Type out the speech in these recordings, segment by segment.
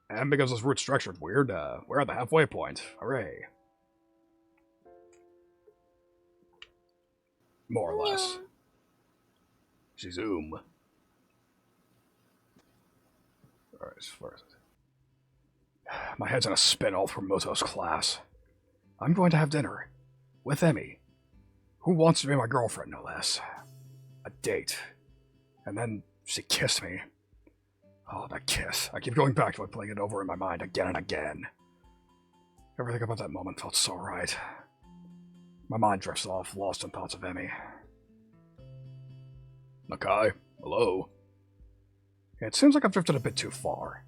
And because this route's structured weird, we're at the halfway point. Hooray. More or less. Zoom. Alright, where is it? My head's in a spin all through Moto's class. I'm going to have dinner. With Emmy. Who wants to be my girlfriend, no less. A date. And then she kissed me. Oh, that kiss. I keep going back to it, playing it over in my mind again and again. Everything about that moment felt so right. My mind drifts off, lost in thoughts of Emmy. Nakai, hello? It seems like I've drifted a bit too far.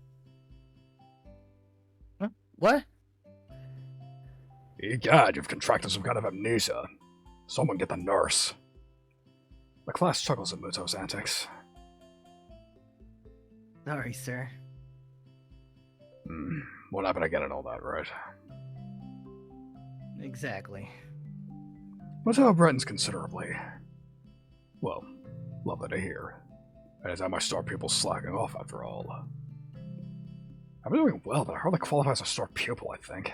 Huh? What? Egad, you've contracted some kind of amnesia. Someone get the nurse. The class chuckles at Muto's antics. Sorry, sir. What happened again and all that, right? Exactly. Muto brightens considerably. Well, lovely to hear. Anytime I start people slacking off, after all. I'm doing well, but I hardly qualify as a star pupil, I think.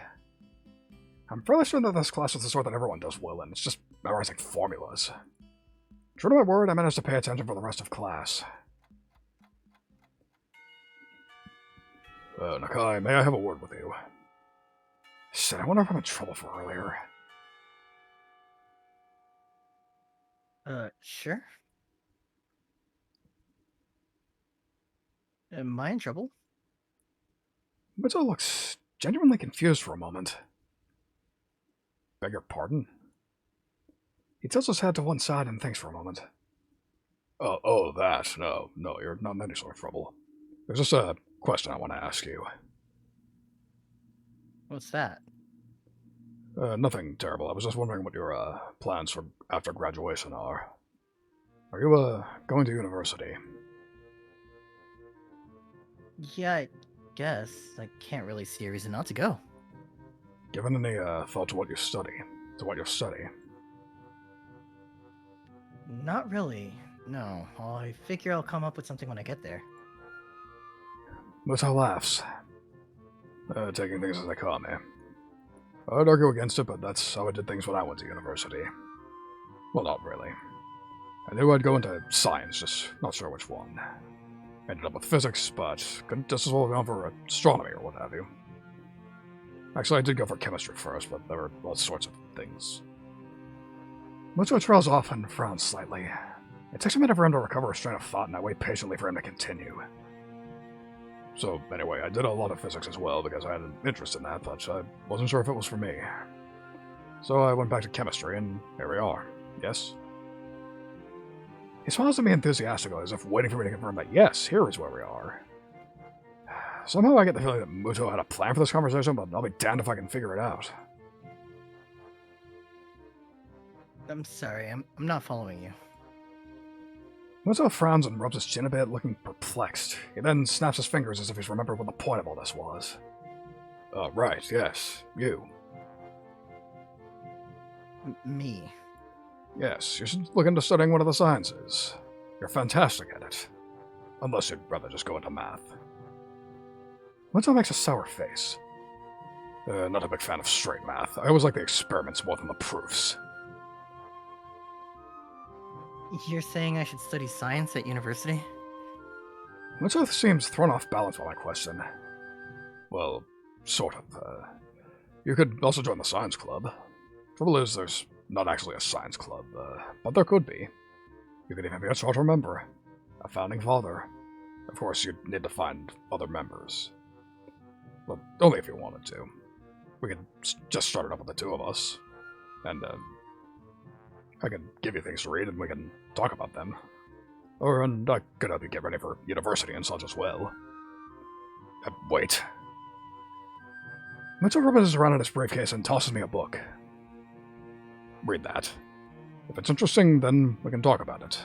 I'm fairly sure that this class is the sort that everyone does well in. It's just memorizing formulas. True to my word, I managed to pay attention for the rest of class. Nakai, may I have a word with you? Shit, I wonder if I'm in trouble for earlier. Sure. Am I in trouble? Muto looks genuinely confused for a moment. Beg your pardon? He tilts his head to one side and thinks for a moment. Oh, that. No, you're not in any sort of trouble. There's just a question I want to ask you. What's that? Nothing terrible. I was just wondering what your, plans for after graduation are. Are you, going to university? Yeah, I guess. I can't really see a reason not to go. Given any, thought to what you study? Not really. No. I figure I'll come up with something when I get there. Muto laughs. Taking things as they come, eh? I'd argue against it, but that's how I did things when I went to university. Well, not really. I knew I'd go into science, just not sure which one. Ended up with physics, but couldn't just as well have gone for astronomy or what have you. Actually, I did go for chemistry first, but there were all sorts of things. Muto trails off and frowns slightly. It takes a minute for him to recover his train of thought, and I wait patiently for him to continue. So, anyway, I did a lot of physics as well because I had an interest in that, but I wasn't sure if it was for me. So I went back to chemistry, and here we are. Yes? He smiles at me enthusiastically, as if waiting for me to confirm that, yes, here is where we are. Somehow I get the feeling that Muto had a plan for this conversation, but I'll be damned if I can figure it out. I'm sorry, I'm not following you. Muto frowns and rubs his chin a bit, looking perplexed. He then snaps his fingers as if he's remembered what the point of all this was. Right, yes, you. Me? Yes, you should look into studying one of the sciences. You're fantastic at it. Unless you'd rather just go into math. Muto makes a sour face. Not a big fan of straight math. I always like the experiments more than the proofs. You're saying I should study science at university? Muto seems thrown off balance by my question. Well, sort of. You could also join the science club. Trouble is, there's not actually a science club, but there could be. You could even be a charter member. A founding father. Of course, you'd need to find other members. But only if you wanted to. We could just start it up with the two of us. And, I can give you things to read and we can talk about them. And I could help you get ready for university and such as well. Wait. Muto rubs around in his briefcase and tosses me a book. Read that. If it's interesting, then we can talk about it.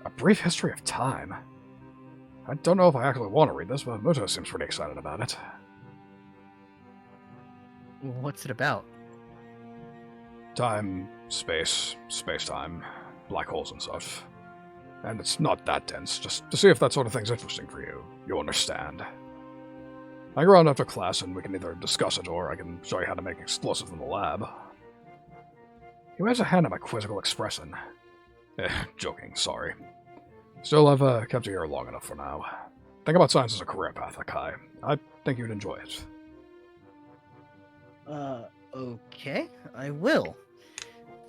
A Brief History of Time. I don't know if I actually want to read this, but Muto seems pretty excited about it. What's it about? Time, space, space-time, black holes and such. And it's not that dense, just to see if that sort of thing's interesting for you. You understand. Hang around after class and we can either discuss it or I can show you how to make explosives in the lab. He waves a hand at my quizzical expression. Joking, sorry. Still, I've kept you here long enough for now. Think about science as a career path, Akai. I think you'd enjoy it. Okay, I will.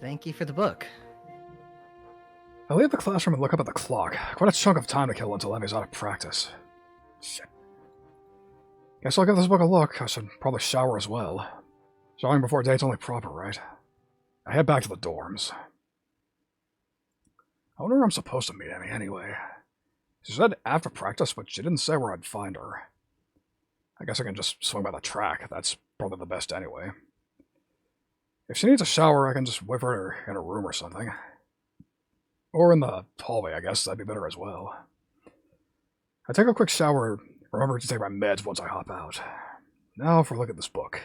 Thank you for the book. I leave the classroom and look up at the clock. Quite a chunk of time to kill until Emmy's out of practice. Shit. Guess I'll give this book a look. I should probably shower as well. Showering before date's only proper, right? I head back to the dorms. I wonder where I'm supposed to meet Emmy anyway. She said after practice, but she didn't say where I'd find her. I guess I can just swing by the track. That's probably the best anyway. If she needs a shower, I can just wait for her in her room or something. Or in the hallway, I guess. That'd be better as well. I take a quick shower, remember to take my meds once I hop out. Now for a look at this book.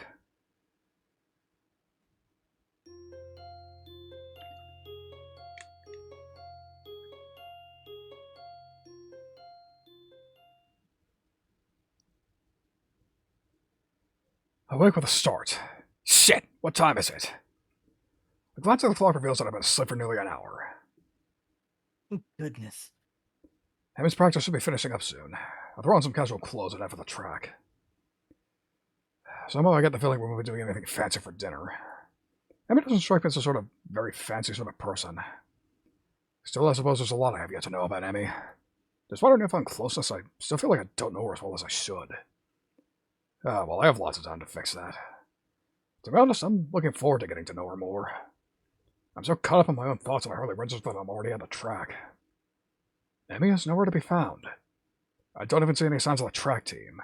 I wake with a start. Shit! What time is it? A glance at the clock reveals that I've been asleep for nearly an hour. Goodness. Emmy's practice should be finishing up soon. I'll throw on some casual clothes and head for the track. Somehow I get the feeling we won't be doing anything fancy for dinner. Emmy doesn't strike me as a sort of very fancy sort of person. Still, I suppose there's a lot I have yet to know about Emmy. Despite our newfound closeness, I still feel like I don't know her as well as I should. Well, I have lots of time to fix that. To be honest, I'm looking forward to getting to know her more. I'm so caught up in my own thoughts that I hardly register that I'm already at the track. Emmy is nowhere to be found. I don't even see any signs of the track team.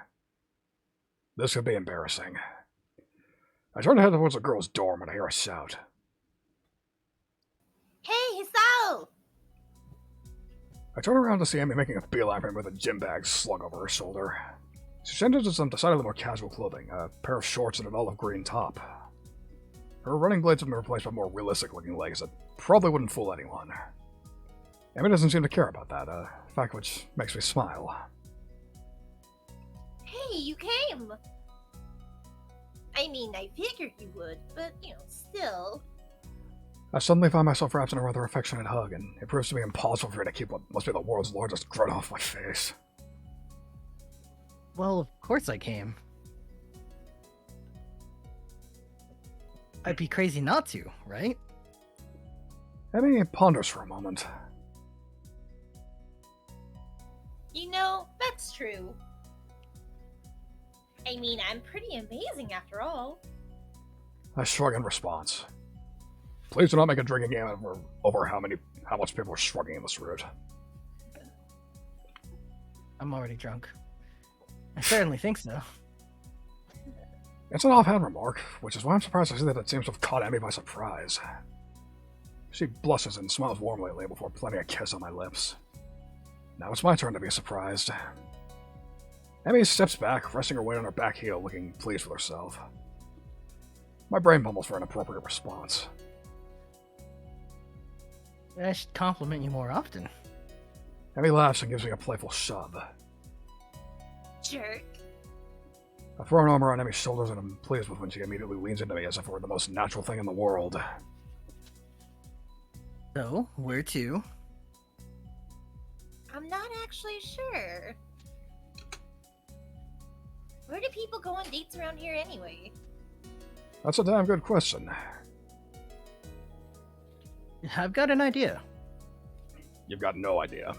This could be embarrassing. I turn to head towards the girls' dorm when I hear a shout. Hey, Hisao! I turn around to see Emmy making a beeline for me with a gym bag slung over her shoulder. She changes to some decidedly more casual clothing, a pair of shorts and an olive green top. Her running blades have been replaced by more realistic-looking legs that probably wouldn't fool anyone. Emmy doesn't seem to care about that, a fact which makes me smile. Hey, you came! I mean, I figured you would, but, still. I suddenly find myself wrapped in a rather affectionate hug, and it proves to be impossible for me to keep what must be the world's largest grin off my face. Well, of course I came. I'd be crazy not to, right? Emmy ponders for a moment. That's true. I mean, I'm pretty amazing after all. I shrug in response. Please do not make a drinking game over how much people are shrugging in this route. I'm already drunk. I certainly think so. It's an offhand remark, which is why I'm surprised to see that it seems to have caught Emmy by surprise. She blushes and smiles warmly at me before planting a kiss on my lips. Now it's my turn to be surprised. Emmy steps back, resting her weight on her back heel, looking pleased with herself. My brain mumbles for an appropriate response. I should compliment you more often. Emmy laughs and gives me a playful shove. Jerk. I throw an arm around Emmy's shoulders and I'm pleased with when she immediately leans into me as if we're the most natural thing in the world. So, where to? I'm not actually sure. Where do people go on dates around here anyway? That's a damn good question. I've got an idea. You've got no idea.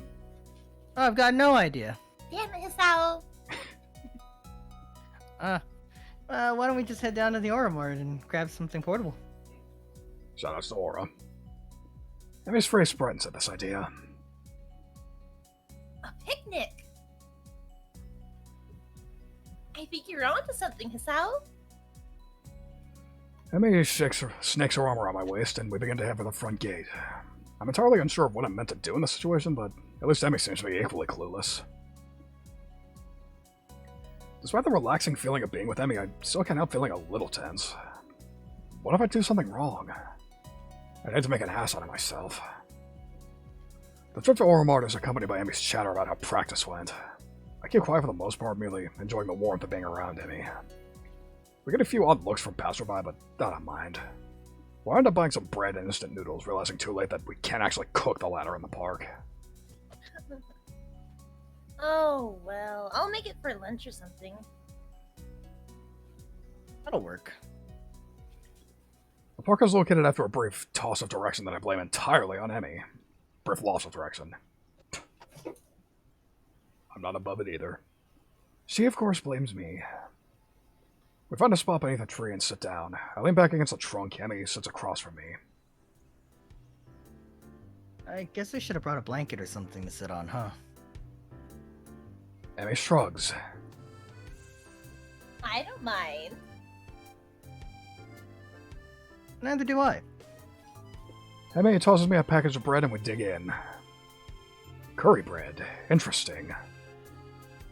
I've got no idea. Damn it, Hisao! Why don't we just head down to the Aura Mart and grab something portable? Shout out to Aura. Emmy's face brightens at this idea. A picnic! I think you're onto something, Hisao. Emmy snakes her arm around my waist, and we begin to head for the front gate. I'm entirely unsure of what I'm meant to do in this situation, but at least Emmy seems to be equally clueless. Despite the relaxing feeling of being with Emmy, I still can't help feeling a little tense. What if I do something wrong? I'd hate to make an ass out of myself. The trip to Aura Mart is accompanied by Emmy's chatter about how practice went. I keep quiet for the most part, merely enjoying the warmth of being around Emmy. We get a few odd looks from passerby, but I don't mind. We'll end up buying some bread and instant noodles, realizing too late that we can't actually cook the latter in the park. Oh, well, I'll make it for lunch or something. That'll work. The park is located after a brief toss of direction that I blame entirely on Emmy. Brief loss of direction. I'm not above it either. She, of course, blames me. We find a spot beneath a tree and sit down. I lean back against the trunk. Emmy sits across from me. I guess I should have brought a blanket or something to sit on, huh? Emmy shrugs. I don't mind. Neither do I. Emmy tosses me a package of bread and we dig in. Curry bread. Interesting.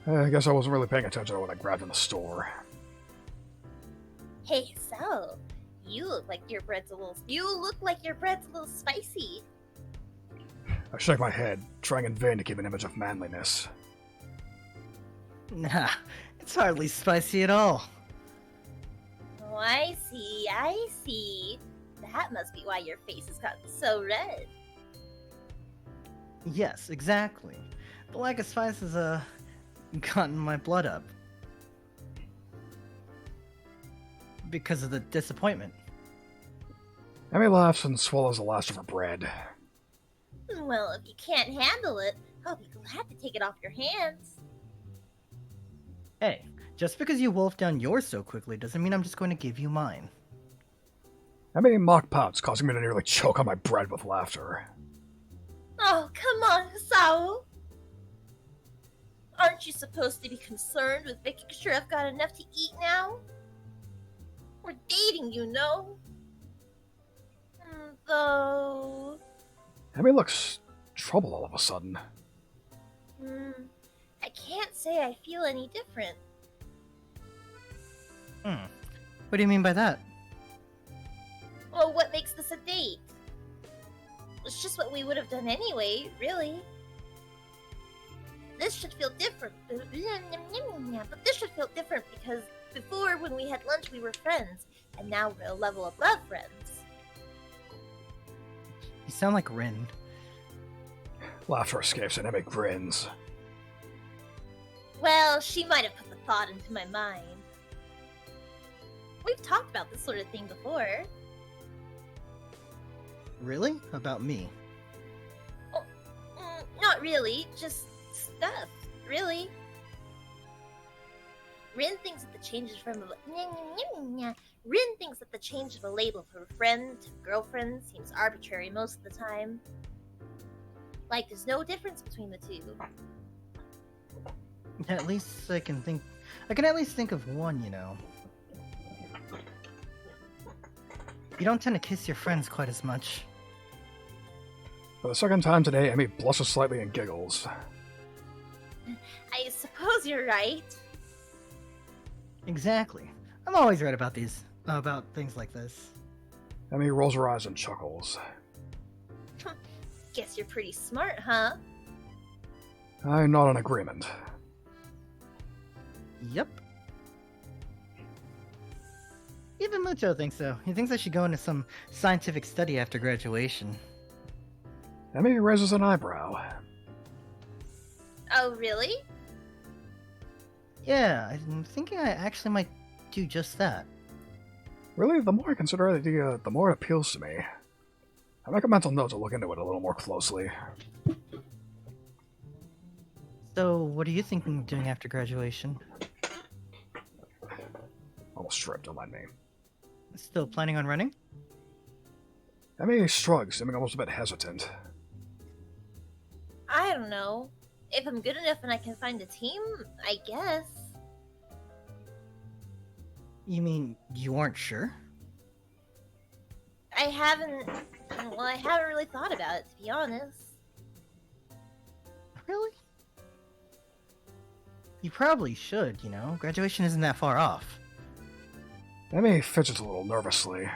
I guess I wasn't really paying attention to what I grabbed in the store. Hey, so you look like your bread's a little spicy. I shake my head, trying in vain to keep an image of manliness. Nah, it's hardly spicy at all. Oh, I see. That must be why your face has gotten so red. Yes, exactly. The lack of spice has, gotten my blood up. Because of the disappointment. Emmy laughs and swallows the last of her bread. Well, if you can't handle it, I'll be glad to take it off your hands. Hey, just because you wolfed down yours so quickly doesn't mean I'm just going to give you mine. Emmy mock pouts, causing me to nearly choke on my bread with laughter. Oh, come on, Sao. Aren't you supposed to be concerned with making sure I've got enough to eat now? We're dating, you know. Though... Emmy looks troubled all of a sudden. I can't say I feel any different. What do you mean by that? Well, what makes this a date? It's just what we would have done anyway, really. This should feel different. But this should feel different because before, when we had lunch, we were friends. And now we're a level above friends. You sound like Rin. Laughter escapes and Emmy grins. Well, she might have put the thought into my mind. We've talked about this sort of thing before. Really? About me? Oh, not really, just stuff, really. Rin thinks that the change from Rin thinks that the change of a label from friend to girlfriend seems arbitrary most of the time. Like there's no difference between the two. At least I can at least think of one, you know. You don't tend to kiss your friends quite as much. For the second time today, Emmy blushes slightly and giggles. I suppose you're right. Exactly. I'm always right about things like this. Emmy rolls her eyes and chuckles. Guess you're pretty smart, huh? I'm not in agreement. Yep. Even Mucho thinks so. He thinks I should go into some scientific study after graduation. Emmy raises an eyebrow. Oh, really? Yeah, I'm thinking I actually might do just that. Really, the more I consider the idea, the more it appeals to me. I make a mental note to look into it a little more closely. So, what are you thinking of doing after graduation? Almost stripped, don't mind me. Still planning on running? Emmy shrugs, seeming almost a bit hesitant. I don't know. If I'm good enough and I can find a team, I guess. You mean you aren't sure? I haven't really thought about it, to be honest. Really? You probably should, you know? Graduation isn't that far off. Emmy fidgets a little nervously.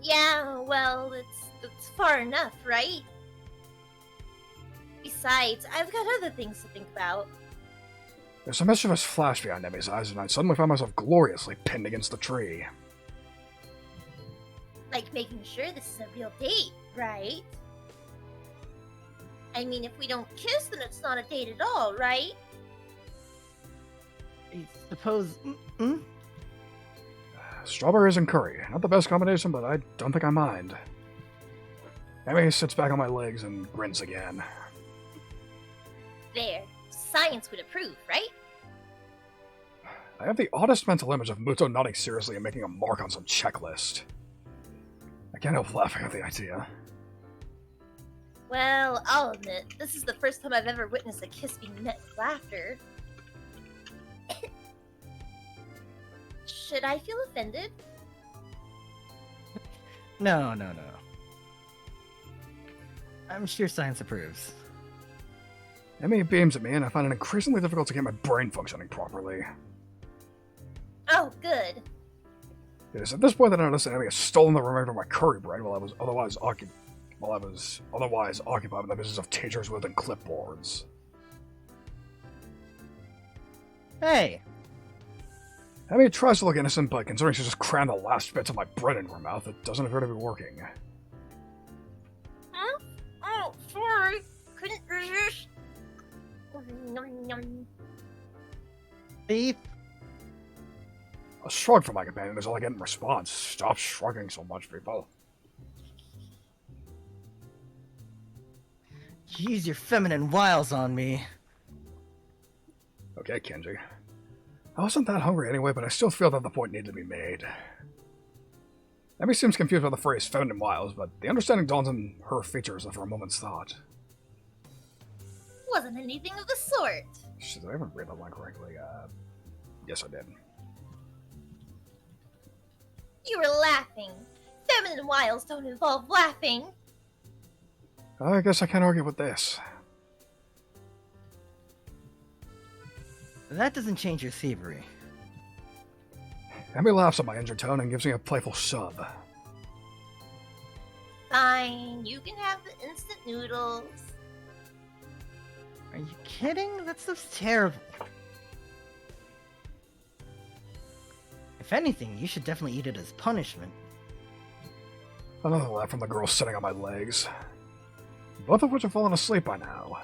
Yeah, well, it's far enough, right? Besides, I've got other things to think about. There's a mischievous flash behind Emi's eyes, and I suddenly found myself gloriously pinned against the tree. Like making sure this is a real date, right? I mean, if we don't kiss, then it's not a date at all, right? I suppose. Strawberries and curry. Not the best combination, but I don't think I mind. Emi sits back on my legs and grins again. There. Science would approve, right? I have the oddest mental image of Muto nodding seriously and making a mark on some checklist. I can't help laughing at the idea. Well, I'll admit, this is the first time I've ever witnessed a kiss being met with laughter. Should I feel offended? No. I'm sure science approves. Emi beams at me, and I find it increasingly difficult to get my brain functioning properly. Oh, good. It is at this point that I notice that Emi has stolen the remainder of my curry bread while I was otherwise occupied with the business of teachers wielding clipboards. Hey! Emi tries to look innocent, but considering she just crammed the last bits of my bread into her mouth, it doesn't appear to be working. Huh? Oh, sorry. Couldn't resist. Nom, nom. Thief! A shrug from my companion is all I get in response. Stop shrugging so much, people. Use your feminine wiles on me. Okay, Kenji. I wasn't that hungry anyway, but I still feel that the point needed to be made. Emi seems confused by the phrase feminine wiles, but the understanding dawns on her features after a moment's thought. Wasn't anything of the sort. Shit, did I even read that line correctly? Yes, I did. You were laughing. Feminine wiles don't involve laughing. I guess I can't argue with this. That doesn't change your thievery. Emi laughs at my injured tone and gives me a playful shove. Fine, you can have the instant noodles. Are you kidding? That stuff's terrible. If anything, you should definitely eat it as punishment. Another laugh from the girl sitting on my legs. Both of which have fallen asleep by now.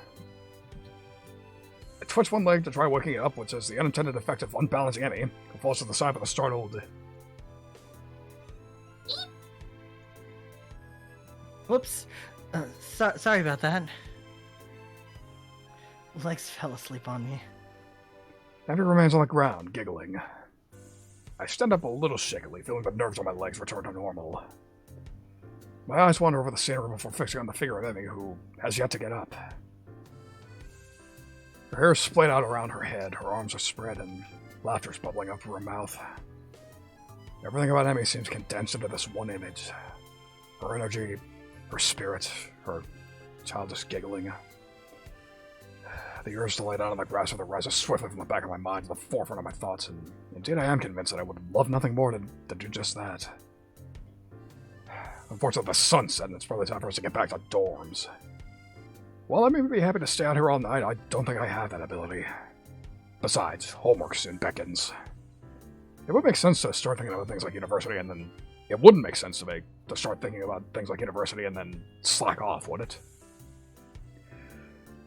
I twitch one leg to try waking it up, which has the unintended effect of unbalancing Emi, who falls to the side with a startled... Whoops. Sorry about that. Legs fell asleep on me. Emi remains on the ground, giggling. I stand up a little shakily, feeling the nerves on my legs return to normal. My eyes wander over the scenery before fixing on the figure of Emi, who has yet to get up. Her hair is splayed out around her head, her arms are spread, and laughter is bubbling up through her mouth. Everything about Emi seems condensed into this one image. Her energy, her spirit, her childish giggling. The urge to lay down on the grass with her rises swiftly from the back of my mind to the forefront of my thoughts, and indeed I am convinced that I would love nothing more than to do just that. Unfortunately, the sun's set, and it's probably time for us to get back to dorms. While I may be happy to stay out here all night, I don't think I have that ability. Besides, homework soon beckons. It would make sense to start thinking about things like university, and then... It wouldn't make sense to start thinking about things like university and then slack off, would it?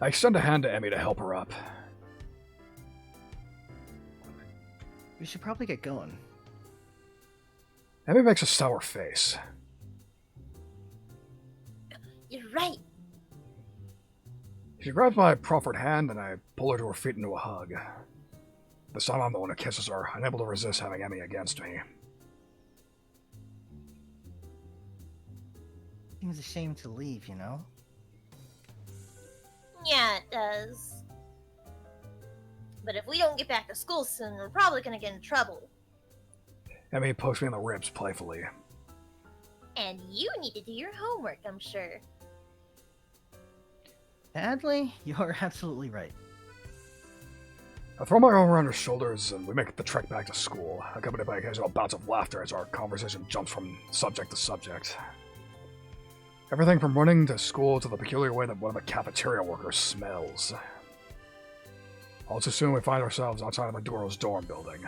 I extend a hand to Emi to help her up. We should probably get going. Emi makes a sour face. You're right. She grabs my proffered hand, and I pull her to her feet into a hug. This time I'm the one who kisses her, unable to resist having Emi against me. Seems a shame to leave, you know? Yeah, it does. But if we don't get back to school soon, we're probably gonna get in trouble. Emi pokes me in the ribs playfully. And you need to do your homework, I'm sure. Sadly, you're absolutely right. I throw my arm around her shoulders, and we make the trek back to school, accompanied by occasional bouts of laughter as our conversation jumps from subject to subject. Everything from running to school to the peculiar way that one of the cafeteria workers smells. All too soon we find ourselves outside of Maduro's dorm building.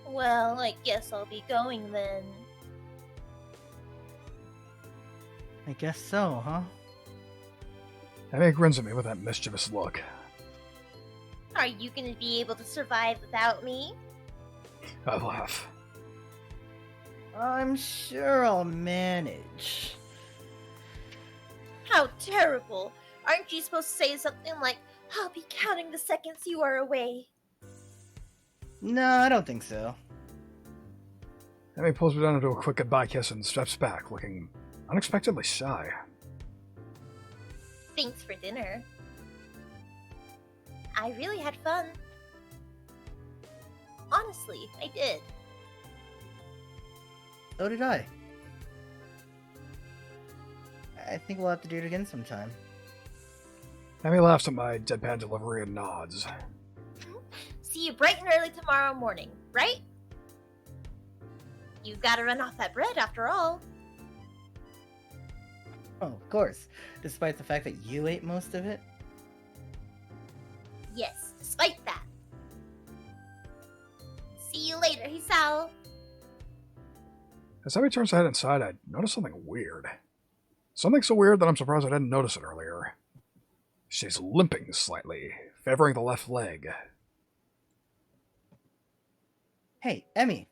Well, I guess I'll be going then. I guess so, huh? Emmy grins at me with that mischievous look. Are you gonna be able to survive without me? I laugh. I'm sure I'll manage. How terrible! Aren't you supposed to say something like, I'll be counting the seconds you are away? No, I don't think so. Emmy pulls me down into a quick goodbye kiss and steps back, looking unexpectedly shy. Thanks for dinner. I really had fun. Honestly, I did. So did I. I think we'll have to do it again sometime. Emmy laughs at my deadpan delivery and nods. See you bright and early tomorrow morning, right? You've got to run off that bread after all. Oh, of course. Despite the fact that you ate most of it. Yes, despite that. See you later, Hisao. As Emmy turns her head inside, I notice something weird. Something so weird that I'm surprised I didn't notice it earlier. She's limping slightly, favoring the left leg. Hey, Emmy.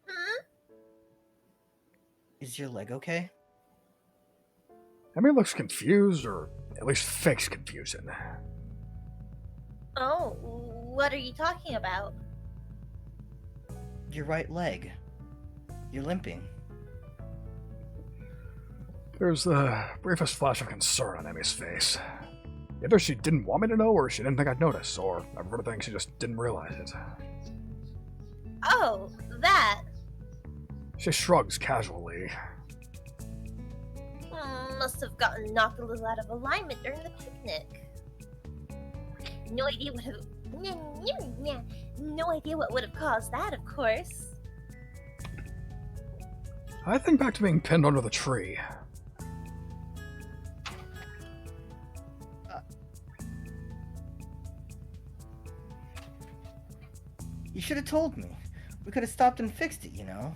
Hmm? Is your leg okay? Emmy looks confused, or at least fakes confusion. Oh, what are you talking about? Your right leg. You're limping. There's the briefest flash of concern on Emmy's face. Either she didn't want me to know, or she didn't think I'd notice, or I prefer to think she just didn't realize it. Oh, that. She shrugs casually. Must have gotten knocked a little out of alignment during the picnic. No idea what have... No idea what would have caused that, of course. I think back to being pinned under the tree. You should have told me. We could have stopped and fixed it, you know?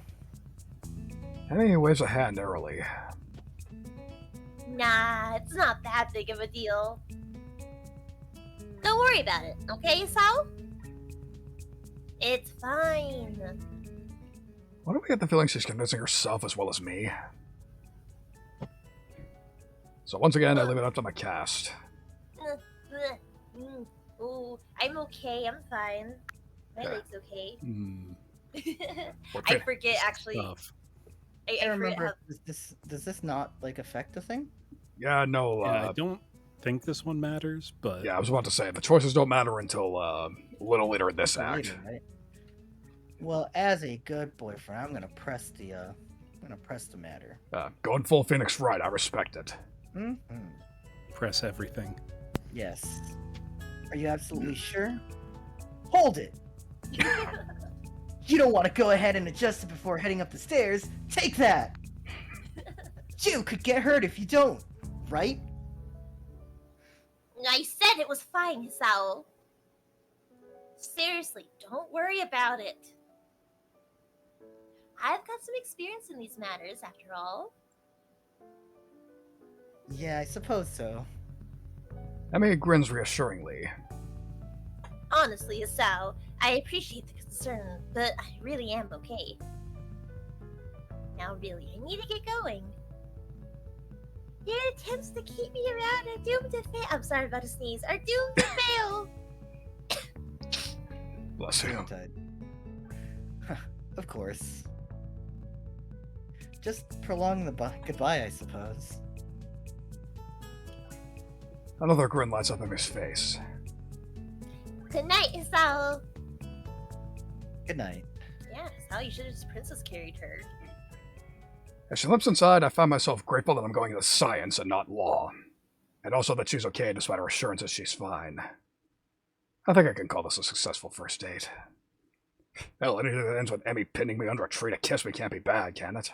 Emmy waves a hand airily. Nah, it's not that big of a deal. Don't worry about it, okay, Sal? It's fine. Why do we get the feeling she's convincing herself as well as me? So once again, I leave it up to my cast. Ooh, I'm okay, I'm fine. My Okay. leg's okay. We're I forget, actually. Stuff. I I forget remember. how... Does this not like affect the thing? Yeah, no, Yeah, I don't think this one matters, but yeah, I was about to say, the choices don't matter until a little later in this act. Later, right? Well, as a good boyfriend, I'm gonna press the matter. Going full Phoenix Wright, I respect it. Mm-hmm. press everything. Yes. Are you absolutely sure? Hold it! You don't want to go ahead and adjust it before heading up the stairs. Take that! You could get hurt if you don't, right? I said it was fine, Hisao. Seriously, don't worry about it. I've got some experience in these matters, after all. Yeah, I suppose so. Emmy grins reassuringly. Honestly, Hisao, I appreciate the concern, but I really am okay. Now really, I need to get going. Your attempts to keep me around are doomed to fail. I'm sorry about to sneeze. Are doomed to fail. Bless you. Gesundheit. Of course. Just prolong the goodbye, I suppose. Another grin lights up Emmy's face. Good night, Hisao. Good night. Yeah, Hisao, you should have just princess carried her. As she limps inside, I find myself grateful that I'm going into science and not law. And also that she's okay despite her assurances she's fine. I think I can call this a successful first date. Hell, anything that ends with Emmy pinning me under a tree to kiss me can't be bad, can it?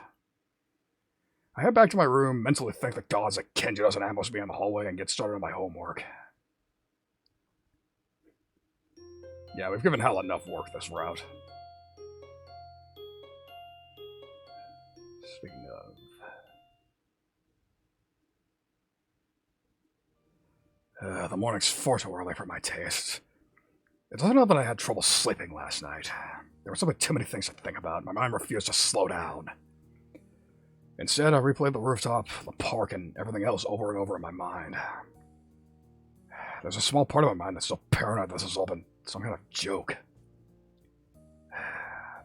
I head back to my room, mentally thank the gods that Kenji doesn't ambush me in the hallway, and get started on my homework. Yeah, we've given Hal enough work this route. Speaking of... the morning's far too early for my taste. It doesn't help that I had trouble sleeping last night. There were simply too many things to think about. My mind refused to slow down. Instead, I replayed the rooftop, the park, and everything else over and over in my mind. There's a small part of my mind that's still paranoid this has all been some kind of joke.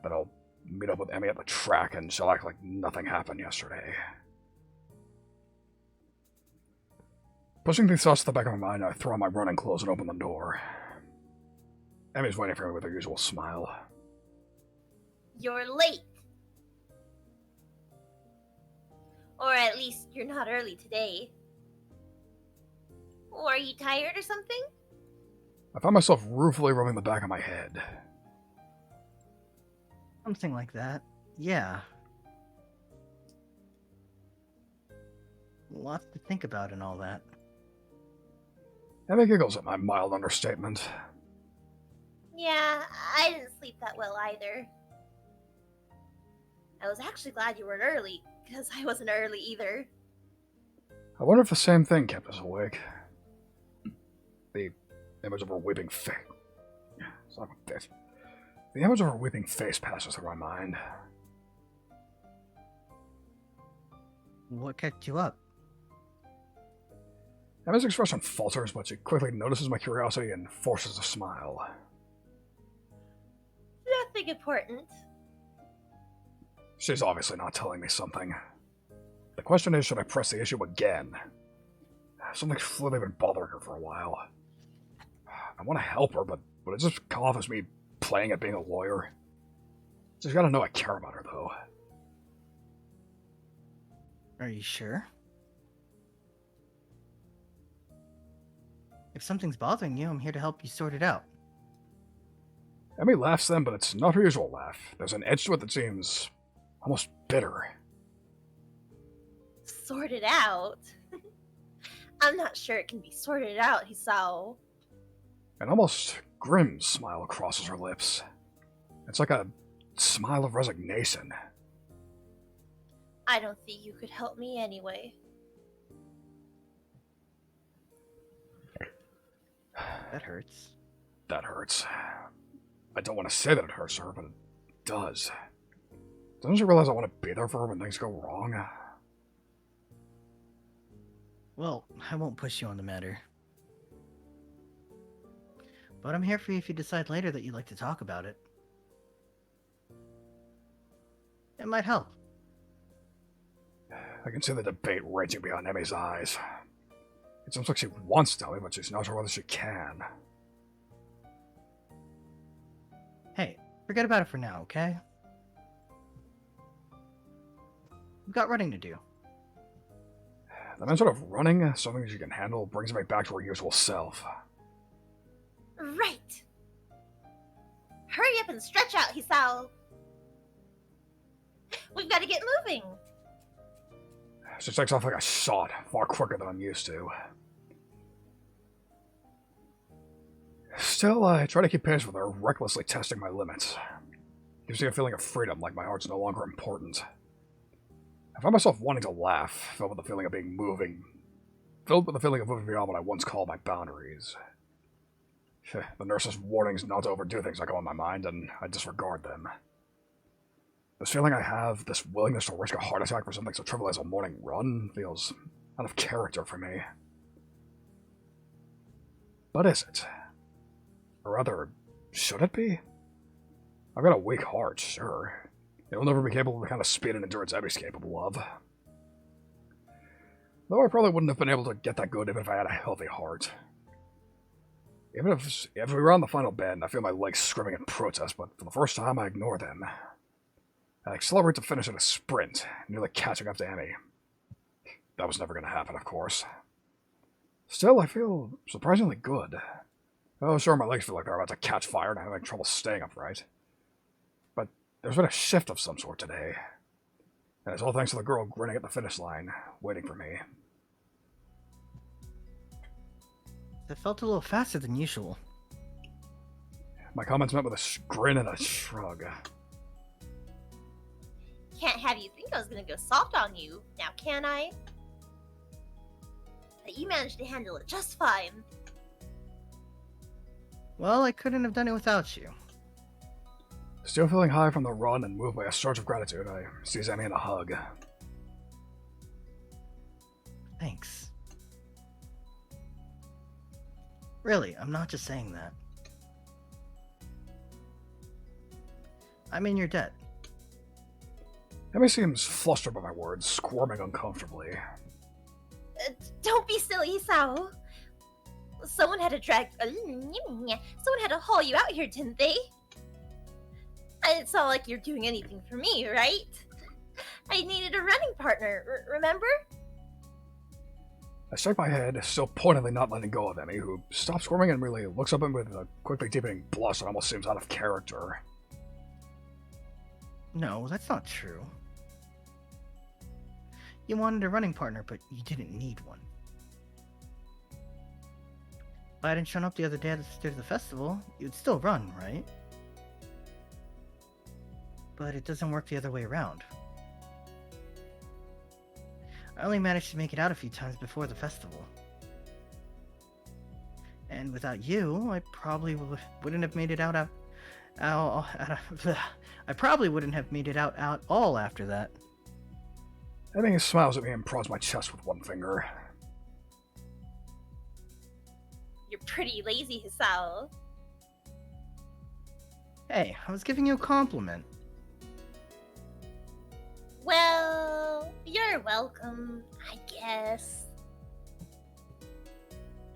That I'll meet up with Emmy at the track and she'll act like nothing happened yesterday. Pushing these thoughts to the back of my mind, I throw on my running clothes and open the door. Emmy's waiting for me with her usual smile. You're late. Or at least you're not early today. Or are you tired or something? I found myself ruefully rubbing the back of my head. Something like that. Yeah. Lots to think about and all that. Emmy giggles at my mild understatement. Yeah, I didn't sleep that well either. I was actually glad you weren't early, because I wasn't early either. I wonder if the same thing kept us awake. The image of her weeping face. Son of a bitch. The image of her weeping face passes through my mind. What kept you up? Emmy's expression falters, but she quickly notices my curiosity and forces a smile. Nothing important. She's obviously not telling me something. The question is, should I press the issue again? Something's clearly been bothering her for a while. I want to help her, but would it just come off as me playing at being a lawyer? She's got to know I care about her, though. Are you sure? If something's bothering you, I'm here to help you sort it out. Emmy laughs then, but it's not her usual laugh. There's an edge to it that seems almost bitter. Sorted out? I'm not sure it can be sorted out, Hisao. An almost grim smile crosses her lips. It's like a smile of resignation. I don't think you could help me anyway. That hurts. That hurts. I don't want to say that it hurts her, but it does. Doesn't she realize I want to be there for her when things go wrong? Well, I won't push you on the matter. But I'm here for you if you decide later that you'd like to talk about it. It might help. I can see the debate raging behind Emmy's eyes. It seems like she wants to tell me, but she's not sure whether she can. Hey, forget about it for now, okay? We've got running to do. The mention of running, something she can handle, brings me back to her usual self. Right! Hurry up and stretch out, Hisao! We've got to get moving! She takes off like a shot, far quicker than I'm used to. Still, I try to keep pace with her, recklessly testing my limits. Gives me a feeling of freedom, like my heart's no longer important. I find myself wanting to laugh, filled with the feeling of moving beyond what I once called my boundaries. The nurse's warnings not to overdo things I go in my mind, and I disregard them. This feeling I have, this willingness to risk a heart attack for something so trivial as a morning run, feels out of character for me. But is it? Or rather, should it be? I've got a weak heart, sure. It'll never be capable of the kind of speed and endurance Emmy's capable of. Though I probably wouldn't have been able to get that good even if I had a healthy heart. Even if we were on the final bend, I feel my legs screaming in protest, but for the first time I ignore them. I accelerate to finish in a sprint, nearly catching up to Emmy. That was never going to happen, of course. Still, I feel surprisingly good. Oh, sure, my legs feel like they're about to catch fire and I'm having trouble staying upright. But there's been a shift of some sort today. And it's all thanks to the girl grinning at the finish line, waiting for me. That felt a little faster than usual. My comments met with a grin and a shrug. Can't have you think I was gonna go soft on you, now can I? But you managed to handle it just fine. Well, I couldn't have done it without you. Still feeling high from the run and moved by a surge of gratitude, I seize Emmy in a hug. Thanks. Really, I'm not just saying that. I'm in your debt. Emmy seems flustered by my words, squirming uncomfortably. Don't be silly, Sao. Someone had to someone had to haul you out here, didn't they? And it's not like you're doing anything for me, right? I needed a running partner, remember? I shake my head, still pointedly not letting go of Emmy, who stops squirming and really looks up at me with a quickly deepening blush that almost seems out of character. No, that's not true. You wanted a running partner, but you didn't need one. If I hadn't shown up the other day to the festival, you'd still run, right? But it doesn't work the other way around. I only managed to make it out a few times before the festival. And without you, I probably wouldn't have made it out I probably wouldn't have made it out all after that. Emmy smiles at me and prods my chest with one finger. You're pretty lazy, Hisao. Hey, I was giving you a compliment. Well, you're welcome, I guess.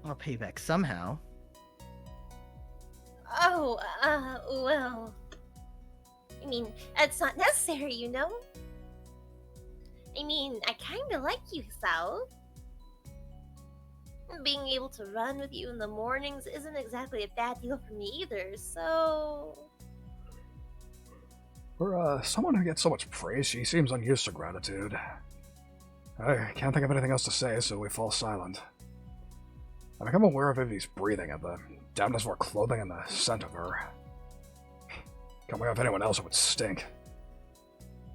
I'll pay back somehow. Oh, well. I mean, it's not necessary, you know? I mean, I kinda like you, Sao. Being able to run with you in the mornings isn't exactly a bad deal for me either, so... For someone who gets so much praise, she seems unused to gratitude. I can't think of anything else to say, so we fall silent. I become aware of Vivi's breathing and the dampness of her clothing and the scent of her. Coming off anyone else, it would stink.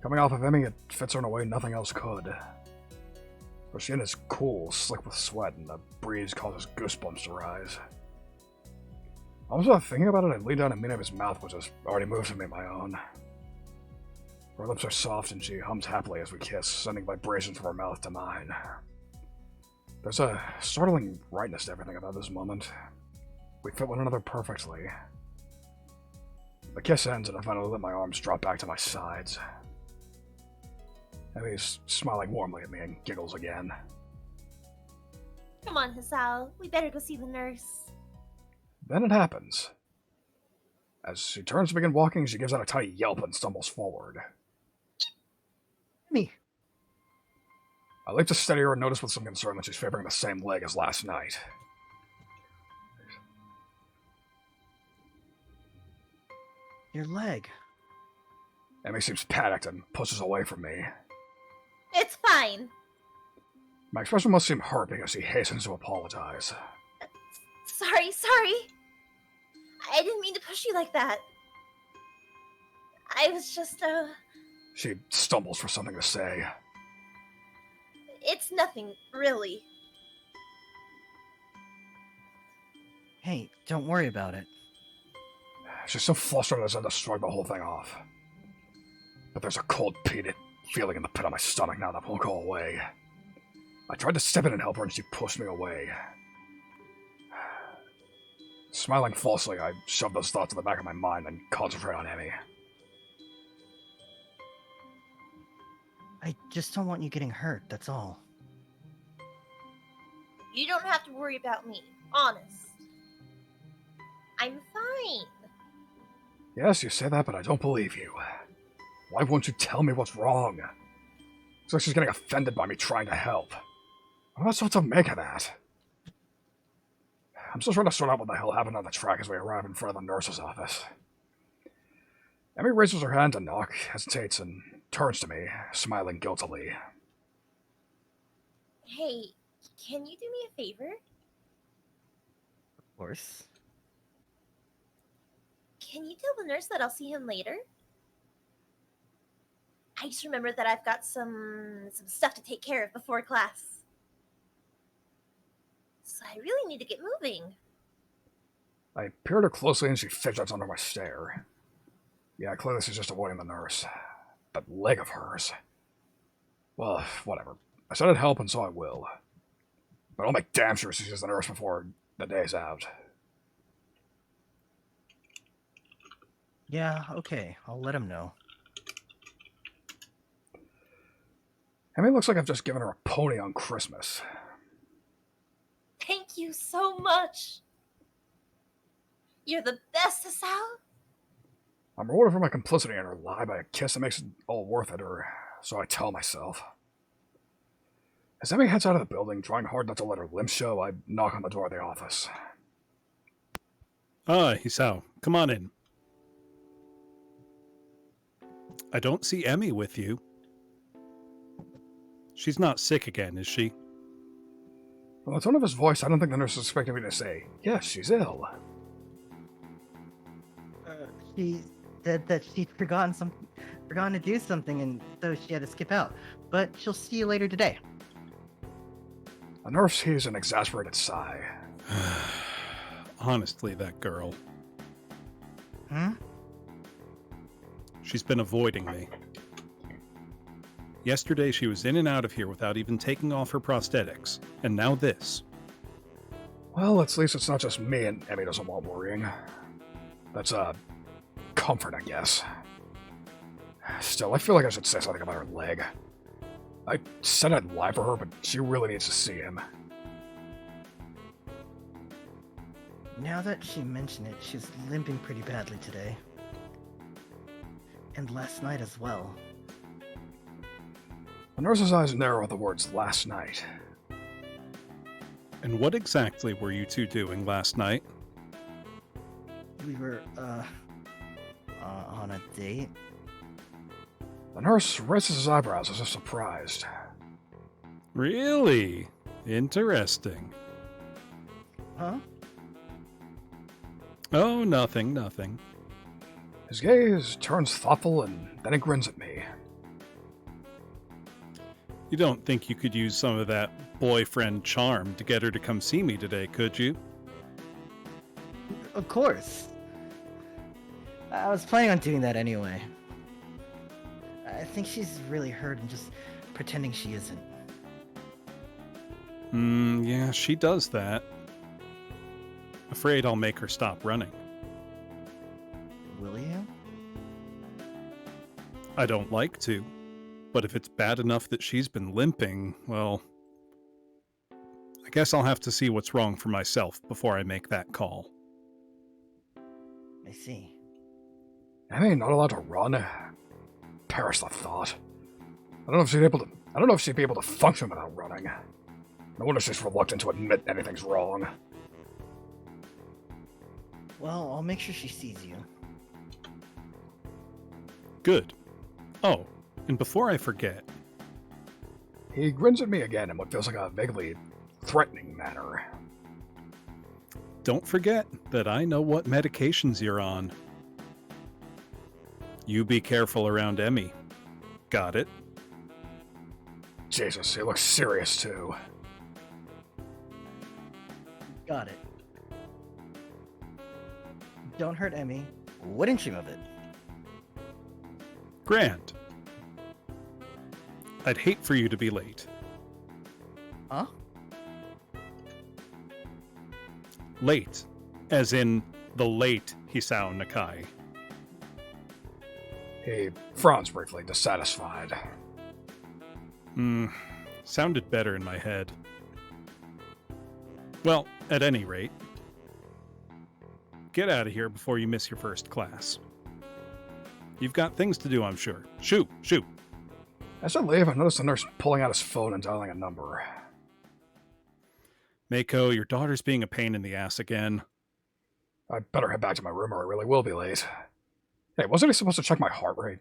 Coming off of Emmy, it fits her in a way nothing else could. Her skin is cool, slick with sweat, and the breeze causes goosebumps to rise. Almost without thinking about it, I lean down and meet Emmy's mouth, which has already moved to meet my own. Her lips are soft and she hums happily as we kiss, sending vibrations from her mouth to mine. There's a startling rightness to everything about this moment. We fit one another perfectly. The kiss ends and I finally let my arms drop back to my sides. Emmy's smiling warmly at me and giggles again. Come on, Hisao. We better go see the nurse. Then it happens. As she turns to begin walking, she gives out a tiny yelp and stumbles forward. Me. I leap to steady her and notice with some concern that she's favoring the same leg as last night. Your leg. Emmy seems panicked and pushes away from me. It's fine. My expression must seem hurt because she hastens to apologize. Sorry. I didn't mean to push you like that. I was just, She stumbles for something to say. It's nothing, really. Hey, don't worry about it. She's so flustered as I had to shrug the whole thing off. But there's a cold, peated feeling in the pit of my stomach now that won't go away. I tried to step in and help her and she pushed me away. Smiling falsely, I shoved those thoughts in the back of my mind and concentrate on Emmy. I just don't want you getting hurt, that's all. You don't have to worry about me, honest. I'm fine. Yes, you say that, but I don't believe you. Why won't you tell me what's wrong? It's like she's getting offended by me trying to help. What am I supposed to make of that? I'm still trying to sort out what the hell happened on the track as we arrive in front of the nurse's office. Emmy raises her hand to knock, hesitates, and turns to me, smiling guiltily. Hey, can you do me a favor? Of course. Can you tell the nurse that I'll see him later? I just remember that I've got some stuff to take care of before class. So I really need to get moving. I peer at her closely and she fidgets under my stare. Yeah, clearly she's just avoiding the nurse. That leg of hers. Well, whatever. I said I'd help and so I will. But I'll make damn sure she sees the nurse before the day's out. Yeah, okay. I'll let him know. I mean, it looks like I've just given her a pony on Christmas. Thank you so much. You're the best, Asao. I'm rewarded for my complicity in her lie by a kiss that makes it all worth it, or so I tell myself. As Emmy heads out of the building, trying hard not to let her limbs show, I knock on the door of the office. Ah, Hisao, come on in. I don't see Emmy with you. She's not sick again, is she? From the tone of his voice, I don't think the nurse is expecting me to say, yes, she's ill. She said that she'd forgotten to do something, and so she had to skip out. But she'll see you later today. The nurse heaves an exasperated sigh. Honestly, that girl. Hmm? She's been avoiding me. Yesterday she was in and out of here without even taking off her prosthetics. And now this. Well, at least it's not just me and Emmy doesn't want worrying. That's a comfort, I guess. Still, I feel like I should say something about her leg. I said I'd lie for her, but she really needs to see him. Now that she mentioned it, she's limping pretty badly today. And last night as well. The nurse's eyes narrow at the words last night. And what exactly were you two doing last night? We were, on a date. The nurse raises his eyebrows as if surprised. Really? Interesting. Huh? Oh, nothing. His gaze turns thoughtful and then he grins at me. You don't think you could use some of that boyfriend charm to get her to come see me today, could you? Of course. I was planning on doing that anyway. I think she's really hurt and just pretending she isn't. Yeah, she does that. Afraid I'll make her stop running. Will you? I don't like to, but if it's bad enough that she's been limping, well, I guess I'll have to see what's wrong for myself before I make that call. I see. Emmy not allowed to run? Perish the thought. I don't know if she'd be able to function without running. No wonder she's reluctant to admit anything's wrong. Well, I'll make sure she sees you. Good. Oh, and before I forget, He grins at me again in what feels like a vaguely threatening manner. don't forget that I know what medications you're on. You be careful around Emmy. Got it? Jesus, he looks serious too. Got it. Don't hurt Emmy. Wouldn't dream of it. Grand. I'd hate for you to be late. Huh? Late. As in the late Hisao Nakai. He frowns briefly, dissatisfied. Sounded better in my head. Well, at any rate, get out of here before you miss your first class. You've got things to do, I'm sure. Shoot. As I leave, I notice the nurse pulling out his phone and dialing a number. Mako, your daughter's being a pain in the ass again. I better head back to my room or I really will be late. Hey, wasn't he supposed to check my heart rate?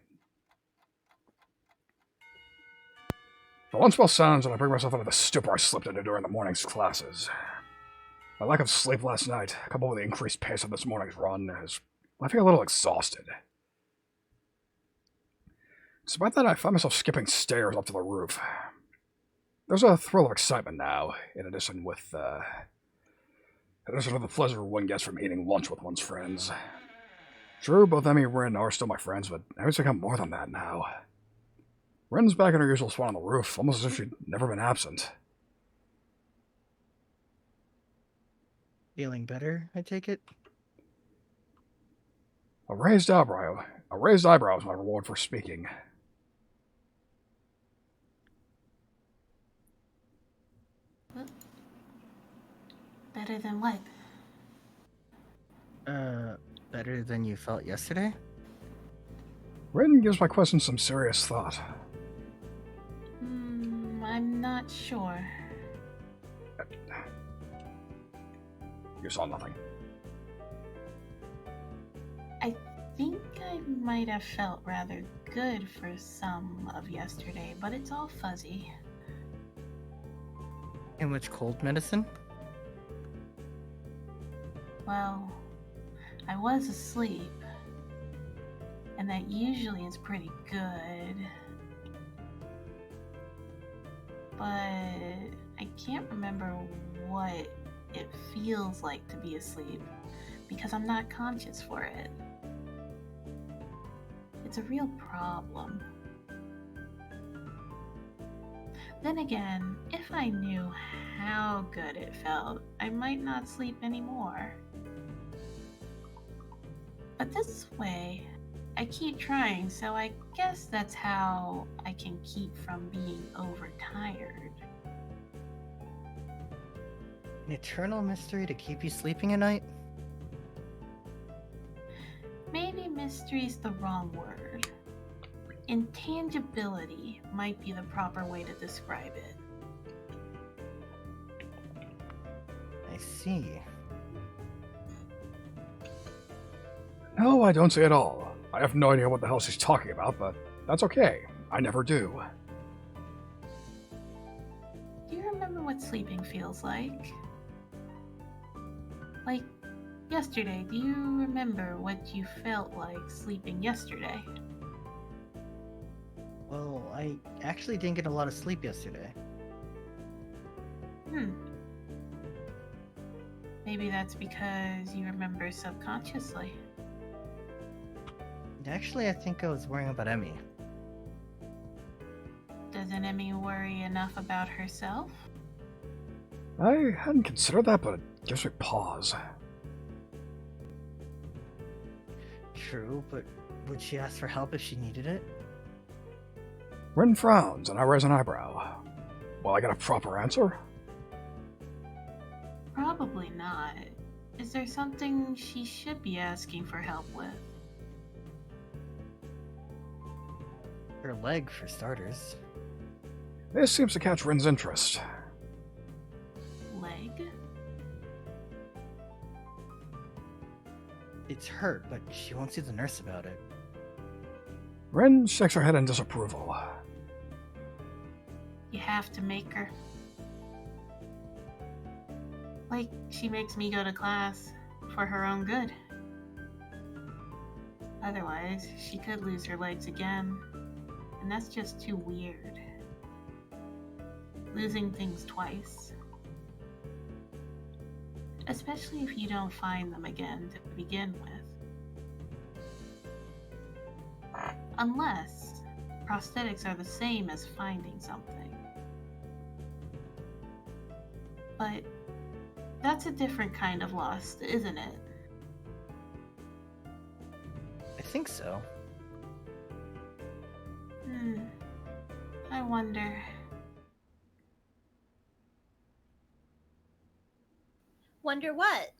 The lunch bell sounds and I bring myself out of the stupor I slipped into during the morning's classes. My lack of sleep last night, coupled with the increased pace of this morning's run, has left me a little exhausted. Despite that, I find myself skipping stairs up to the roof. There's a thrill of excitement now, in addition to the pleasure one gets from eating lunch with one's friends. True, both Emmy and Rin are still my friends, but Emmy's become more than that now. Rin's back in her usual spot on the roof, almost as if she'd never been absent. Feeling better, I take it? A raised eyebrow is my reward for speaking. Better than what? Better than you felt yesterday? Rin gives my question some serious thought. I'm not sure. You saw nothing. I think I might have felt rather good for some of yesterday, but it's all fuzzy. And which cold medicine? Well, I was asleep, and that usually is pretty good. But I can't remember what it feels like to be asleep, because I'm not conscious for it. It's a real problem. Then again, if I knew how good it felt, I might not sleep anymore. But this way, I keep trying, so I guess that's how I can keep from being overtired. An eternal mystery to keep you sleeping at night? Maybe mystery's the wrong word. Intangibility might be the proper way to describe it. I see. No, I don't see it all. I have no idea what the hell she's talking about, but that's okay. I never do. Do you remember what sleeping feels like? Like, yesterday, do you remember what you felt like sleeping yesterday? Well, I actually didn't get a lot of sleep yesterday. Maybe that's because you remember subconsciously. Actually, I think I was worrying about Emmy. Doesn't Emmy worry enough about herself? I hadn't considered that, but it gives me pause. True, but would she ask for help if she needed it? Rin frowns, and I raise an eyebrow. Will I get a proper answer? Probably not. Is there something she should be asking for help with? Her leg, for starters. This seems to catch Rin's interest. Leg? It's hurt, but she won't see the nurse about it. Rin shakes her head in disapproval. You have to make her. Like, she makes me go to class for her own good. Otherwise, she could lose her legs again, and that's just too weird. Losing things twice. Especially if you don't find them again to begin with. Unless prosthetics are the same as finding something. But that's a different kind of loss, isn't it? I think so. I wonder. Wonder what?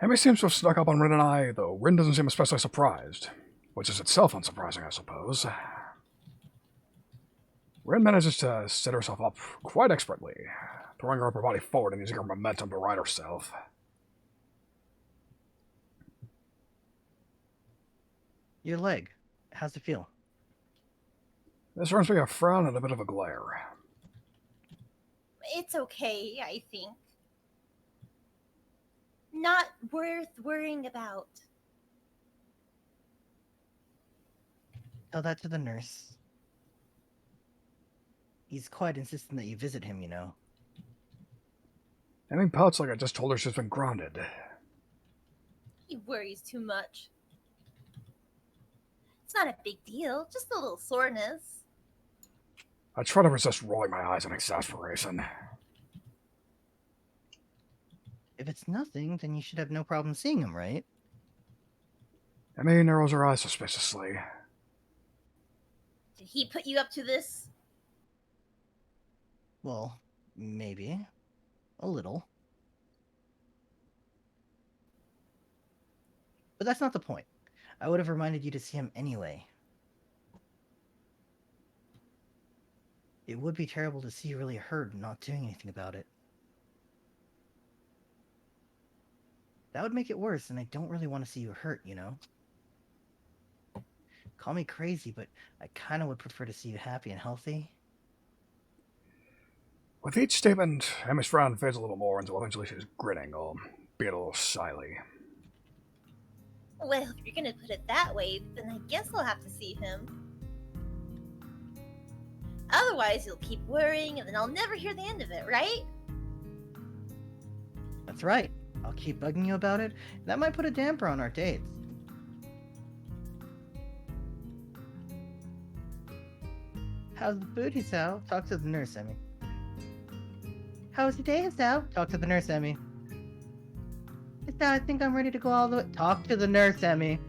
Emmy seems to have snuck up on Rin and I, though Rin doesn't seem especially surprised, which is itself unsurprising, I suppose. Rin manages to set herself up quite expertly, throwing her upper body forward and using her momentum to right herself. Your leg. How's it feel? This earns me a frown and a bit of a glare. It's okay, I think. Not worth worrying about. Tell that to the nurse. He's quite insistent that you visit him, you know. Emmy pouts like I just told her she's been grounded. He worries too much. It's not a big deal, just a little soreness. I try to resist rolling my eyes in exasperation. If it's nothing, then you should have no problem seeing him, right? Emmy narrows her eyes suspiciously. Did he put you up to this? Well, maybe. A little. But that's not the point. I would have reminded you to see him anyway. It would be terrible to see you really hurt and not doing anything about it. That would make it worse, and I don't really want to see you hurt, you know? Call me crazy, but I kind of would prefer to see you happy and healthy. With each statement, Emmy's frown fades a little more until eventually she's grinning, albeit a little slyly. Well, if you're gonna put it that way, then I guess I'll have to see him. Otherwise, you'll keep worrying, and then I'll never hear the end of it, right? That's right. I'll keep bugging you about it. That might put a damper on our dates. How's the food, Hisao? Talk to the nurse, Emmy. How was your day, Hisao? Talk to the nurse, Emmy. Hisao, I think I'm ready to go all the way. Talk to the nurse, Emmy.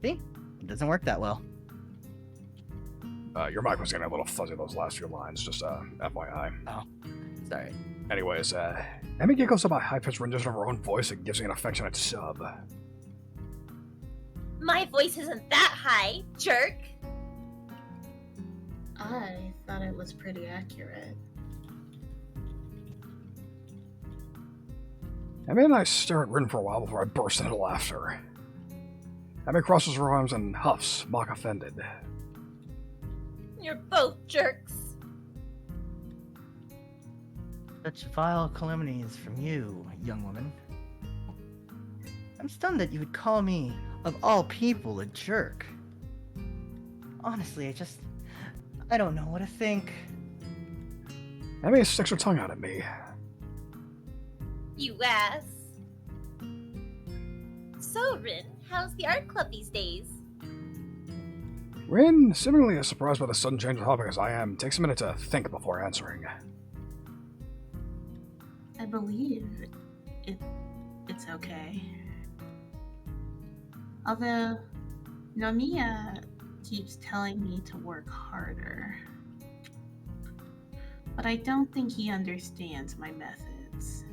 See? It doesn't work that well. Your mic was getting a little fuzzy those last few lines, just FYI. Oh, sorry. Anyways, Emmy giggles about high-pitched rendition of her own voice and gives me an affectionate sub. My voice isn't that high, jerk! I thought it was pretty accurate. Emmy and I stare at Rin for a while before I burst into laughter. Emmy crosses her arms and huffs, mock offended. You're both jerks. Such vile calumnies from you, young woman. I'm stunned that you would call me, of all people, a jerk. Honestly, I don't know what to think. Emmy sticks her tongue out at me. You ass. So, Rin, how's the art club these days? Rin, seemingly as surprised by the sudden change of topic as I am, takes a minute to think before answering. I believe it's okay. Although Nomiya keeps telling me to work harder. But I don't think he understands my methods.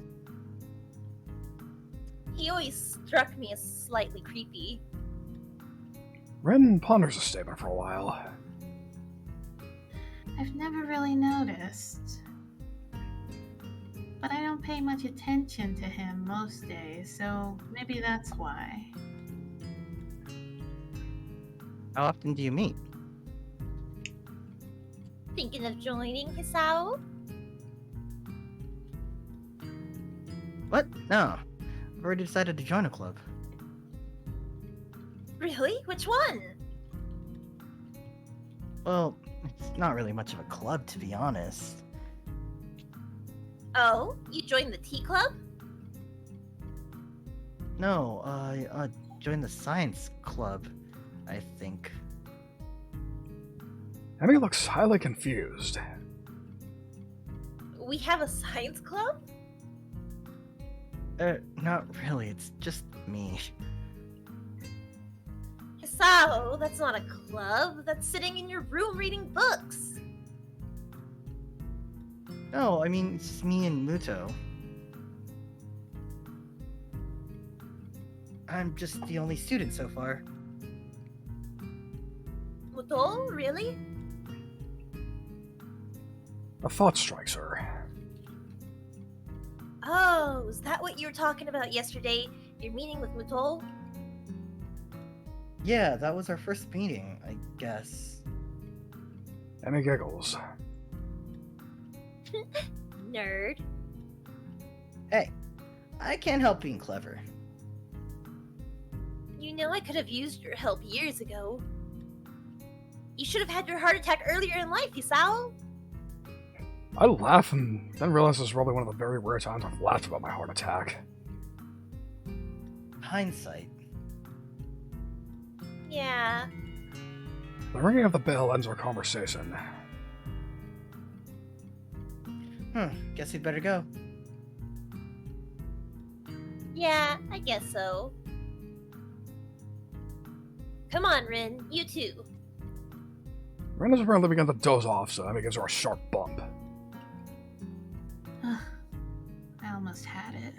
He always struck me as slightly creepy. Rin ponders the statement for a while. I've never really noticed. But I don't pay much attention to him most days, so maybe that's why. How often do you meet? Thinking of joining, Hisao? What? No. I've already decided to join a club. Really? Which one? Well, it's not really much of a club, to be honest. Oh, you joined the tea club? No, I joined the science club, I think. Emmy looks highly confused. We have a science club? Not really, it's just me. Hisao, that's not a club. That's sitting in your room reading books. No, I mean, it's just me and Muto. I'm just the only student so far. Muto, really? A thought strikes her. Oh, is that what you were talking about yesterday? Your meeting with Muto? Yeah, that was our first meeting, I guess. Emmy giggles. Nerd. Hey, I can't help being clever. You know I could have used your help years ago. You should have had your heart attack earlier in life, Isao. I laugh and then realize this is probably one of the very rare times I've laughed about my heart attack. Hindsight. Yeah. The ringing of the bell ends our conversation. Guess we'd better go. Yeah, I guess so. Come on, Rin. You too. Ren has apparently begun to doze off, so Emmy gives her a sharp bump. I almost had it.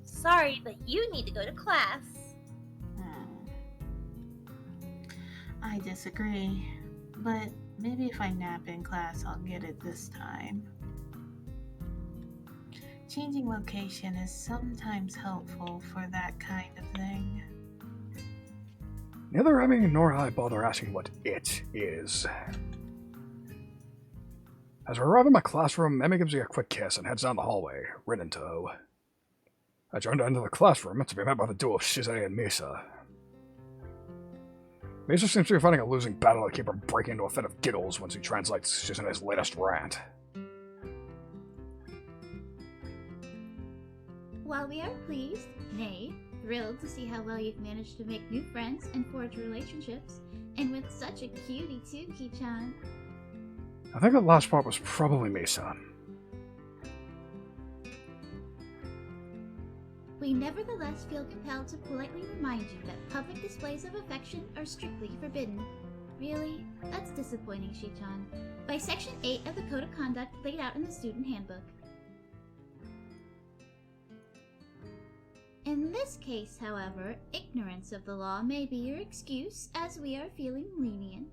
Sorry, but you need to go to class. I disagree, but maybe if I nap in class, I'll get it this time. Changing location is sometimes helpful for that kind of thing. Neither Emmy nor I bother asking what it is. As we arrive in my classroom, Emmy gives me a quick kiss and heads down the hallway, Rin in tow. I join her into the classroom to be met by the duo of Shize and Misa. Misa seems to be fighting a losing battle to keep her breaking into a fit of giggles once he translates Shize's latest rant. While we are pleased, nay, thrilled to see how well you've managed to make new friends and forge relationships, and with such a cutie too, Ki-chan. I think the last part was probably Misa. We nevertheless feel compelled to politely remind you that public displays of affection are strictly forbidden. Really? That's disappointing, Shi-chan. By Section 8 of the Code of Conduct laid out in the Student Handbook. In this case, however, ignorance of the law may be your excuse, as we are feeling lenient.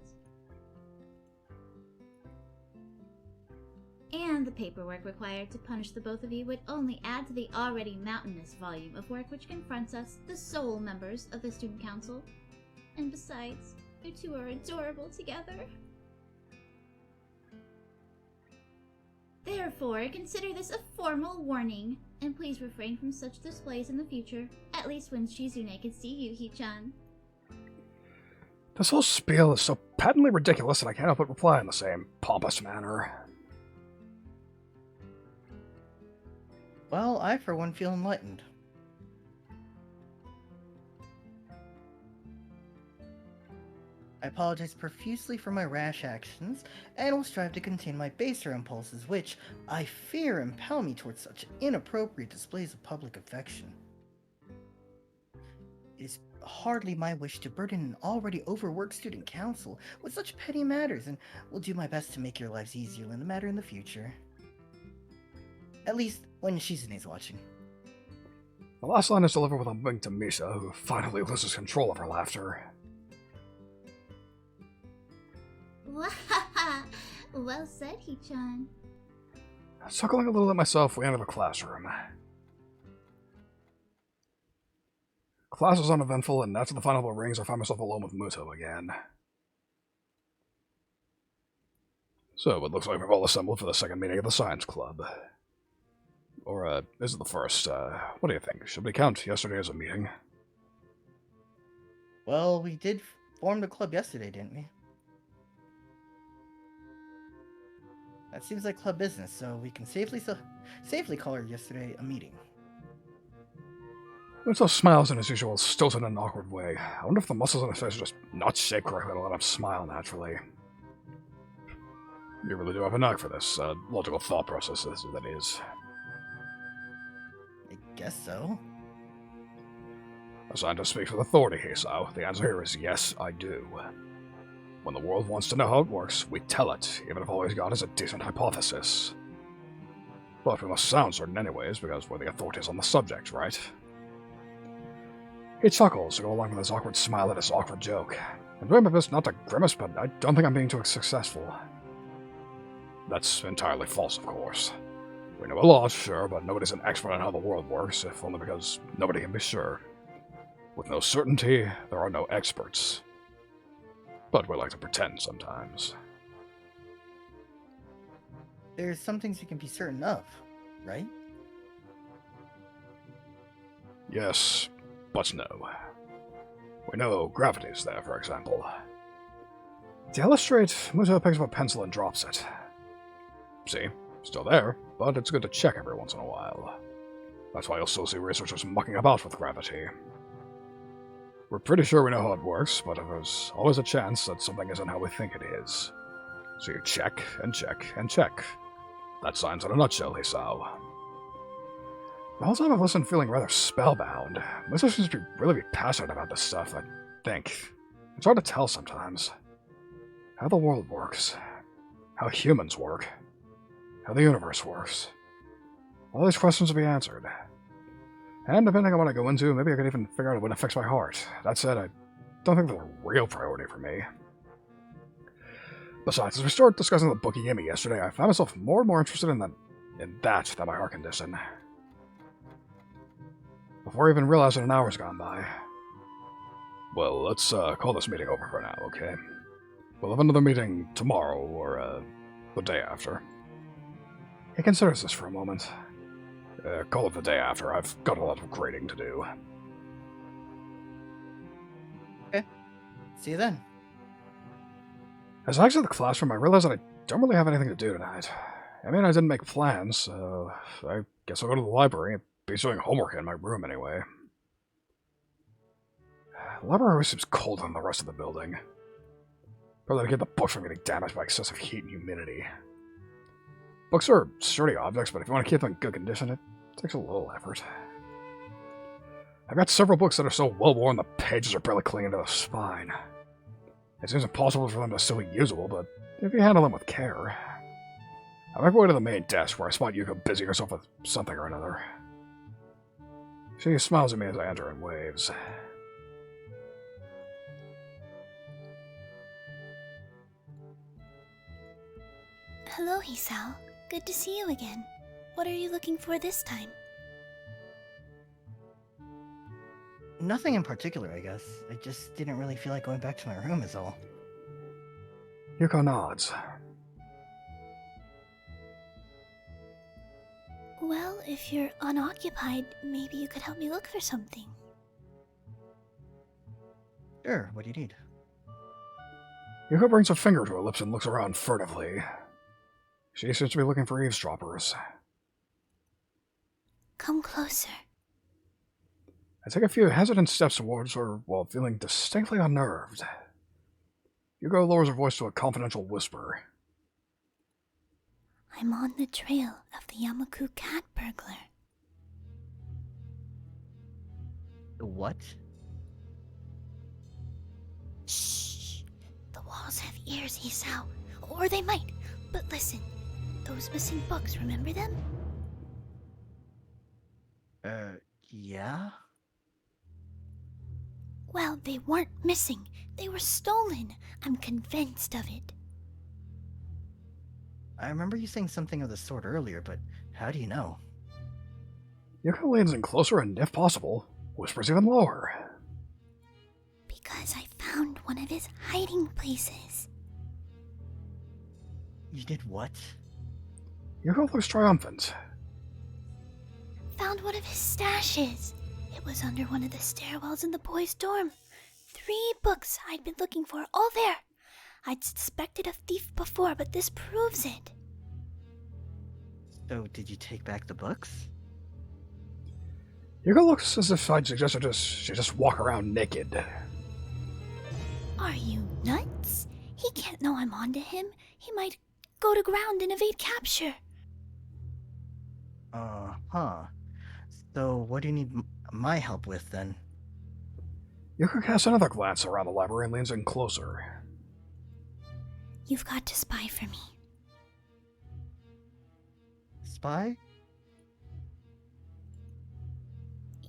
And the paperwork required to punish the both of you would only add to the already mountainous volume of work which confronts us, the sole members of the Student Council. And besides, you two are adorable together. Therefore, consider this a formal warning, and please refrain from such displays in the future, at least when Shizune can see you, Hi-chan. This whole spiel is so patently ridiculous that I can't help but reply in the same pompous manner. Well, I for one feel enlightened. I apologize profusely for my rash actions, and will strive to contain my baser impulses, which, I fear, impel me towards such inappropriate displays of public affection. It is hardly my wish to burden an already overworked student council with such petty matters, and will do my best to make your lives easier in the matter in the future. At least, when Shizune's watching. The last line is delivered with a wink to Misa, who finally loses control of her laughter. Well said, Hi-chan. Chuckling a little at myself, we enter the classroom. Class is uneventful, and after the final bell rings, I find myself alone with Muto again. So, it looks like we've all assembled for the second meeting of the Science Club. Or, is it the first? What do you think? Should we count yesterday as a meeting? Well, we did form the club yesterday, didn't we? That seems like club business, so we can safely call her yesterday a meeting. Muto smiles in his usual stilted and awkward way. I wonder if the muscles in his face are just not shaped correctly to let him smile naturally. You really do have a knack for this, logical thought processes, that is. I guess so. A scientist speaks with authority, Hisao. The answer here is yes, I do. When the world wants to know how it works, we tell it, even if all we've got is a decent hypothesis. But we must sound certain anyways, because we're the authorities on the subject, right? He chuckles to go along with his awkward smile at his awkward joke. I'm doing my best not to grimace, but I don't think I'm being too successful. That's entirely false, of course. We know a lot, sure, but nobody's an expert on how the world works, if only because nobody can be sure. With no certainty, there are no experts. But we like to pretend sometimes. There's some things you can be certain of, right? Yes, but no. We know gravity's there, for example. To illustrate, Muto picks up a pencil and drops it. See? Still there, but it's good to check every once in a while. That's why you'll still see researchers mucking about with gravity. We're pretty sure we know how it works, but there's always a chance that something isn't how we think it is. So you check, and check, and check. That's science in a nutshell, Hisao. The whole time I've listened feeling rather spellbound. Muto seems to really be passionate about this stuff, I think. It's hard to tell sometimes. How the world works. How humans work. How the universe works. All these questions will be answered. And depending on what I go into, maybe I could even figure out what affects my heart. That said, I don't think they're a real priority for me. Besides, as we started discussing the book he gave me yesterday, I found myself more and more interested in that than my heart condition. Before I even realized it, an hour's gone by. Well, let's call this meeting over for now, okay? We'll have another meeting tomorrow, or the day after. He considers this for a moment. Call it the day after. I've got a lot of grading to do. Okay. See you then. As I exit the classroom, I realize that I don't really have anything to do tonight. I mean, I didn't make plans, so I guess I'll go to the library and be doing homework in my room anyway. The library always seems colder than the rest of the building. Probably to keep the books from getting damaged by excessive heat and humidity. Books are sturdy objects, but if you want to keep them in good condition, it takes a little effort. I've got several books that are so well worn the pages are barely clinging to the spine. It seems impossible for them to still be usable, but if you handle them with care. I make my way to the main desk where I spot Yuko busying herself with something or another. She smiles at me as I enter and waves. Hello, Hisao. Good to see you again. What are you looking for this time? Nothing in particular, I guess. I just didn't really feel like going back to my room is all. Yuko nods. Well, if you're unoccupied, maybe you could help me look for something. Sure, what do you need? Yuko brings a finger to her lips and looks around furtively. She seems to be looking for eavesdroppers. Come closer. I take a few hesitant steps towards her while feeling distinctly unnerved. Yuko lowers her voice to a confidential whisper. I'm on the trail of the Yamaku cat burglar. The what? Shh! The walls have ears, Hisao. Or they might. But listen, those missing books, remember them? Yeah? Well, they weren't missing. They were stolen. I'm convinced of it. I remember you saying something of the sort earlier, but how do you know? Yuko leans in closer and, if possible, whispers even lower. Because I found one of his hiding places. You did what? Yuko looks triumphant. Found one of his stashes. It was under one of the stairwells in the boys' dorm. 3 books I'd been looking for, all there. I'd suspected a thief before, but this proves it. So, did you take back the books? Yuko looks as if I'd suggest she just walk around naked. Are you nuts? He can't know I'm onto him. He might go to ground and evade capture. Huh. So, what do you need my help with, then? Yuko casts another glance around the library and leans in closer. You've got to spy for me. Spy?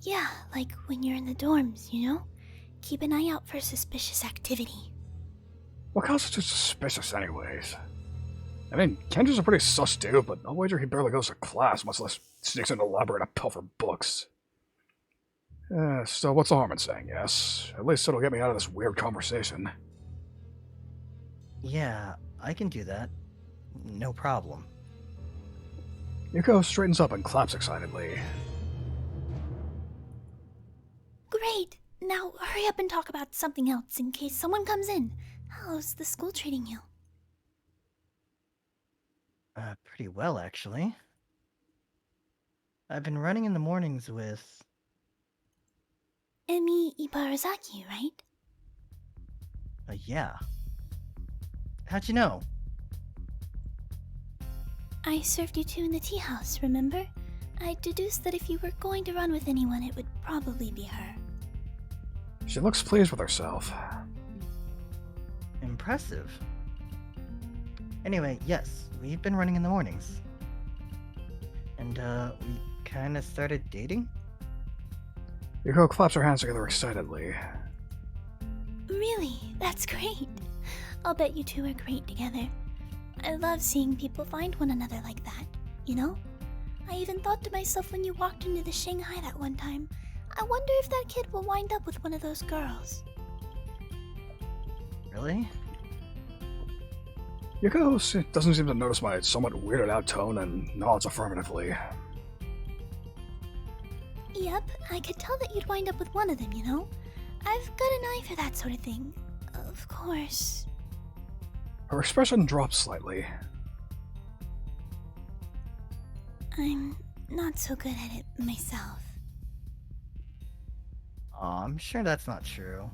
Yeah, like when you're in the dorms, you know? Keep an eye out for suspicious activity. What constitutes suspicious, anyways? I mean, Kenji's a pretty sus dude, but I'll wager he barely goes to class, much less sneaks into the library to pilfer books. So what's the harm in saying yes? At least it'll get me out of this weird conversation. Yeah, I can do that. No problem. Yuko straightens up and claps excitedly. Great! Now hurry up and talk about something else in case someone comes in. How's the school treating you? Pretty well, actually. I've been running in the mornings with... Emi Ibarazaki, right? Yeah. How'd you know? I served you two in the tea house, remember? I deduced that if you were going to run with anyone, it would probably be her. She looks pleased with herself. Impressive. Anyway, yes, we've been running in the mornings. And, we kinda started dating? Yuko claps her hands together excitedly. Really? That's great. I'll bet you two are great together. I love seeing people find one another like that, you know? I even thought to myself when you walked into the Shanghai that one time, I wonder if that kid will wind up with one of those girls. Really? Yuko doesn't seem to notice my somewhat weirded out tone and nods affirmatively. Yep, I could tell that you'd wind up with one of them, you know? I've got an eye for that sort of thing. Of course. Her expression drops slightly. I'm not so good at it myself. Aw, I'm sure that's not true.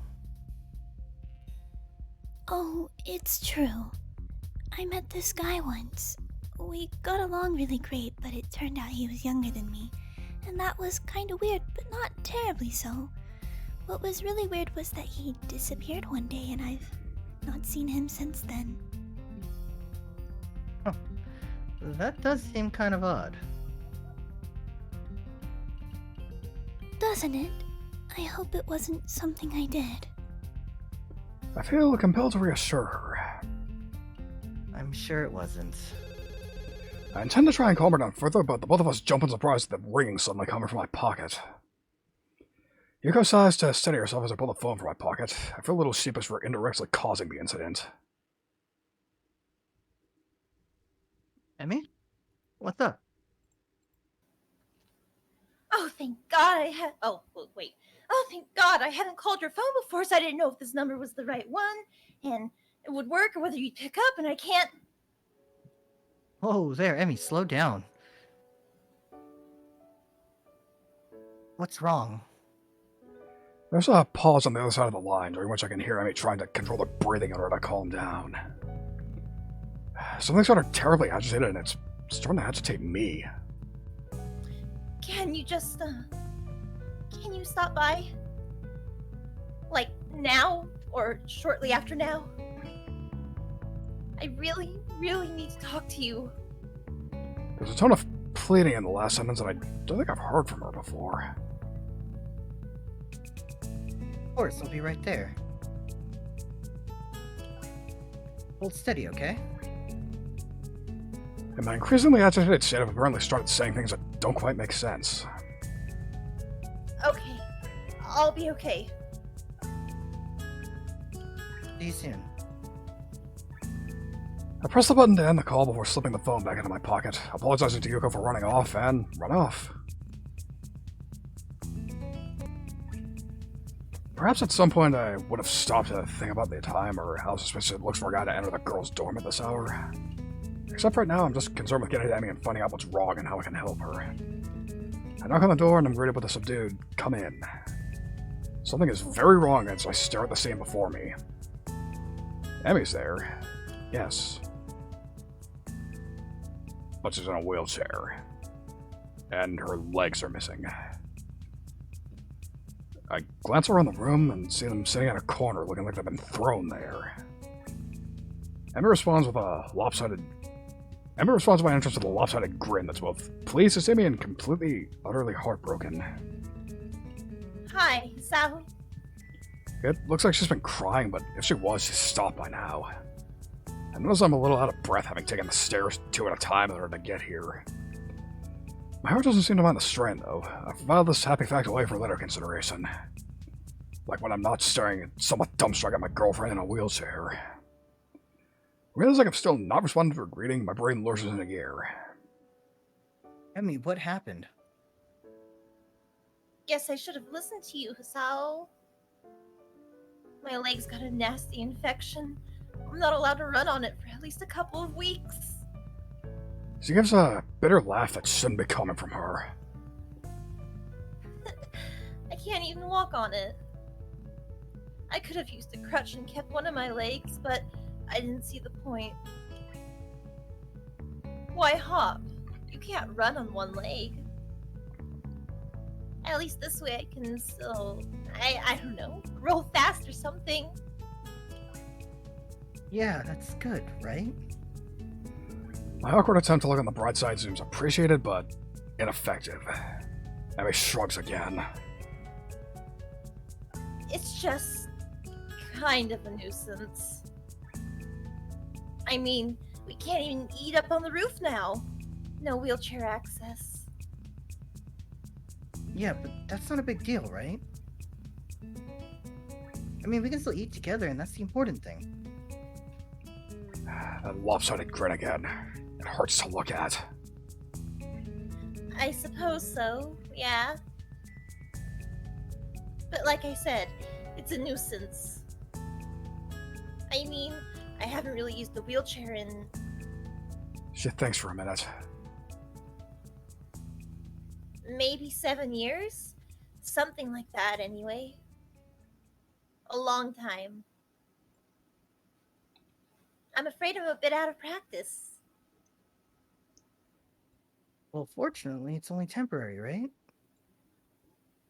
Oh, it's true. I met this guy once. We got along really great, but it turned out he was younger than me. And that was kinda weird, but not terribly so. What was really weird was that he disappeared one day and I've not seen him since then. Huh. That does seem kind of odd. Doesn't it? I hope it wasn't something I did. I feel compelled to reassure her. I'm sure it wasn't. I intend to try and calm her down further, but the both of us jump in surprise at the ringing suddenly coming from my pocket. Yuko sighs to steady herself as I pull the phone from my pocket. I feel a little sheepish for indirectly causing the incident. Emmy? What's up? Oh, thank God I had. Oh, wait. Oh, thank God I hadn't called your phone before, so I didn't know if this number was the right one and it would work or whether you'd pick up, and I can't. Whoa, there, Emmy, slow down. What's wrong? There's a pause on the other side of the line, during which I can hear Emmy trying to control her breathing in order to calm down. Something's got her terribly agitated, and it's starting to agitate me. Can you just, can you stop by? Like, now? Or shortly after now? I really, really need to talk to you. There's a tone of pleading in the last sentence that I don't think I've heard from her before. Of course, I'll be right there. Hold steady, okay? In my increasingly agitated state, I've apparently started saying things that don't quite make sense. Okay. I'll be okay. See you soon. I press the button to end the call before slipping the phone back into my pocket, apologizing to Yuko for running off, and run off. Perhaps at some point I would have stopped to think about the time or how suspicious it looks for a guy to enter the girl's dorm at this hour. Except right now, I'm just concerned with getting to Emmy and finding out what's wrong and how I can help her. I knock on the door and I'm greeted with a subdued, "Come in." Something is very wrong as I stare at the scene before me. Emmy's there. Yes. But she's in a wheelchair. And her legs are missing. I glance around the room and see them sitting in a corner looking like they've been thrown there. Emmy responds with a lopsided... Emmy responds to my entrance with a lopsided grin that's both pleased to see me and completely, utterly heartbroken. Hi, Sao. It looks like she's been crying, but if she was, she's stopped by now. I notice I'm a little out of breath having taken the stairs 2 at a time in order to get here. My heart doesn't seem to mind the strain, though. I've filed this happy fact away for later consideration. Like when I'm not staring at somewhat dumbstruck at my girlfriend in a wheelchair. realize like I'm still not responding to her greeting. My brain lurches into gear. Emmy, what happened? Guess I should have listened to you, Hisao. My leg's got a nasty infection. I'm not allowed to run on it for at least a couple of weeks. She gives a bitter laugh that shouldn't be coming from her. I can't even walk on it. I could have used a crutch and kept one of my legs, but I didn't see the point. Why hop? You can't run on one leg. At least this way I can still, I don't know, roll fast or something. Yeah, that's good, right? My awkward attempt to look on the bright side seems appreciated, but ineffective. Emmy shrugs again. It's just kind of a nuisance. I mean, we can't even eat up on the roof now. No wheelchair access. Yeah, but that's not a big deal, right? I mean, we can still eat together, and that's the important thing. That lopsided grin again. It hurts to look at. I suppose so, yeah. But like I said, it's a nuisance. I mean, I haven't really used the wheelchair in... She thinks for a minute. maybe 7 years? Something like that, anyway. A long time. I'm afraid I'm a bit out of practice. Well, fortunately, it's only temporary, right?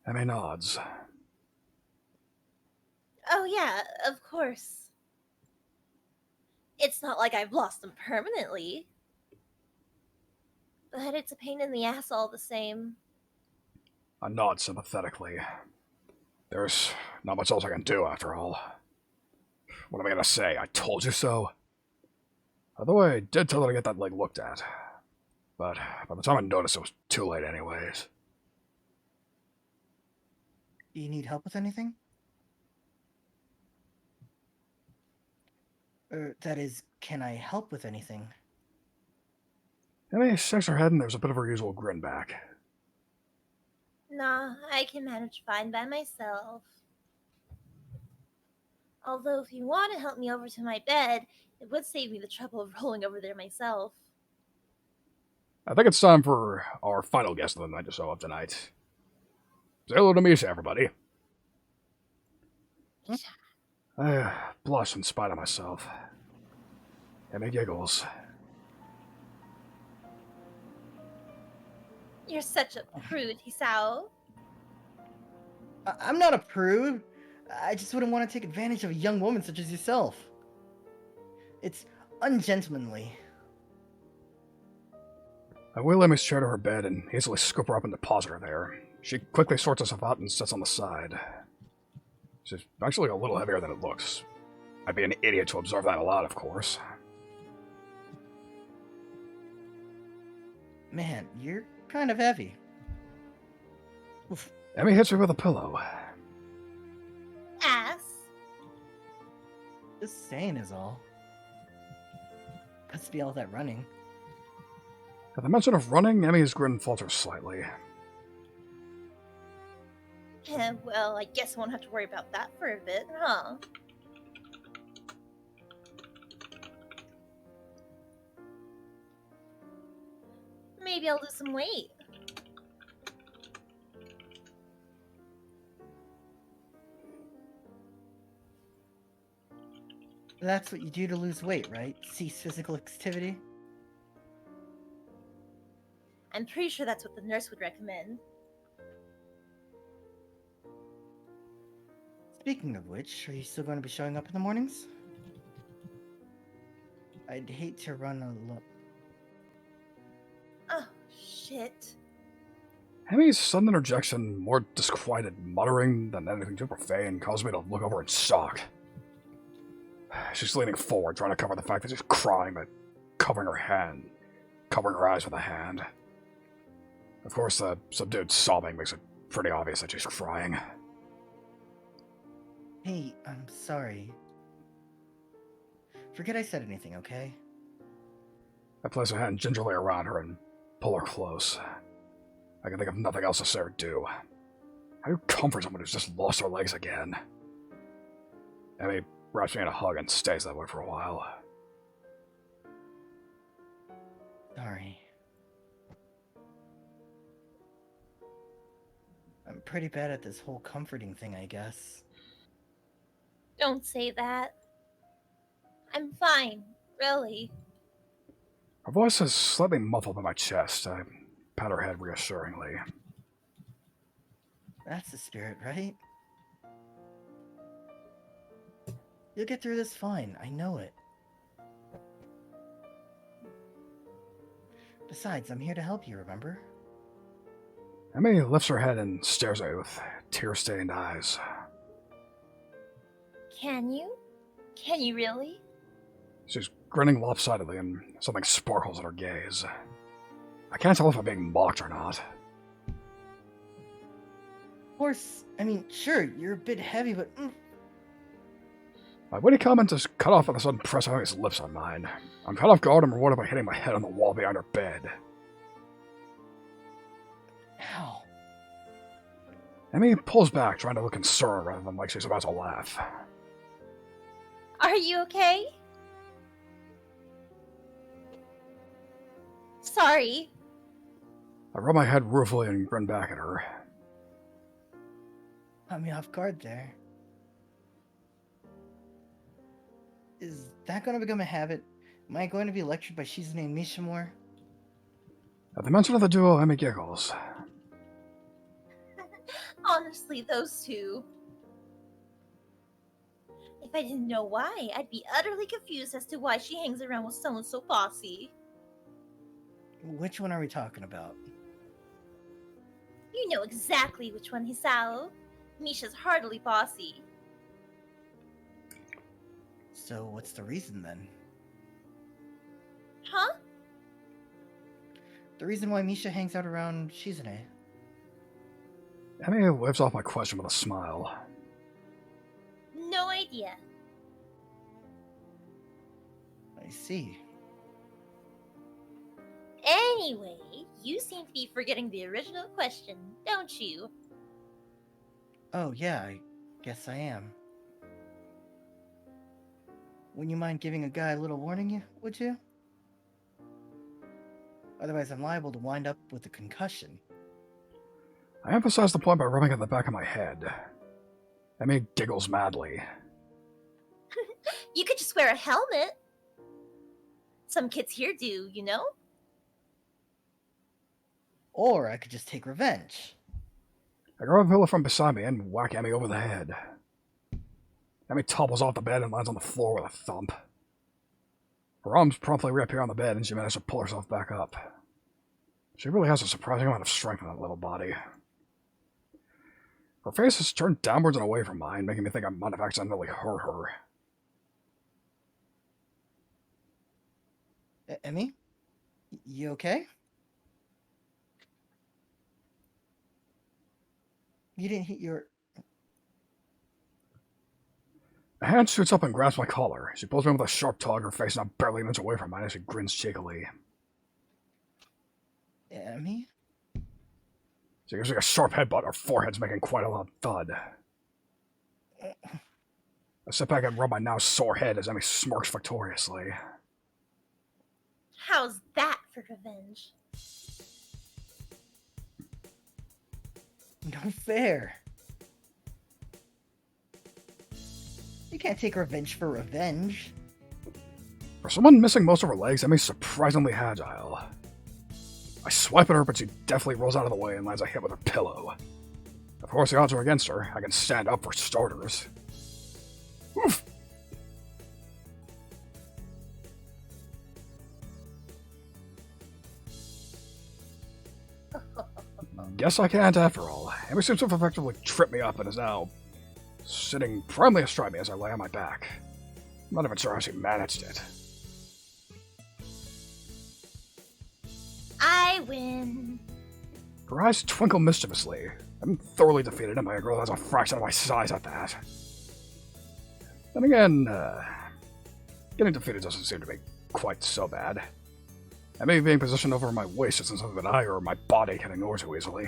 Emmy nods. Oh yeah, of course. It's not like I've lost them permanently. But it's a pain in the ass all the same. I nod sympathetically. There's not much else I can do, after all. What am I gonna say? I told you so? Although I did tell her to get that leg looked at. But by the time I noticed, it was too late anyways. Do you need help with anything? That is, can I help with anything? Emmy shakes her head and there's a bit of her usual grin back. Nah, I can manage fine by myself. Although if you want to help me over to my bed, it would save me the trouble of rolling over there myself. I think it's time for our final guest of the night to show up tonight. Say hello to Misha, everybody. I blush in spite of myself. Emmy giggles. You're such a prude, Hisao. I'm not a prude. I just wouldn't want to take advantage of a young woman such as yourself. It's ungentlemanly. I wheel Emmy's chair to her bed and easily scoop her up and deposit her there. She quickly sorts herself out and sits on the side. She's actually a little heavier than it looks. I'd be an idiot to observe that aloud, of course. Man, you're kind of heavy. Oof. Emmy hits me with a pillow. Ass. Just saying is all. Must be all that running. At the mention of running, Emmy's grin falters slightly. Well, I guess I won't have to worry about that for a bit, huh? Maybe I'll lose some weight. That's what you do to lose weight, right? Cease physical activity? I'm pretty sure that's what the nurse would recommend. Speaking of which, are you still going to be showing up in the mornings? I'd hate to run alone. Oh, shit. Emmy's sudden interjection, more disquieted muttering than anything too profane, caused me to look over in shock. She's leaning forward, trying to cover the fact that she's crying, but covering her eyes with a hand. Of course, the subdued sobbing makes it pretty obvious that she's crying. Hey, I'm sorry. Forget I said anything, okay? I place a hand gingerly around her and pull her close. I can think of nothing else to say or do. How do you comfort someone who's just lost their legs again? Emmy wraps me in a hug and stays that way for a while. Sorry. I'm pretty bad at this whole comforting thing, I guess. Don't say that. I'm fine, really. Her voice is slightly muffled in my chest. I pat her head reassuringly. That's the spirit, right? You'll get through this fine, I know it. Besides, I'm here to help you, remember? Emmy lifts her head and stares at me with tear-stained eyes. Can you? Can you really? She's grinning lopsidedly and something sparkles in her gaze. I can't tell if I'm being mocked or not. Of course, I mean, sure, you're a bit heavy, but... My witty comment is cut off by the sudden press of Emmy's lips on mine. I'm caught off guard and rewarded by hitting my head on the wall behind her bed. Ow. Emmy pulls back, trying to look concerned rather than like she's about to laugh. Are you okay? Sorry. I rub my head ruefully and grin back at her. Caught me off guard there. Is that going to become a habit? Am I going to be lectured by Shizune and Misha more? At the mention of the duo, Emmy giggles. Honestly, those two. If I didn't know why, I'd be utterly confused as to why she hangs around with someone so bossy. Which one are we talking about? You know exactly which one, Hisao. Misha's heartily bossy. So what's the reason then? Huh? The reason why Misha hangs out around Shizune? Emmy waves off my question with a smile. No idea. I see. Anyway, you seem to be forgetting the original question, don't you? Oh yeah, I guess I am. Wouldn't you mind giving a guy a little warning, would you? Otherwise I'm liable to wind up with a concussion. I emphasize the point by rubbing at the back of my head. Emmy giggles madly. You could just wear a helmet. Some kids here do, you know? Or I could just take revenge. I grab a pillow from beside me and whack Emmy over the head. Emmy topples off the bed and lands on the floor with a thump. Her arms promptly reappear on the bed and she manages to pull herself back up. She really has a surprising amount of strength in that little body. Her face is turned downwards and away from mine, making me think I might have accidentally hurt her. Emmy? You okay? You didn't hit your... A hand shoots up and grabs my collar. She pulls me with a sharp tug, her face now barely an inch away from mine as she grins cheekily. Emmy? She gives me a sharp headbutt, her forehead's making quite a loud thud. I sit back and rub my now sore head as Emmy smirks victoriously. How's that for revenge? No fair. You can't take revenge for revenge. For someone missing most of her legs, Emmy's surprisingly agile. I swipe at her, but she deftly rolls out of the way and lands a hit with her pillow. Of course, the odds are against her. I can stand up for starters. Oof! Guess I can't after all. Emmy seems to have effectively tripped me up and is now sitting firmly astride me as I lay on my back. I'm not even sure how she managed it. I win. Her eyes twinkle mischievously. I'm thoroughly defeated, and my girl has a fraction of my size at that. Then again, Getting defeated doesn't seem to be quite so bad. And maybe being positioned over my waist isn't something that I or my body can ignore too easily.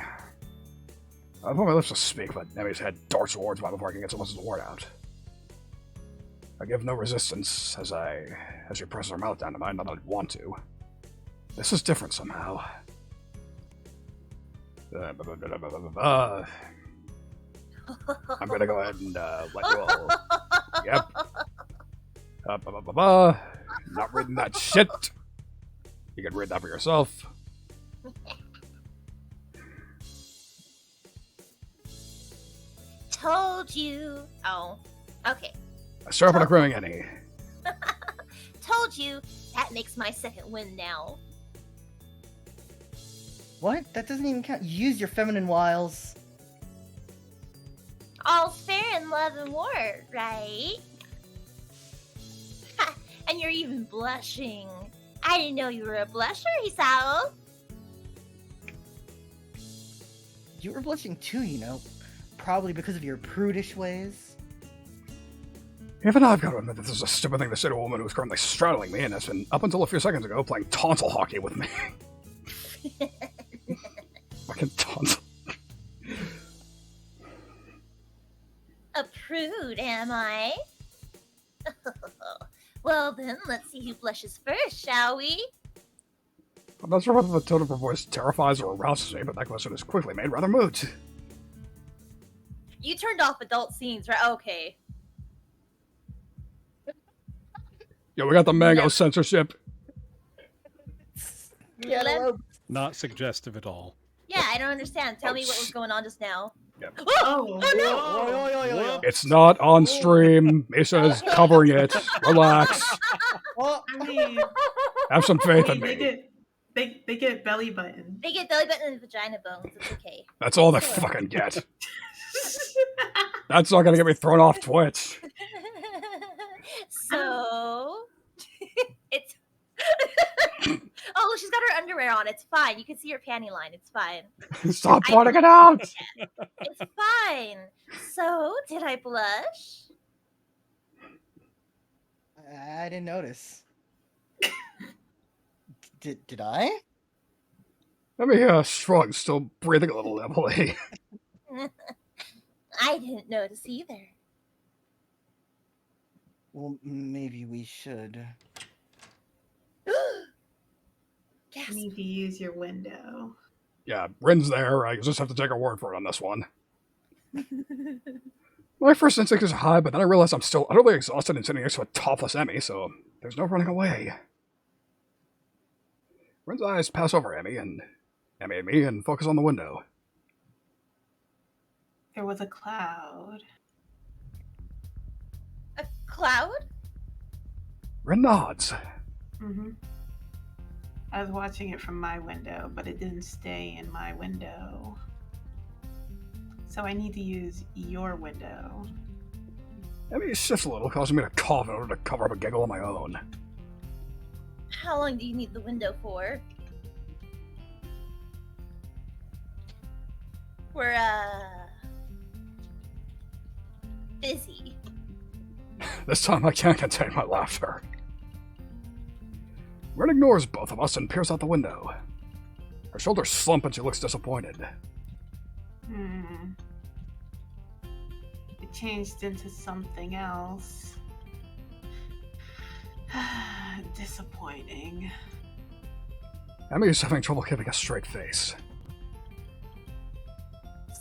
I put my lips to speak, but Emmy's head darts towards me before I can get so much as a word out. I give no resistance as she presses her mouth down to mine, not that I'd want to. This is different somehow. I'm gonna go ahead and let you all. Yep. Not reading that shit. You can read that for yourself. Told you. Oh, okay. I start by agreeing any. Told you. That makes my second win now. What? That doesn't even count. Use your feminine wiles. All's fair in love and war, right? Ha, and you're even blushing. I didn't know you were a blusher, Hisao. You were blushing too, you know. Probably because of your prudish ways. Even I've got to admit that this is a stupid thing to say to a woman who's currently straddling me and has been, up until a few seconds ago, playing tonsil hockey with me. Fucking tonsil. A prude, am I? Well then, let's see who blushes first, shall we? I'm not sure whether the tone of her voice terrifies or arouses me, but that question is quickly made rather moot. You turned off adult scenes, right? Okay. Yo, we got the mango censorship. Yeah, Not suggestive at all. yeah, I don't understand. Tell me what was going on just now. Yep. Oh, Oh, It's not on stream. Misha's covering it. Relax. oh. I mean, Have some faith in they me. get belly button. They get belly button and vagina bones. It's okay. That's all they fucking get. That's not gonna get me thrown off Twitch. So it's oh, she's got her underwear on. It's fine. You can see her panty line. It's fine. Stop pointing it out! It's fine. So did I blush? I didn't notice. Did I? Let me shrug, still breathing a little heavily. I didn't notice either. Well, maybe we should. Gasp. Need to use your window. Yeah, Rin's there. I just have to take her word for it on this one. My first instinct is high, but then I realize I'm still utterly exhausted and sitting next to a topless Emmy, so there's no running away. Rin's eyes pass over Emmy and me and focus on the window. There was a cloud. A cloud? Rin nods. Mm-hmm. I was watching it from my window, but it didn't stay in my window. So I need to use your window. Emmy shifts a little, causing me to cough in order to cover up a giggle of my own. How long do you need the window for? We're busy. This time I can't contain my laughter. Rin ignores both of us and peers out the window. Her shoulders slump and she looks disappointed. It changed into something else. Disappointing. Emmy is having trouble keeping a straight face.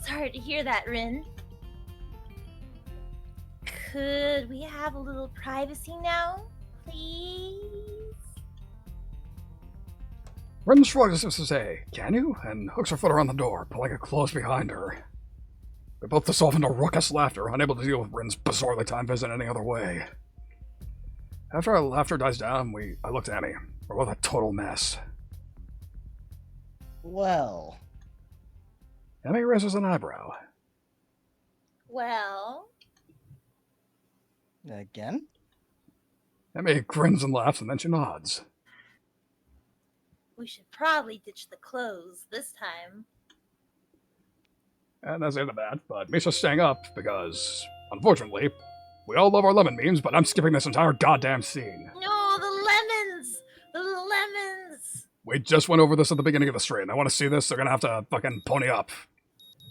Sorry to hear that, Rin. Could we have a little privacy now, please? Rin shrugs as if to say, "Can you?" and hooks her foot around the door, pulling it close behind her. We both dissolve into raucous laughter, unable to deal with Rin's bizarrely timed visit any other way. After our laughter dies down, I looked at Emmy. We're both a total mess. Well. Emmy raises an eyebrow. Well, Again? Emmy grins and laughs, and then she nods. we should probably ditch the clothes this time. And that's the end of that, but Misha's staying up because, unfortunately, we all love our lemon memes, but I'm skipping this entire goddamn scene. No, the lemons! The lemons! We just went over this at the beginning of the stream. They want to see this, they're gonna have to fucking pony up.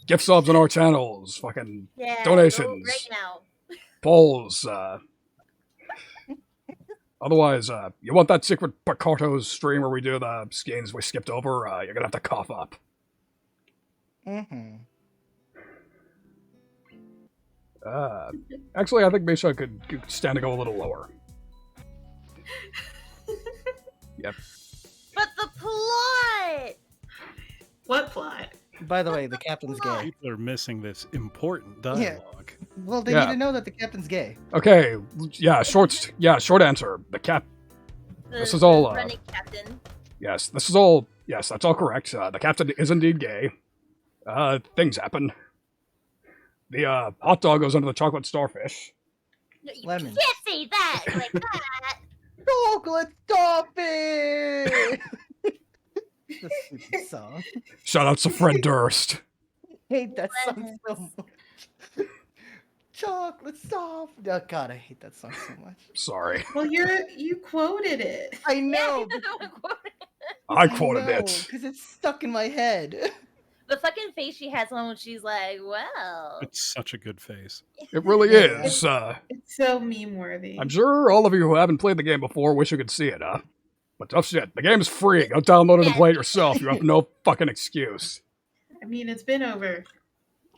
Gift subs on our channels, fucking Yeah, donations, go right now. polls, otherwise, you want that secret Picarto's stream where we do the skins we skipped over, you're gonna have to cough up. Mm-hmm. Actually, I think Misha could stand to go a little lower. Yep. But the plot! What plot? By the way, the captain's gay. People are missing this important dialogue. Well, they Yeah. need to know that the captain's gay. Okay, short answer. This is all, running captain. Yes, that's all correct. The captain is indeed gay. Things happen. The hot dog goes under the chocolate starfish. No, you Lemon. can't say that like that. Chocolate, stop it! The stupid song. Shout out to Fred Durst. Hate that song so much. Chocolate soft. Oh god, I hate that song so much. Sorry. Well, you quoted it. I know. I quoted it. because it's stuck in my head. The fucking face she has on when she's like, well. It's such a good face. It really is. It's so meme worthy. I'm sure all of you who haven't played the game before wish you could see it, huh? But tough shit. The game's free. Go download it and play it yourself. You have no fucking excuse. I mean, it's been over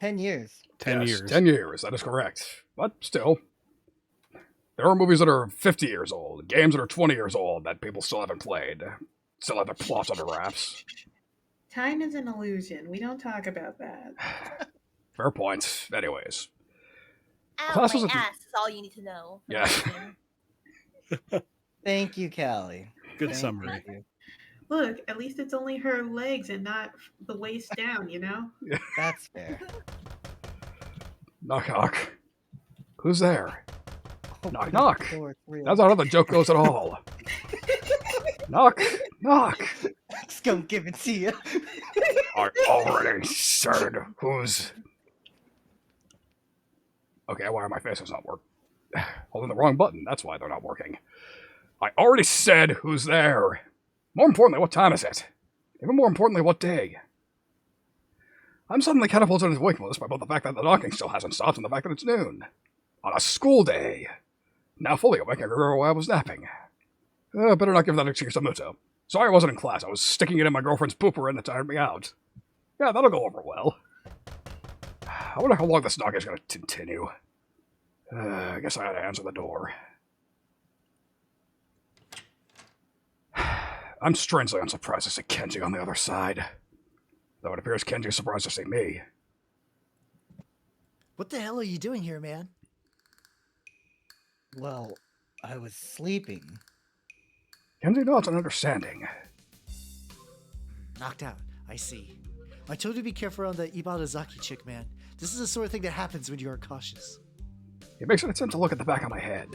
10 years. 10 Yes, years. 10 years, that is correct. But still, there are movies that are 50 years old, games that are 20 years old that people still haven't played, still have their plots under wraps. Time is an illusion. We don't talk about that. Fair point. Anyways. Ow, Classes my at the- ass is all you need to know. Yeah. Thank you, Callie. Good Thank summary. you. Look, at least it's only her legs and not the waist down, you know? That's fair. Knock, knock. Who's there? Knock, knock. Door three. That's not how the joke goes at all. Knock, knock. Just gonna give it to you. I already said who's... Okay, why are my faces not working? Holding the wrong button, that's why they're not working. I already said who's there. More importantly, what time is it? Even more importantly, what day? I'm suddenly catapulted into wakefulness by both the fact that the knocking still hasn't stopped and the fact that it's noon. On a school day. Now fully awake, I remember why I was napping. Better not give that excuse to Muto. Sorry I wasn't in class. I was sticking it in my girlfriend's pooper and it tired me out. Yeah, that'll go over well. I wonder how long this knocking's gonna continue. I guess I had to answer the door. I'm strangely unsurprised to see Kenji on the other side. Though it appears Kenji's surprised to see me. What the hell are you doing here, man? Well, I was sleeping. Kenji nods an understanding. Knocked out. I see. I told you to be careful around the Ibarazaki chick, man. This is the sort of thing that happens when you are cautious. It makes an attempt to look at the back of my head.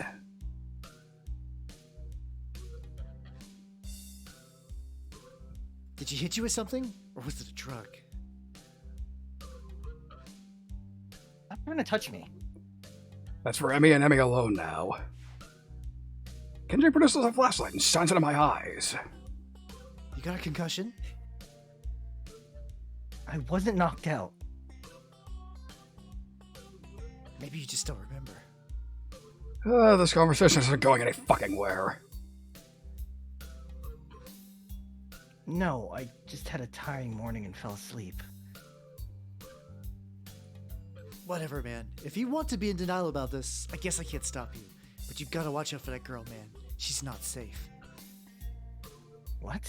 Did she hit you with something? Or was it a drug? Stop trying to touch me. That's for Emmy and Emmy alone now. Kenji produces a flashlight and shines it in my eyes. You got a concussion? I wasn't knocked out. Maybe you just don't remember. This conversation isn't going any fucking where. No, I just had a tiring morning and fell asleep. Whatever, man. If you want to be in denial about this, I guess I can't stop you. But you gotta watch out for that girl, man. She's not safe. What?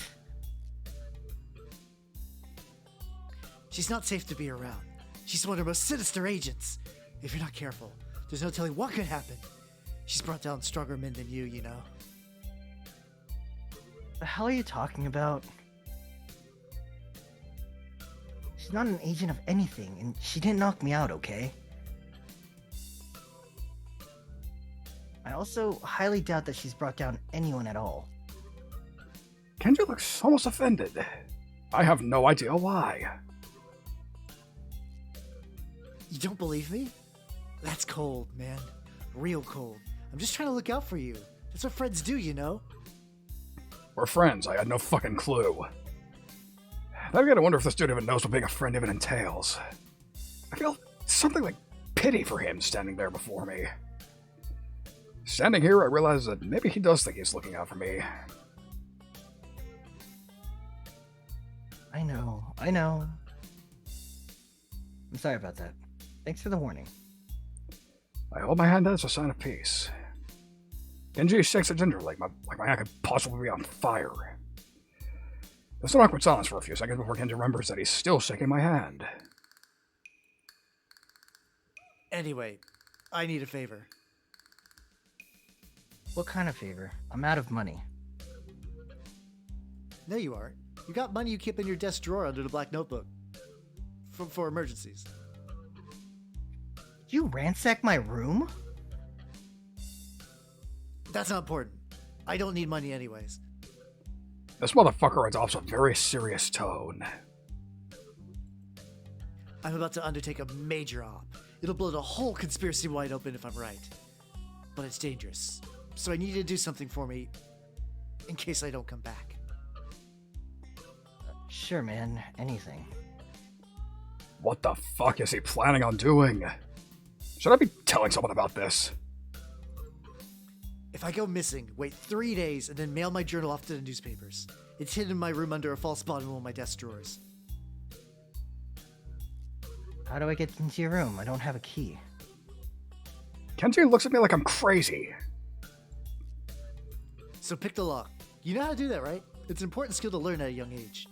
She's not safe to be around. She's one of our most sinister agents. If you're not careful, there's no telling what could happen. She's brought down stronger men than you know. The hell are you talking about? She's not an agent of anything, and she didn't knock me out, okay? I also highly doubt that she's brought down anyone at all. Kenji looks almost offended. I have no idea why. You don't believe me? That's cold, man. Real cold. I'm just trying to look out for you. That's what friends do, you know? We're friends. I had no fucking clue. Then I gotta wonder if this dude even knows what being a friend even entails. I feel something like pity for him standing there before me. Standing here, I realize that maybe he does think he's looking out for me. I know. I'm sorry about that. Thanks for the warning. I hold my hand out as a sign of peace. Genji shakes a ginger like my hand could possibly be on fire. There's an awkward silence for a few seconds before Genji remembers that he's still shaking my hand. Anyway, I need a favor. What kind of favor? I'm out of money. No, you aren't. You got money you keep in your desk drawer under the black notebook. For emergencies. You ransack my room? That's not important. I don't need money anyways. This motherfucker adopts a very serious tone. I'm about to undertake a major op. It'll blow the whole conspiracy wide open if I'm right. But it's dangerous. So I need you to do something for me in case I don't come back. Sure, man. Anything. What the fuck is he planning on doing? Should I be telling someone about this? If I go missing, wait 3 days and then mail my journal off to the newspapers. It's hidden in my room under a false spot in one of my desk drawers. How do I get into your room? I don't have a key. Kenji looks at me like I'm crazy. So pick the lock. You know how to do that, right? It's an important skill to learn at a young age.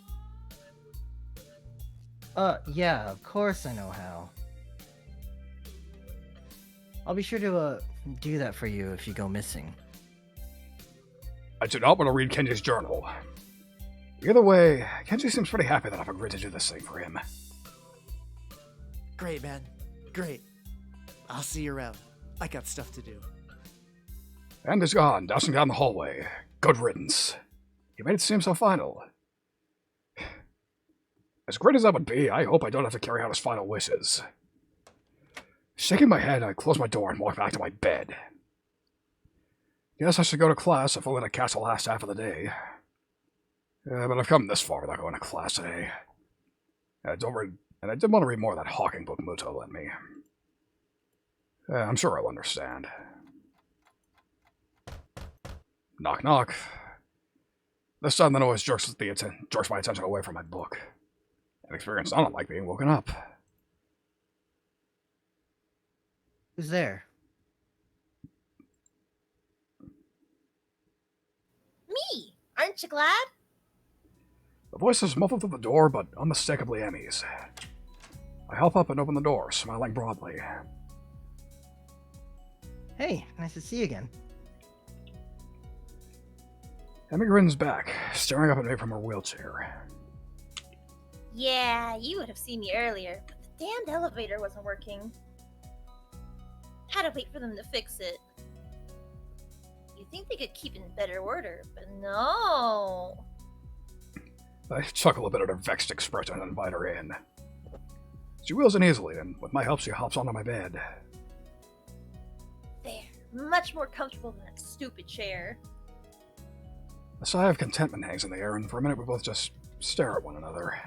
Yeah, of course I know how. I'll be sure to, do that for you if you go missing. I do not want to read Kenji's journal. Either way, Kenji seems pretty happy that I've agreed to do this thing for him. Great, man. Great. I'll see you around. I got stuff to do. And he's gone, dousing down the hallway. Good riddance. He made it seem so final. As great as that would be, I hope I don't have to carry out his final wishes. Shaking my head, I close my door and walk back to my bed. Guess I should go to class if only to catch the last half of the day. But I've come this far without going to class today. I did want to read more of that Hawking book Muto lent me. I'm sure I'll understand. Knock knock. This time the noise jerks my attention away from my book. An experience not unlike being woken up. Who's there? Me! Aren't you glad? The voice is muffled through the door, but unmistakably Emmy's. I help up and open the door, smiling broadly. Hey, nice to see you again. Emmy grins back, staring up at me from her wheelchair. Yeah, you would have seen me earlier, but the damned elevator wasn't working. Had to wait for them to fix it. You'd think they could keep in better order, but no. I chuckle a bit at her vexed expression and invite her in. She wheels in easily, and with my help she hops onto my bed. There, much more comfortable than that stupid chair. A sigh of contentment hangs in the air, and for a minute we both just stare at one another.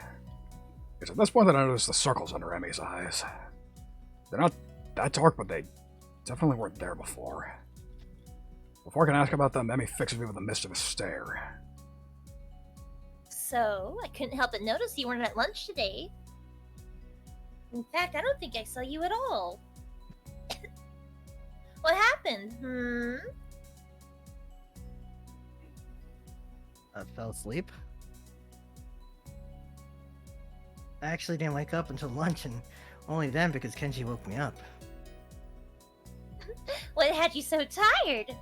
It's at this point that I notice the circles under Emmy's eyes. They're not that dark, but they definitely weren't there before. Before I can ask about them, Emmy fixes me with a mischievous stare. So, I couldn't help but notice you weren't at lunch today. In fact, I don't think I saw you at all. What happened, I fell asleep. I actually didn't wake up until lunch, and only then because Kenji woke me up. What had you so tired,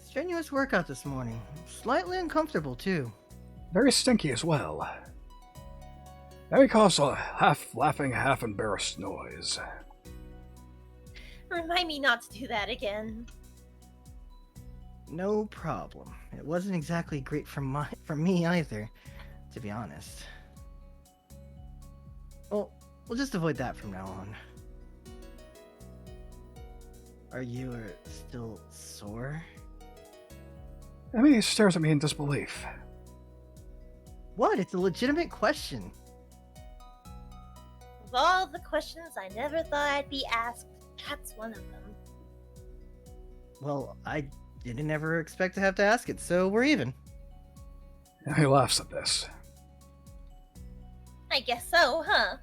Strenuous workout this morning. Slightly uncomfortable, too. Very stinky as well. Emmy caused a half-laughing, half-embarrassed noise. Remind me not to do that again. No problem. It wasn't exactly great for me either, to be honest. Well, we'll just avoid that from now on. Are you still sore? Emmy stares at me in disbelief. What? It's a legitimate question. Of all the questions I never thought I'd be asked, that's one of them. Well, I didn't ever expect to have to ask it, so we're even. Emmy laughs at this. I guess so, huh?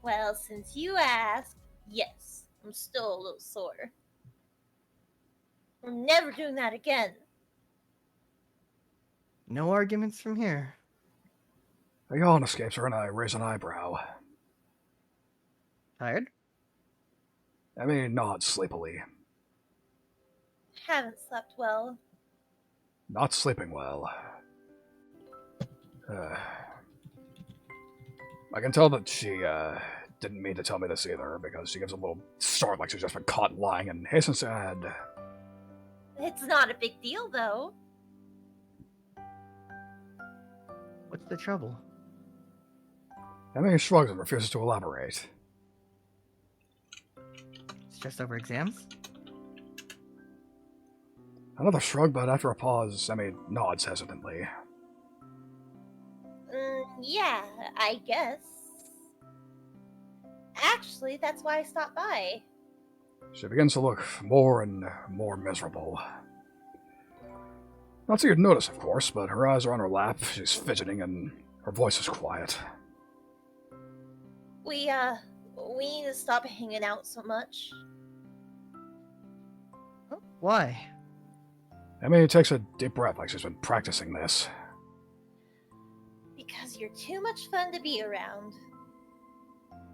Well, since you asked, yes, I'm still a little sore. I'm never doing that again. No arguments from here. A yawn escapes her and I raise an eyebrow. Tired? Emmy nods sleepily. Haven't slept well. Not sleeping well. I can tell that she didn't mean to tell me this either, because she gives a little start like she's just been caught lying and hastens to add, It's not a big deal, though. What's the trouble? Emmy shrugs and refuses to elaborate. Stressed over exams? Another shrug, but after a pause, Emmy nods hesitantly. Yeah, I guess. Actually, that's why I stopped by. She begins to look more and more miserable. Not so you'd notice, of course, but her eyes are on her lap, she's fidgeting, and her voice is quiet. We need to stop hanging out so much. Oh, why? Emmy takes a deep breath like she's been practicing this. Because you're too much fun to be around.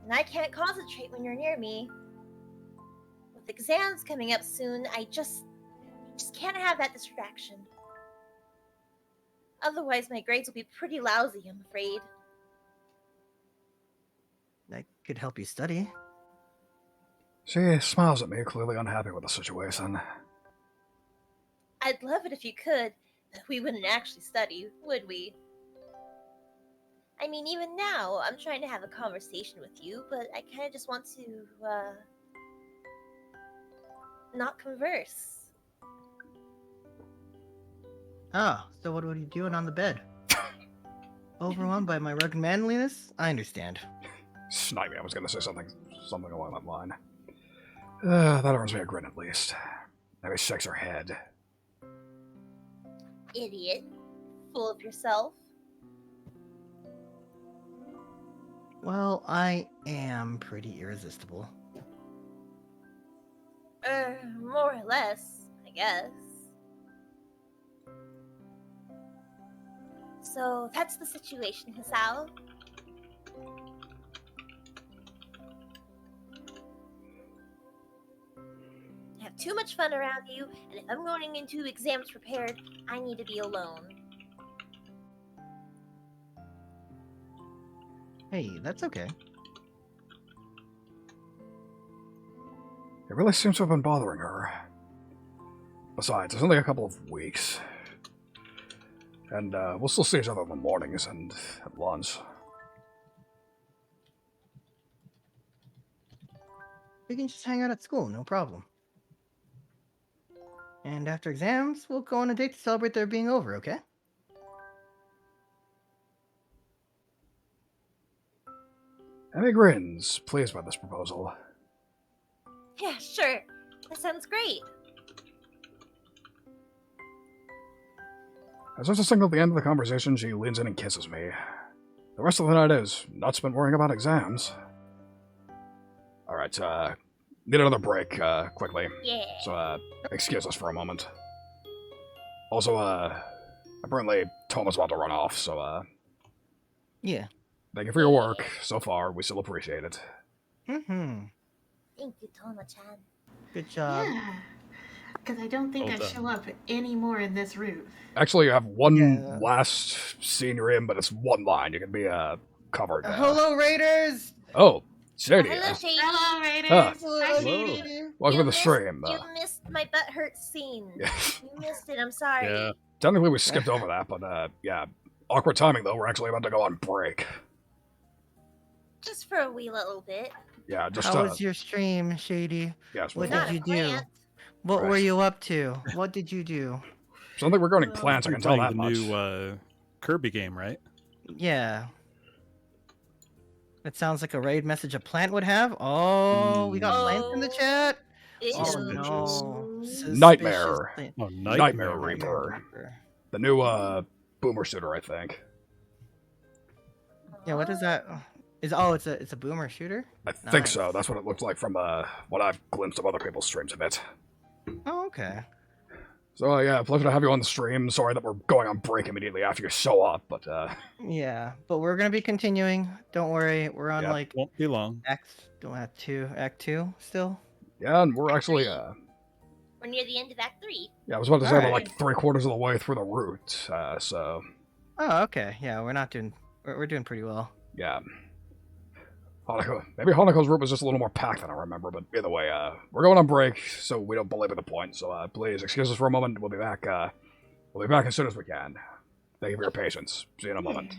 And I can't concentrate when you're near me. With exams coming up soon, I just can't have that distraction. Otherwise, my grades will be pretty lousy, I'm afraid. I could help you study. She smiles at me, clearly unhappy with the situation. I'd love it if you could, but we wouldn't actually study, would we? I mean, even now, I'm trying to have a conversation with you, but I kind of just want to, not converse. Ah, so what are you doing on the bed? Overwhelmed by my rugged manliness? I understand. Snipe me, I was going to say something along that line. That earns me a grin at least. Emmy shakes her head. Idiot. Full of yourself. Well, I am pretty irresistible. More or less, I guess. So, that's the situation, Hisao. I have too much fun around you, and if I'm going into exams prepared, I need to be alone. Hey, that's okay. It really seems to have been bothering her. Besides, it's only a couple of weeks. And we'll still see each other in the mornings and at lunch. We can just hang out at school, no problem. And after exams, we'll go on a date to celebrate their being over, okay? Emmy grins, pleased by this proposal. Yeah, sure. That sounds great. As there's a signal at the end of the conversation, she leans in and kisses me. The rest of the night is not spent worrying about exams. Alright, need another break, quickly. Yeah. So, excuse us for a moment. Also, apparently Toma's about to run off, so, Yeah. thank you for your work so far. We still appreciate it. Mm-hmm. Thank you, Toma-chan. Good job. Yeah. Because I don't think Well I done. show up anymore in this route. Actually, you have one Yeah. last scene you're in, but it's one line. You can be, covered. Hello, Raiders! Oh, Shady. Hello, Shady. Hello, Raiders. Ah. Hi, Shady. Welcome to the missed- stream. You missed my butt hurt scene. Yeah. You missed it, I'm sorry. Yeah. Technically, we skipped over that, but, yeah. Awkward timing, though. We're actually about to go on break. Just for a wee little bit. Yeah, just How was your stream, Shady? yes. What Not did you a do? plant. What were Right. you up to? What did you do? Something regarding Well, plants. I You're can tell playing that the much. new Kirby game, right? Yeah. That sounds like a raid message a plant would have. Oh, we got plants in the Oh. chat. Ew. Oh no. Suspicious Nightmare. plant. Oh, Nightmare Reaper. The new boomer shooter, I think. Yeah, what is that? It's a boomer shooter? I think Nice. so. That's what it looked like from what I've glimpsed of other people's streams of it. Oh, okay. So yeah, pleasure to have you on the stream. Sorry that we're going on break immediately after you show up, but Yeah, but we're gonna be continuing. Don't worry, we're on Yep. like Won't be long. Act 2 still. yeah, and we're Act actually 3. We're near the end of Act 3. yeah, I was about to say we're Alright. like 3/4 of the way through the route. So Oh, okay. Yeah, we're doing pretty well. yeah. Maybe Hanako's route was just a little more packed than I remember, but either way, we're going on break, so we don't belabor the point. So please excuse us for a moment. We'll be back. We'll be back as soon as we can. Thank you for your patience. See you in a moment.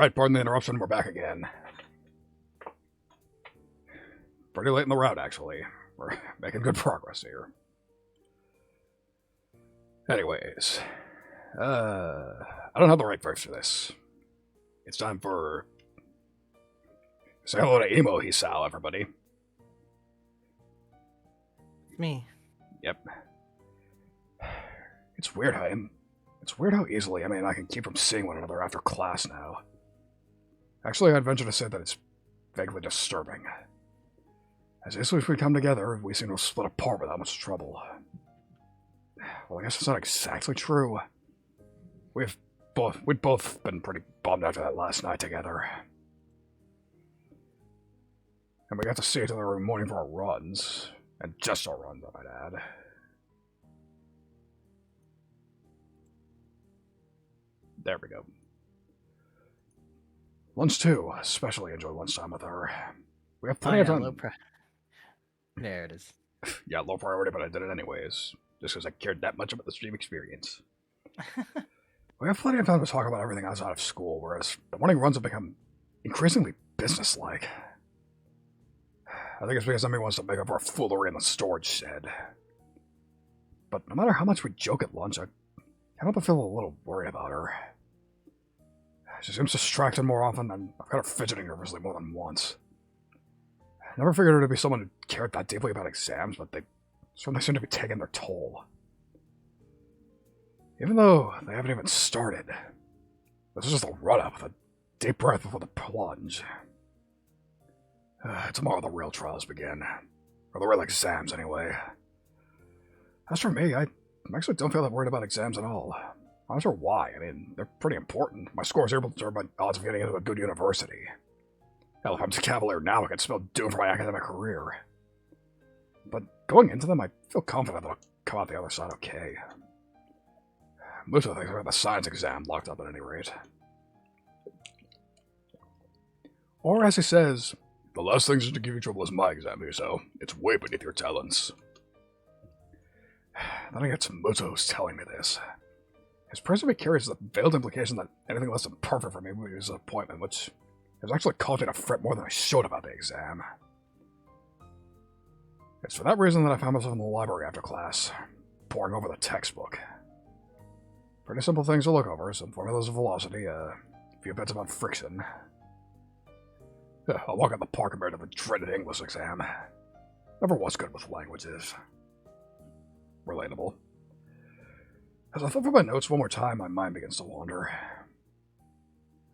Alright, pardon the interruption, we're back again. Pretty late in the route, actually. We're making good progress here. Anyways, I don't have the right voice for this. It's time for... Say hello to Emo Hisao, everybody. Me. Yep. It's weird how easily, I can keep from seeing one another after class now. Actually, I'd venture to say that it's vaguely disturbing. As easily as we come together, we seem to have split apart without much trouble. Well, I guess it's not exactly true. We'd both been pretty bummed after that last night together. And we got to see each other every morning for our runs. And just our runs, I might add. There we go. Lunch too. Especially enjoy lunchtime with her. We have plenty of time. There it is. Yeah, low priority, but I did it anyways. Just because I cared that much about the stream experience. We have plenty of time to talk about everything outside of school, whereas the morning runs have become increasingly businesslike. I think it's because somebody wants to make up for foolery in the storage shed. But no matter how much we joke at lunch, I can't help but feel a little worried about her. She seems distracted more often, and I've got her fidgeting nervously more than once. I never figured her to be someone who cared that deeply about exams, but they certainly seem to be taking their toll. Even though they haven't even started. This is just a run-up, with a deep breath before the plunge. Tomorrow the real trials begin. Or the real exams, anyway. As for me, I actually don't feel that worried about exams at all. I'm not sure why. They're pretty important. My scores are able to determine my odds of getting into a good university. Hell, if I'm a Cavalier now, I could spell doom for my academic career. But going into them, I feel confident that I'll come out the other side okay. Most of the things about the science exam locked up at any rate. Or as he says, the last thing to give you trouble is my exam, so it's way beneath your talents. Then I get some Muto's telling me this. His praise of me carries the veiled implication that anything less than perfect for me would be a disappointment, which has actually caused me to fret more than I should about the exam. It's for that reason that I found myself in the library after class, poring over the textbook. Pretty simple things to look over, some formulas of velocity, a few bits about friction. A walk in the park compared to the dreaded English exam. Never was good with languages. Relatable. As I flip through my notes one more time, my mind begins to wander.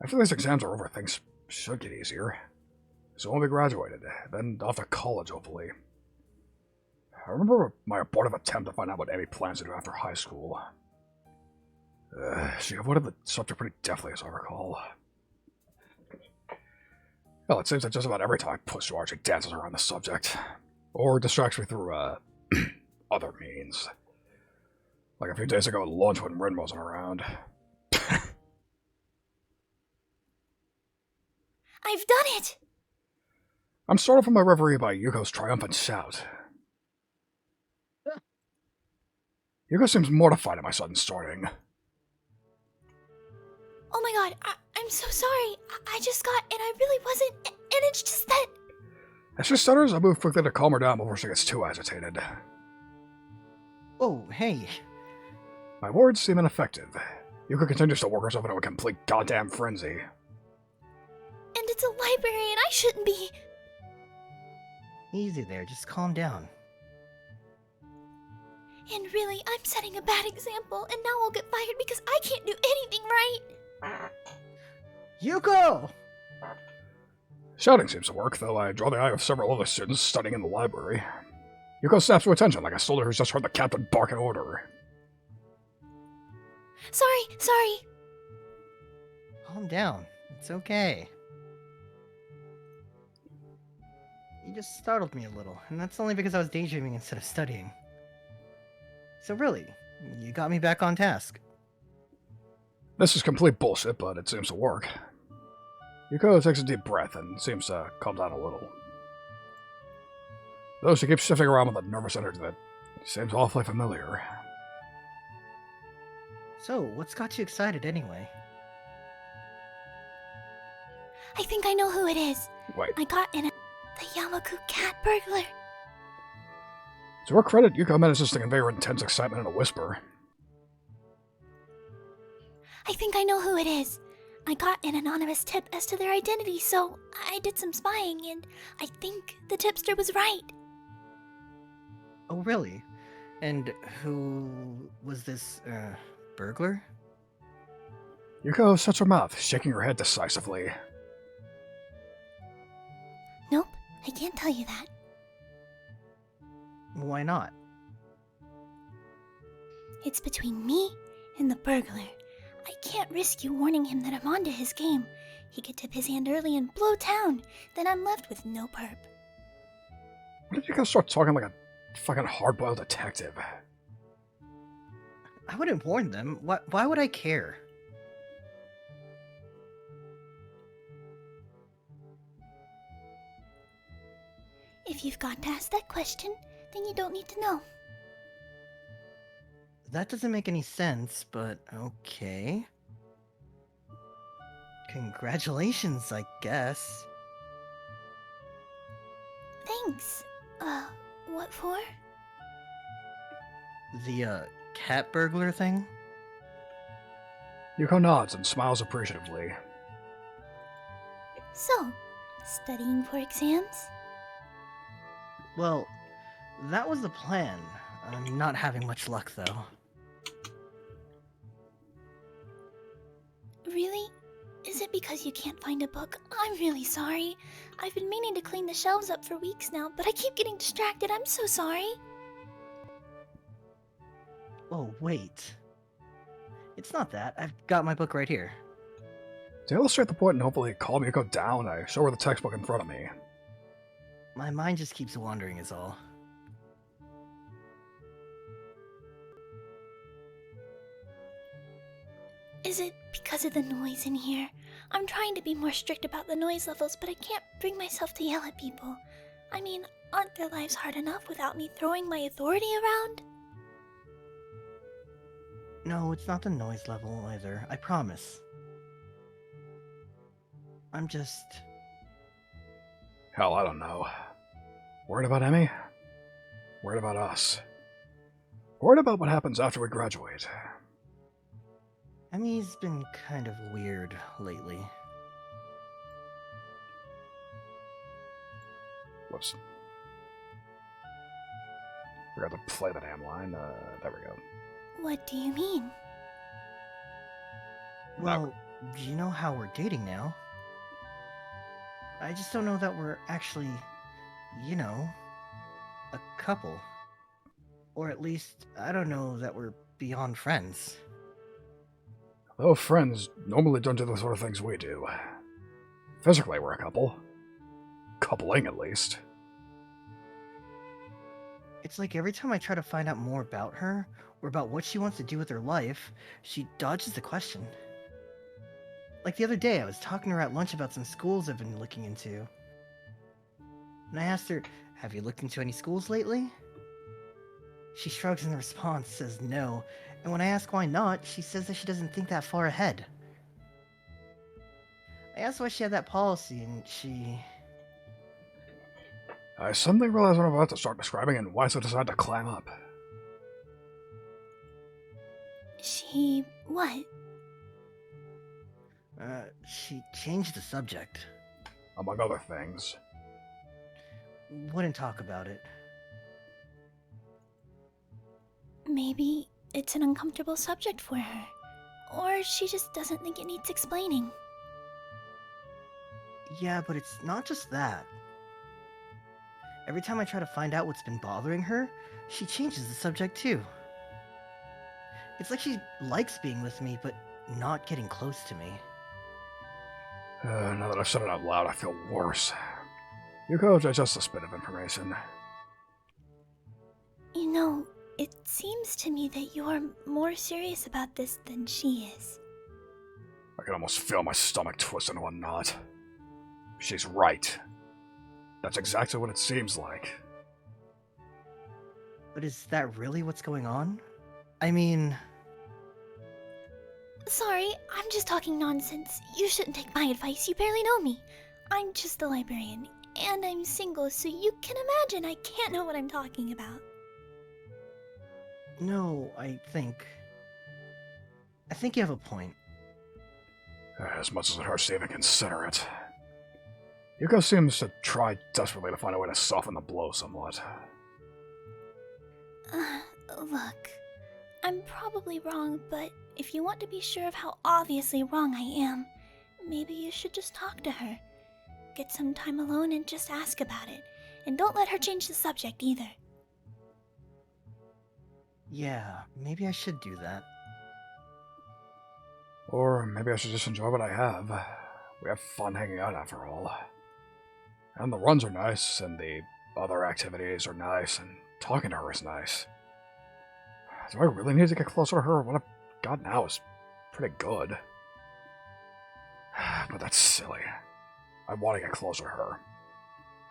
After these exams are over, things should get easier. So when we graduated, then off to college, hopefully. I remember my abortive attempt to find out what Amy plans to do after high school. She avoided the subject pretty deftly, as I recall. Well, it seems that just about every time I push her, she dances around the subject. Or distracts me through, other means. Like a few days ago at lunch when Rin wasn't around. I've done it! I'm startled from my reverie by Yuko's triumphant shout. Yuko seems mortified at my sudden starting. Oh my god, I'm so sorry. I just got, and I really wasn't, and it's just that... As she stutters, I move quickly to calm her down before she gets too agitated. Oh, hey. My words seem ineffective. Yuko continues to work herself into a complete goddamn frenzy. And it's a library, and I shouldn't be... Easy there, just calm down. And really, I'm setting a bad example, and now I'll get fired because I can't do anything right. Yuko! Shouting seems to work, though I draw the eye of several other students studying in the library. Yuko snaps to attention like a soldier who's just heard the captain bark an order. Sorry. Calm down. It's okay. You just startled me a little, and that's only because I was daydreaming instead of studying. So really, you got me back on task. This is complete bullshit, but it seems to work. Yuko takes a deep breath and seems to calm down a little. Though she keeps shifting around with a nervous energy that seems awfully familiar. So, what's got you excited anyway? I think I know who it is. Wait. I got in the Yamaku cat burglar. To her credit, Yuko manages to convey her intense excitement in a whisper. I think I know who it is. I got an anonymous tip as to their identity, so I did some spying, and I think the tipster was right. Oh, really? And who was this, burglar? Yuko shuts her mouth, shaking her head decisively. Nope, I can't tell you that. Why not? It's between me and the burglar. I can't risk you warning him that I'm onto his game. He could tip his hand early and blow town. Then I'm left with no perp. When did Yuko start talking like a fucking hard-boiled detective? I wouldn't warn them. Why would I care? If you've got to ask that question, then you don't need to know. That doesn't make any sense, but okay. Congratulations, I guess. Thanks. What for? The, cat burglar thing? Yuko nods and smiles appreciatively. So, studying for exams? Well, that was the plan. I'm not having much luck, though. Really? Is it because you can't find a book? I'm really sorry. I've been meaning to clean the shelves up for weeks now, but I keep getting distracted. I'm so sorry. Oh, wait. It's not that. I've got my book right here. To illustrate the point and hopefully calm Yuko down, I show her the textbook in front of me. My mind just keeps wandering is all. Is it because of the noise in here? I'm trying to be more strict about the noise levels, but I can't bring myself to yell at people. I mean, aren't their lives hard enough without me throwing my authority around? No, it's not the noise level either. I promise. I'm just... Hell, I don't know. Worried about Emmy? Worried about us? Worried about what happens after we graduate? Emmy's been kind of weird lately. Whoops. Forgot to play the damn line. There we go. What do you mean? Well, you know how we're dating now. I just don't know that we're actually, you know, a couple. Or at least, I don't know that we're beyond friends. Though friends normally don't do the sort of things we do. Physically, we're a couple. Coupling, at least. It's like every time I try to find out more about her, or about what she wants to do with her life, she dodges the question. Like the other day, I was talking to her at lunch about some schools I've been looking into. And I asked her, have you looked into any schools lately? She shrugs in response, says no, and when I ask why not, she says that she doesn't think that far ahead. I asked why she had that policy, and she... I suddenly realize what I'm about to start describing and wisely decide to climb up. She... what? She changed the subject. Among other things. Wouldn't talk about it. Maybe it's an uncomfortable subject for her. Or she just doesn't think it needs explaining. Yeah, but it's not just that. Every time I try to find out what's been bothering her, she changes the subject too. It's like she likes being with me, but not getting close to me. Now that I've said it out loud, I feel worse. Yuko digests this bit of information. You know, it seems to me that you're more serious about this than she is. I can almost feel my stomach twist into a knot. She's right. That's exactly what it seems like. But is that really what's going on? I mean... Sorry, I'm just talking nonsense. You shouldn't take my advice, you barely know me. I'm just a librarian, and I'm single, so you can imagine I can't know what I'm talking about. No, I think you have a point. As much as it hurts to even consider it. Yuko seems to try desperately to find a way to soften the blow somewhat. Look, I'm probably wrong, but if you want to be sure of how obviously wrong I am, maybe you should just talk to her. Get some time alone and just ask about it. And don't let her change the subject either. Yeah, maybe I should do that. Or maybe I should just enjoy what I have. We have fun hanging out after all. And the runs are nice, and the other activities are nice, and talking to her is nice. Do I really need to get closer to her? What I've got now is pretty good. But that's silly. I want to get closer to her.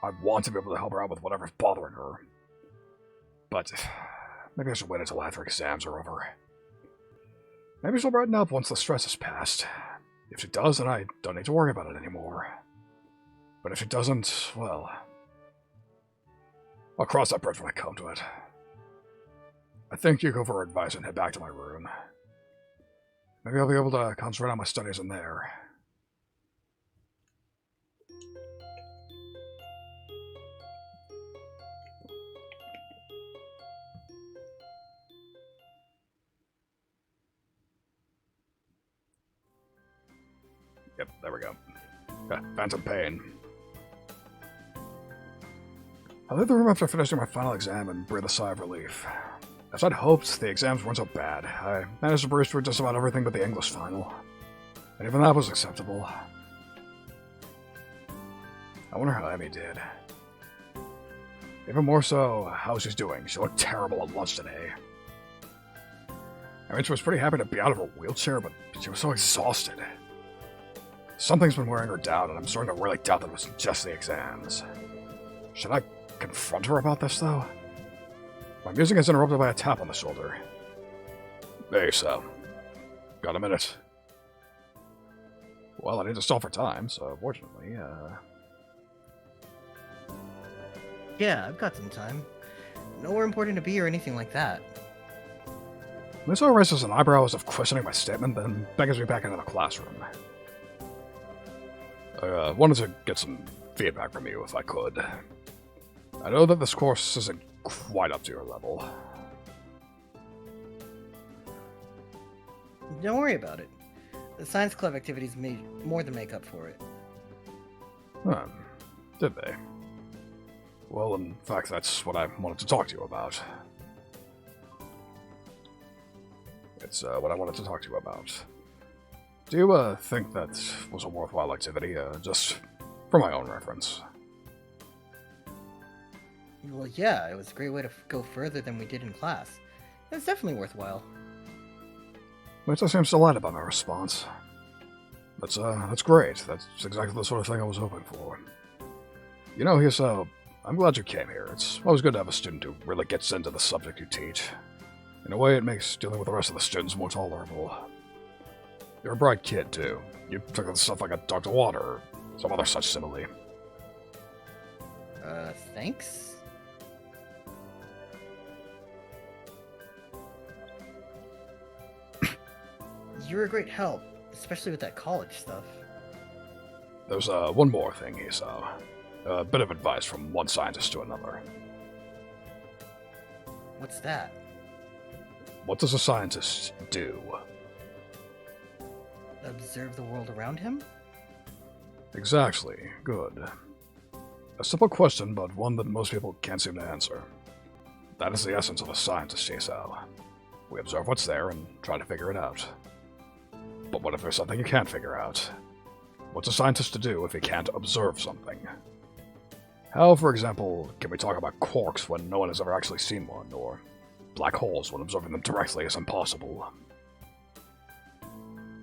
I want to be able to help her out with whatever's bothering her. But maybe I should wait until after exams are over. Maybe she'll brighten up once the stress is past. If she does, then I don't need to worry about it anymore. But if she doesn't, well, I'll cross that bridge when I come to it. I thank Yuko for her advice and head back to my room. Maybe I'll be able to concentrate on my studies in there. Yep, there we go. Phantom pain. I leave the room after finishing my final exam and breathe a sigh of relief. As I'd hoped, the exams weren't so bad. I managed to breeze through just about everything but the English final. And even that was acceptable. I wonder how Emmy did. Even more so, how she's doing. She looked terrible at lunch today. I mean, she was pretty happy to be out of her wheelchair, but she was so exhausted. Something's been wearing her down, and I'm starting to really doubt that it was just the exams. Should I confront her about this, though? My music is interrupted by a tap on the shoulder. Hey, Sal. Got a minute? Well, I need to stall for time, so fortunately, Yeah, I've got some time. Nowhere important to be or anything like that. Miso raises an eyebrow as if questioning my statement, then beckons me back into the classroom. I wanted to get some feedback from you, if I could. I know that this course isn't quite up to your level. Don't worry about it. The science club activities made more than make up for it. Did they? Well, in fact, that's what I wanted to talk to you about. It's what I wanted to talk to you about. Do you think that was a worthwhile activity, just for my own reference? Well, yeah, it was a great way to go further than we did in class. It's definitely worthwhile. Mitsu seems delighted by my response. That's great. That's exactly the sort of thing I was hoping for. You know, Hiso, I'm glad you came here. It's always good to have a student who really gets into the subject you teach. In a way, it makes dealing with the rest of the students more tolerable. You're a bright kid, too. You took this stuff like a duck to water, or some other such simile. Thanks? You're a great help, especially with that college stuff. There's one more thing, Hiso. A bit of advice from one scientist to another. What's that? What does a scientist do? Observe the world around him? Exactly. Good. A simple question, but one that most people can't seem to answer. That is the essence of a scientist, Hiso. We observe what's there and try to figure it out. But what if there's something you can't figure out? What's a scientist to do if he can't observe something? How, for example, can we talk about quarks when no one has ever actually seen one, or black holes when observing them directly is impossible?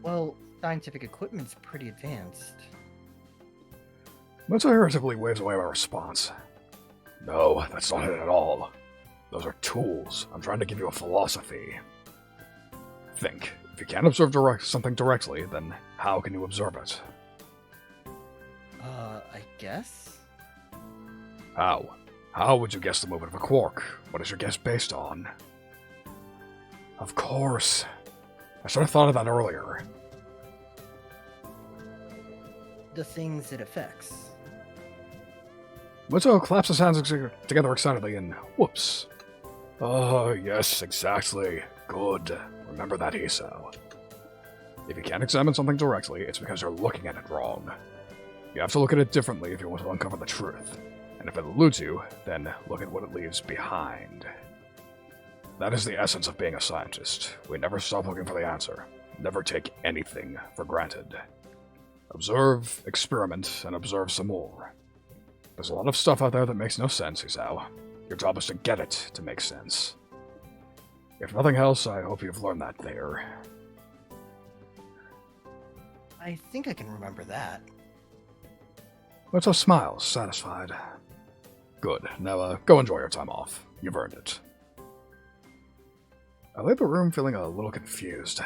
Well, scientific equipment's pretty advanced. Mitsu irritably waves away my response. No, that's not it at all. Those are tools. I'm trying to give you a philosophy. Think. If you can't observe something directly, then how can you observe it? I guess? How? How would you guess the movement of a quark? What is your guess based on? Of course. I should have thought of that earlier. The things it affects. Mitsuo claps his hands together excitedly and whoops. Oh, yes, exactly. Good. Remember that, Hisao. If you can't examine something directly, it's because you're looking at it wrong. You have to look at it differently if you want to uncover the truth. And if it eludes you, then look at what it leaves behind. That is the essence of being a scientist. We never stop looking for the answer. Never take anything for granted. Observe, experiment, and observe some more. There's a lot of stuff out there that makes no sense, Hisao. Your job is to get it to make sense. If nothing else, I hope you've learned that there. I think I can remember that. Mitsuo smiles, satisfied. Good. Now, go enjoy your time off. You've earned it. I leave the room feeling a little confused.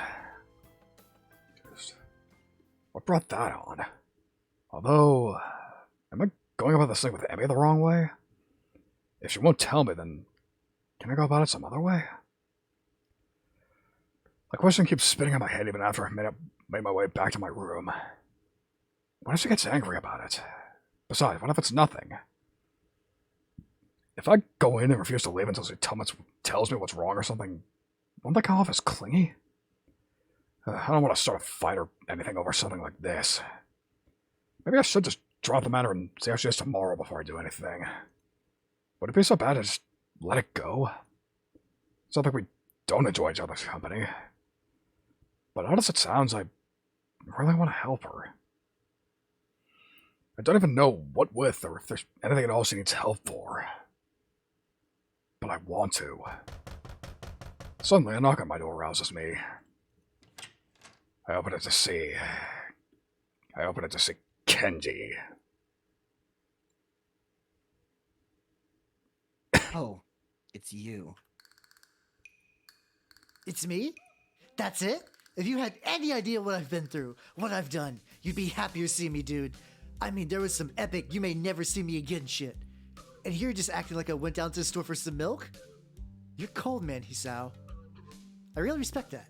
What brought that on? Although, am I going about this thing with Emmy the wrong way? If she won't tell me, then can I go about it some other way? The question keeps spinning in my head even after I've made my way back to my room. What if she gets angry about it? Besides, what if it's nothing? If I go in and refuse to leave until she tells me what's wrong or something, won't that come off as clingy? I don't want to start a fight or anything over something like this. Maybe I should just drop the matter and see how she is tomorrow before I do anything. Would it be so bad to just let it go? It's not like we don't enjoy each other's company. But odd as it sounds, I really want to help her. I don't even know what with or if there's anything at all she needs help for. But I want to. Suddenly, a knock on my door rouses me. I open it to see Kenji. Oh, it's you. It's me? That's it? If you had any idea what I've been through, what I've done, you'd be happy to see me, dude. I mean, there was some epic you may never see me again shit. And here you're just acting like I went down to the store for some milk? You're cold, man, Hisao. I really respect that.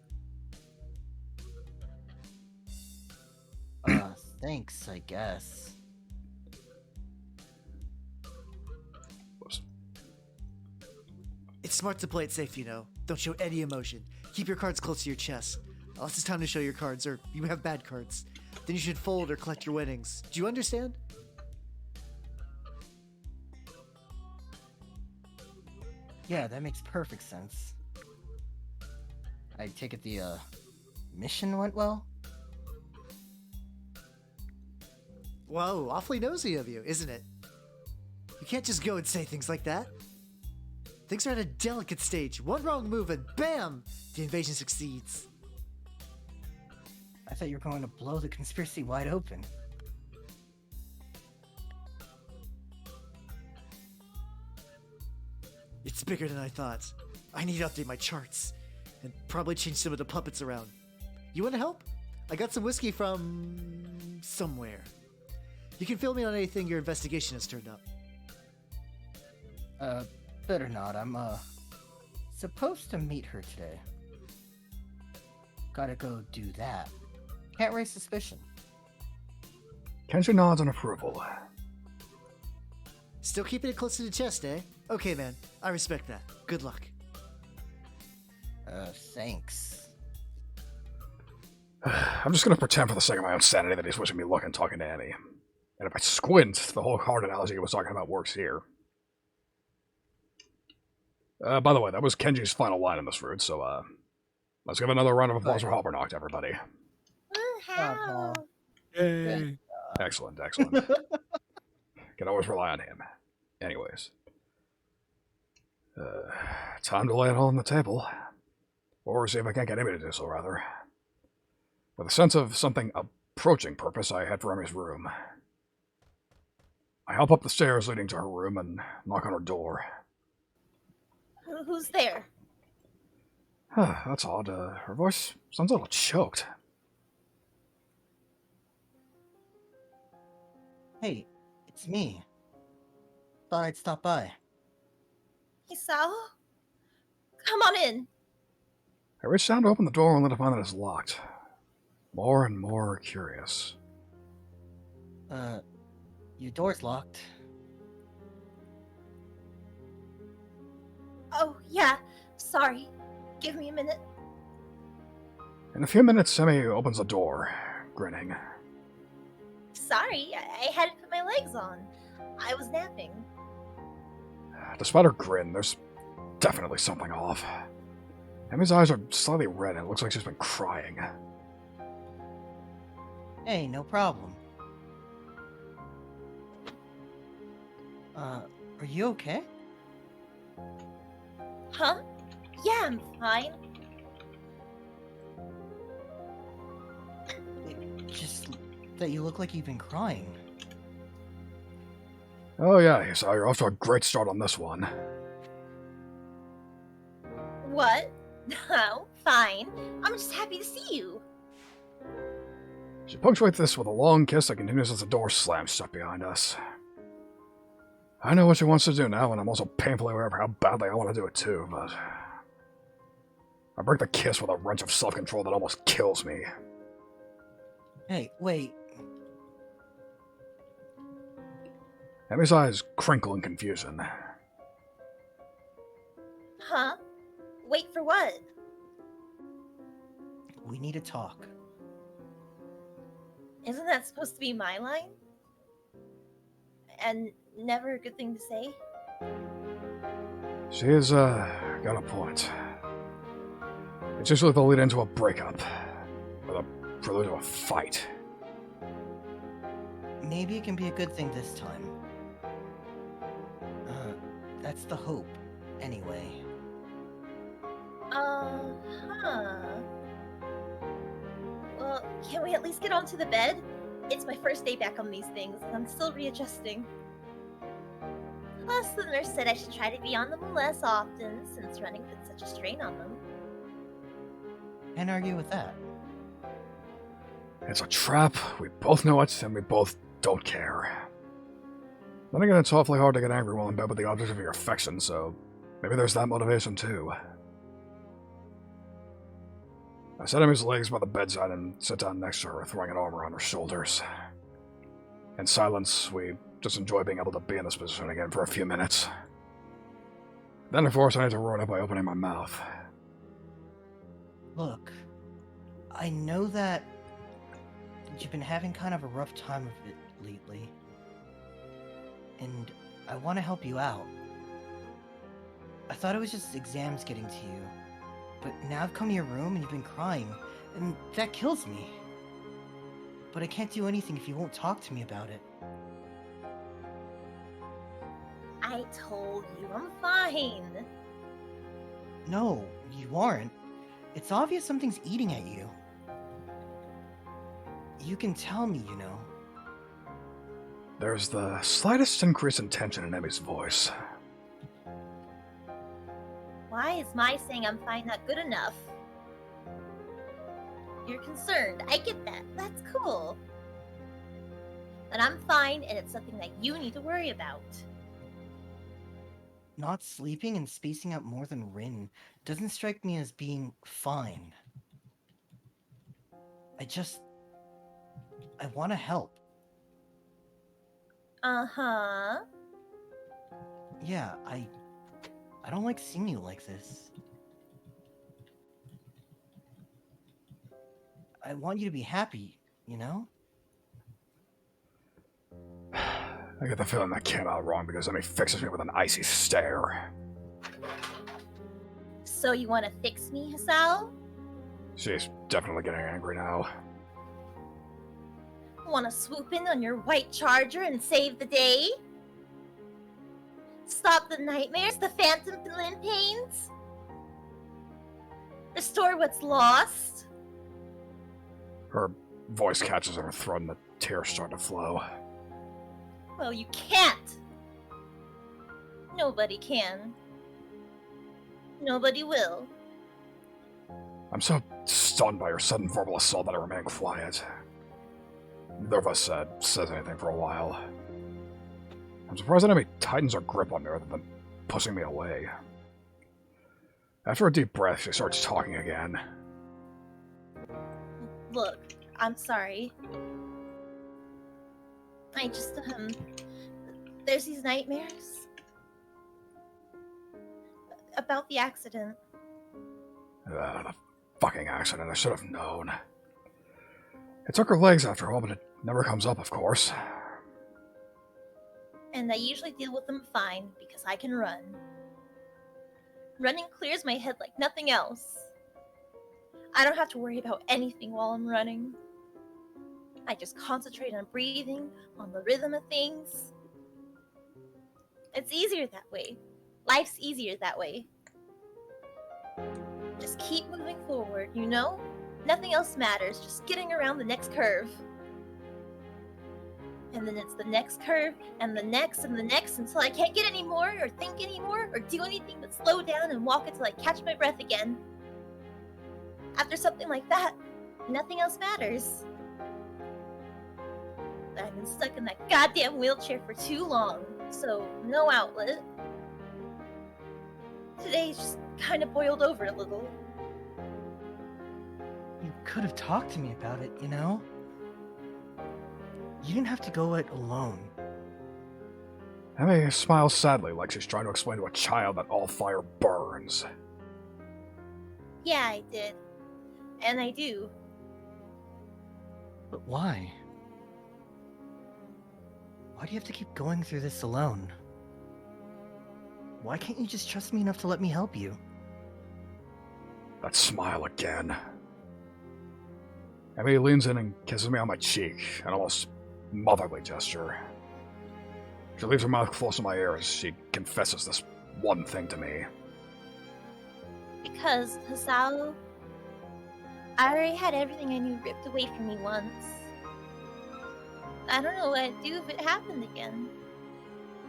Thanks, I guess. It's smart to play it safe, you know. Don't show any emotion. Keep your cards close to your chest. Unless it's time to show your cards, or you have bad cards. Then you should fold or collect your winnings. Do you understand? Yeah, that makes perfect sense. I take it the, mission went well? Whoa, awfully nosy of you, isn't it? You can't just go and say things like that. Things are at a delicate stage. One wrong move and bam! The invasion succeeds. I thought you were going to blow the conspiracy wide open. It's bigger than I thought. I need to update my charts. And probably change some of the puppets around. You want to help? I got some whiskey from... somewhere. You can fill me on anything your investigation has turned up. Better not. I'm, supposed to meet her today. Gotta go do that. Can't raise suspicion. Kenji nods in approval. Still keeping it close to the chest, eh? Okay, man. I respect that. Good luck. Thanks. I'm just gonna pretend for the sake of my own sanity that he's wishing me luck and talking to Annie. And if I squint, the whole card analogy he was talking about works here. By the way, that was Kenji's final line in this route, so, let's give another round of applause for Hoppernocked, everybody. How? Yay. Excellent, excellent. Can always rely on him. Anyways. Time to lay it all on the table. Or see if I can't get Amy to do so, rather. With a sense of something approaching purpose, I head for Emmy's room. I help up the stairs leading to her room and knock on her door. Who's there? That's odd. Her voice sounds a little choked. Hey, it's me. Thought I'd stop by. Hisao? Come on in. I reached down to open the door only to find that it's locked. More and more curious. Your door's locked. Oh, yeah. Sorry. Give me a minute. In a few minutes, Semi opens the door, grinning. Sorry, I hadn't put my legs on. I was napping. Despite her grin, there's definitely something off. Emi's eyes are slightly red and it looks like she's been crying. Hey, no problem. Are you okay? Huh? Yeah, I'm fine. Just that you look like you've been crying. Oh yeah, Hisao, you're off to a great start on this one. What? No, fine. I'm just happy to see you. She punctuates this with a long kiss that continues as the door slams shut behind us. I know what she wants to do now, and I'm also painfully aware of how badly I want to do it too, but... I break the kiss with a wrench of self-control that almost kills me. Hey, wait. Emi's eyes crinkle in confusion. Huh? Wait for what? We need to talk. Isn't that supposed to be my line? And never a good thing to say? She has, got a point. It's usually the lead into a breakup. Or the prelude to a fight. Maybe it can be a good thing this time. That's the hope, anyway. Huh. Well, can we at least get onto the bed? It's my first day back on these things, and I'm still readjusting. Plus, the nurse said I should try to be on them less often, since running puts such a strain on them. Can't argue with that. It's a trap, we both know it, and we both don't care. Then again, it's awfully hard to get angry while in bed with the object of your affection, so maybe there's that motivation too. I set Emi's legs by the bedside and sit down next to her, throwing an arm around her shoulders. In silence, we just enjoy being able to be in this position again for a few minutes. Then, of course, I need to ruin it by opening my mouth. Look, I know that you've been having kind of a rough time of it lately. And I want to help you out. I thought it was just exams getting to you. But now I've come to your room and you've been crying, and that kills me. But I can't do anything if you won't talk to me about it. I told you, I'm fine. No, you aren't. It's obvious something's eating at you. You can tell me, you know. There's the slightest increase in tension in Emi's voice. Why is my saying I'm fine not good enough? You're concerned. I get that. That's cool. But I'm fine, and it's something that you need to worry about. Not sleeping and spacing out more than Rin doesn't strike me as being fine. I want to help. Uh-huh. Yeah, I don't like seeing you like this. I want you to be happy, you know? I get the feeling that came out wrong because Emi fixes me with an icy stare. So you want to fix me, Hisao? She's definitely getting angry now. Want to swoop in on your white charger and save the day? Stop the nightmares, the phantom limb pains? Restore what's lost? Her voice catches in her throat and the tears start to flow. Well, you can't. Nobody can. Nobody will. I'm so stunned by your sudden verbal assault that I remain quiet. Neither of us says anything for a while. I'm surprised the enemy tightens her grip on me rather than pushing me away. After a deep breath, she starts talking again. Look, I'm sorry. I just, there's these nightmares about the accident. The fucking accident, I should have known. It took her legs after all, but it never comes up, of course. And I usually deal with them fine, because I can run. Running clears my head like nothing else. I don't have to worry about anything while I'm running. I just concentrate on breathing, on the rhythm of things. It's easier that way. Life's easier that way. Just keep moving forward, you know? Nothing else matters, just getting around the next curve. And then it's the next curve, and the next, until I can't get any more, or think anymore, or do anything but slow down and walk until I catch my breath again. After something like that, nothing else matters. But I've been stuck in that goddamn wheelchair for too long, so no outlet. Today's just kind of boiled over a little. You could have talked to me about it, you know? You didn't have to go it alone. Emmy smiles sadly like she's trying to explain to a child that all fire burns. Yeah, I did. And I do. But why? Why do you have to keep going through this alone? Why can't you just trust me enough to let me help you? That smile again. Emmy leans in and kisses me on my cheek, an almost motherly gesture. She leaves her mouth close to my ear as she confesses this one thing to me. Because, Hisao, I already had everything I knew ripped away from me once. I don't know what I'd do if it happened again.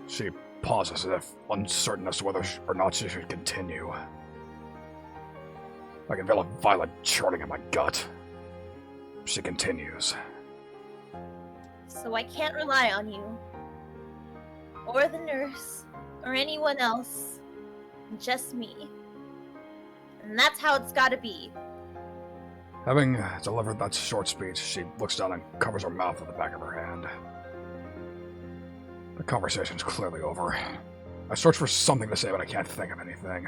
She pauses as if uncertain as to whether or not she should continue. I can feel a violent churning in my gut. She continues. So I can't rely on you. Or the nurse. Or anyone else. Just me. And that's how it's gotta be. Having delivered that short speech, she looks down and covers her mouth with the back of her hand. The conversation's clearly over. I search for something to say, but I can't think of anything.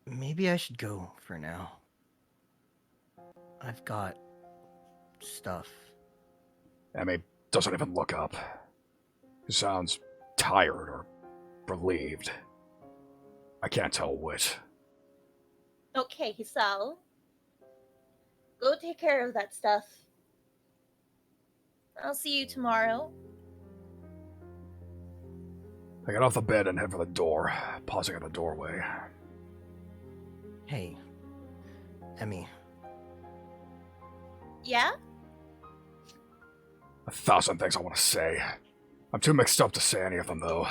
Maybe I should go for now. I've got stuff. Emmy doesn't even look up. She sounds tired or relieved. I can't tell which. Okay, Hisao. Go take care of that stuff. I'll see you tomorrow. I get off the bed and head for the door, pausing at the doorway. Hey, Emmy. Yeah? 1,000 things I want to say. I'm too mixed up to say any of them, though.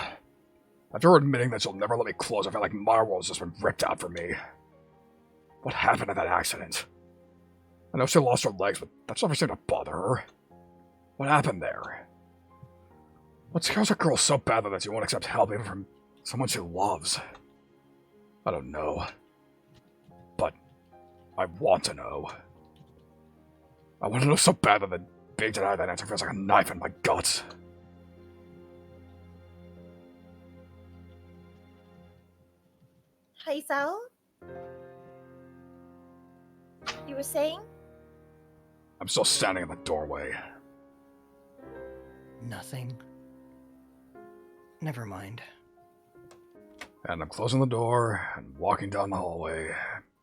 After admitting that she'll never let me close, I feel like my world's just been ripped out from me. What happened in that accident? I know she lost her legs, but that's never seemed to bother her. What happened there? What scares a girl so badly that she won't accept help even from someone she loves? I don't know. But I want to know. I want to know so bad that being denied that answer feels like a knife in my guts. Hisao? You were saying? I'm still standing in the doorway. Nothing. Never mind. And I'm closing the door and walking down the hallway,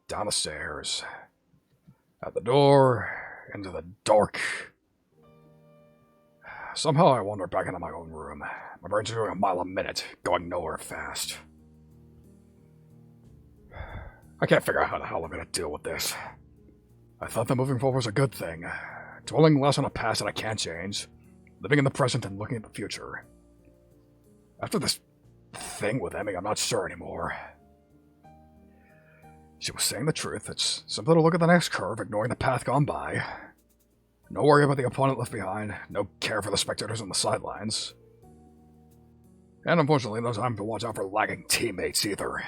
down the stairs, out the door, into the dark. Somehow I wander back into my own room. My brain's doing a mile a minute, going nowhere fast. I can't figure out how the hell I'm gonna deal with this. I thought that moving forward was a good thing. Dwelling less on a past that I can't change, living in the present and looking at the future. After this thing with Emmy, I'm not sure anymore. She was saying the truth. It's simpler to look at the next curve, ignoring the path gone by. No worry about the opponent left behind, no care for the spectators on the sidelines. And unfortunately, no time to watch out for lagging teammates either. I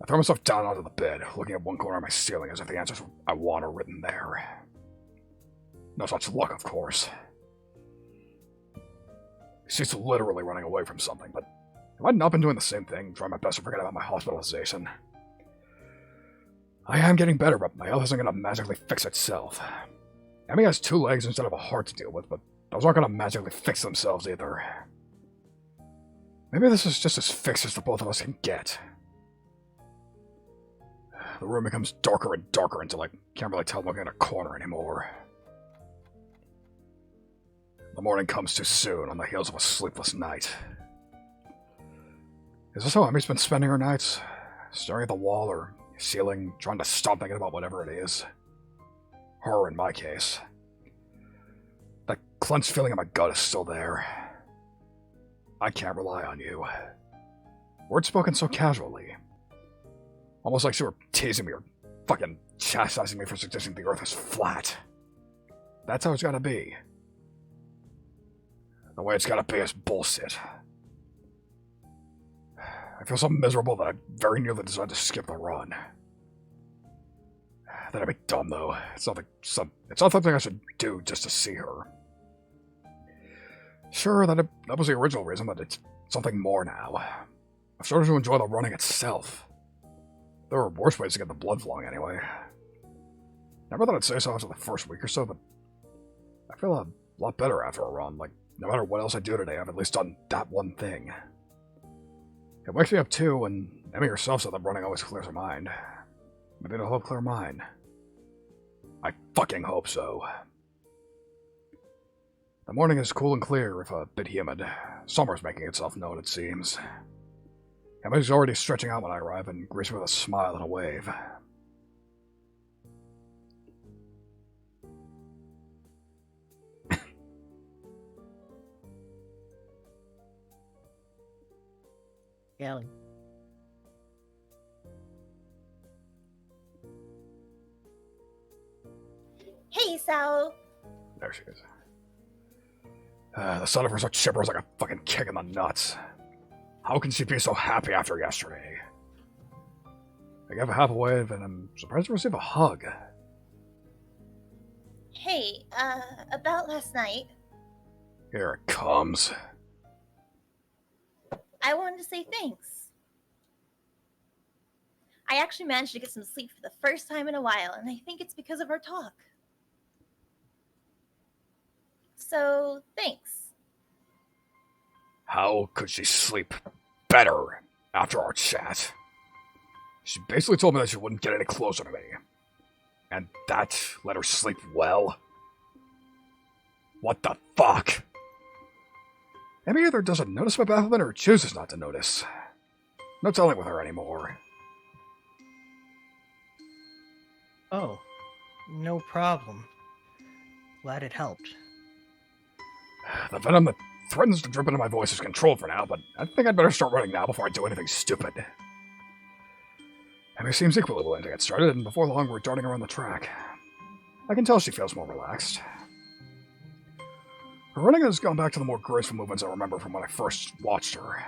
throw myself down onto the bed, looking at one corner of my ceiling as if the answers I want are written there. No such luck, of course. She's literally running away from something, but have I not been doing the same thing, trying my best to forget about my hospitalization? I am getting better, but my health isn't going to magically fix itself. Emmy has 2 legs instead of a heart to deal with, but those aren't going to magically fix themselves either. Maybe this is just as fixed as the both of us can get. The room becomes darker and darker until I can't really tell I'm looking at a corner anymore. The morning comes too soon on the heels of a sleepless night. Is this how Emmy's been spending her nights? Staring at the wall or ceiling, trying to stop thinking about whatever it is. Her, in my case. That clenched feeling in my gut is still there. I can't rely on you. Words spoken so casually. Almost like she were teasing me or fucking chastising me for suggesting the earth is flat. That's how it's gotta be. The way it's gotta be is bullshit. I feel so miserable that I very nearly decided to skip the run. That'd be dumb, though. It's not something I should do just to see her. Sure, that was the original reason, but it's something more now. I've started to enjoy the running itself. There are worse ways to get the blood flowing anyway. Never thought I'd say so after the first week or so, but I feel a lot better after a run. Like, no matter what else I do today, I've at least done that one thing. It wakes me up too, and Emmy herself said that running always clears her mind. Maybe it'll help clear mine. I fucking hope so. The morning is cool and clear, if a bit humid. Summer's making itself known, it seems. Emmy's already stretching out when I arrive and greets me with a smile and a wave. Yelling. Hey, Sal. There she is. The sight of her so chipper is like a fucking kick in the nuts. How can she be so happy after yesterday? I gave a half a wave and I'm surprised to receive a hug. Hey, about last night. Here it comes. I wanted to say thanks. I actually managed to get some sleep for the first time in a while, and I think it's because of our talk. So, thanks. How could she sleep better after our chat? She basically told me that she wouldn't get any closer to me. And that let her sleep well? What the fuck? Emmy either doesn't notice my bafflement or chooses not to notice. No telling with her anymore. Oh, no problem. Glad it helped. The venom that threatens to drip into my voice is controlled for now, but I think I'd better start running now before I do anything stupid. Emmy seems equally willing to get started, and before long we're darting around the track. I can tell she feels more relaxed. Her running has gone back to the more graceful movements I remember from when I first watched her.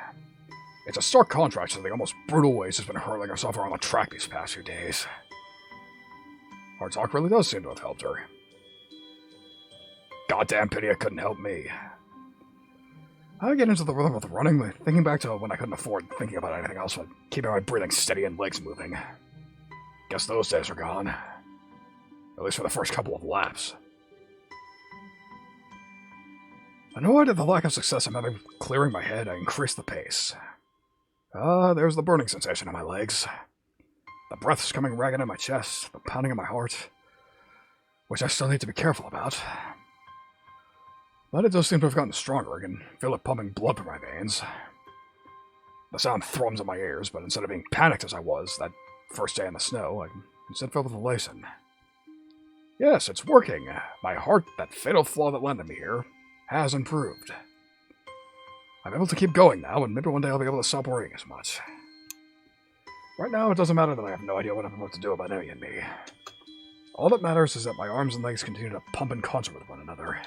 It's a stark contrast to the almost brutal ways she's been hurling herself around the track these past few days. Our talk really does seem to have helped her. Goddamn pity it couldn't help me. I get into the rhythm of the running, thinking back to when I couldn't afford thinking about anything else but keeping my breathing steady and legs moving. Guess those days are gone. At least for the first couple of laps. I know I did the lack of success I'm having clearing my head, I increased the pace. There's the burning sensation in my legs. The breath's coming ragged in my chest, the pounding in my heart, which I still need to be careful about. But it does seem to have gotten stronger. I can feel it pumping blood through my veins. The sound thrums in my ears, but instead of being panicked as I was that first day in the snow, I'm instead filled with elation. Yes, it's working. My heart, that fatal flaw that landed me here, has improved. I'm able to keep going now, and maybe one day I'll be able to stop worrying as much. Right now, it doesn't matter that I have no idea what I'm about to do about Emmy and me. All that matters is that my arms and legs continue to pump in concert with one another.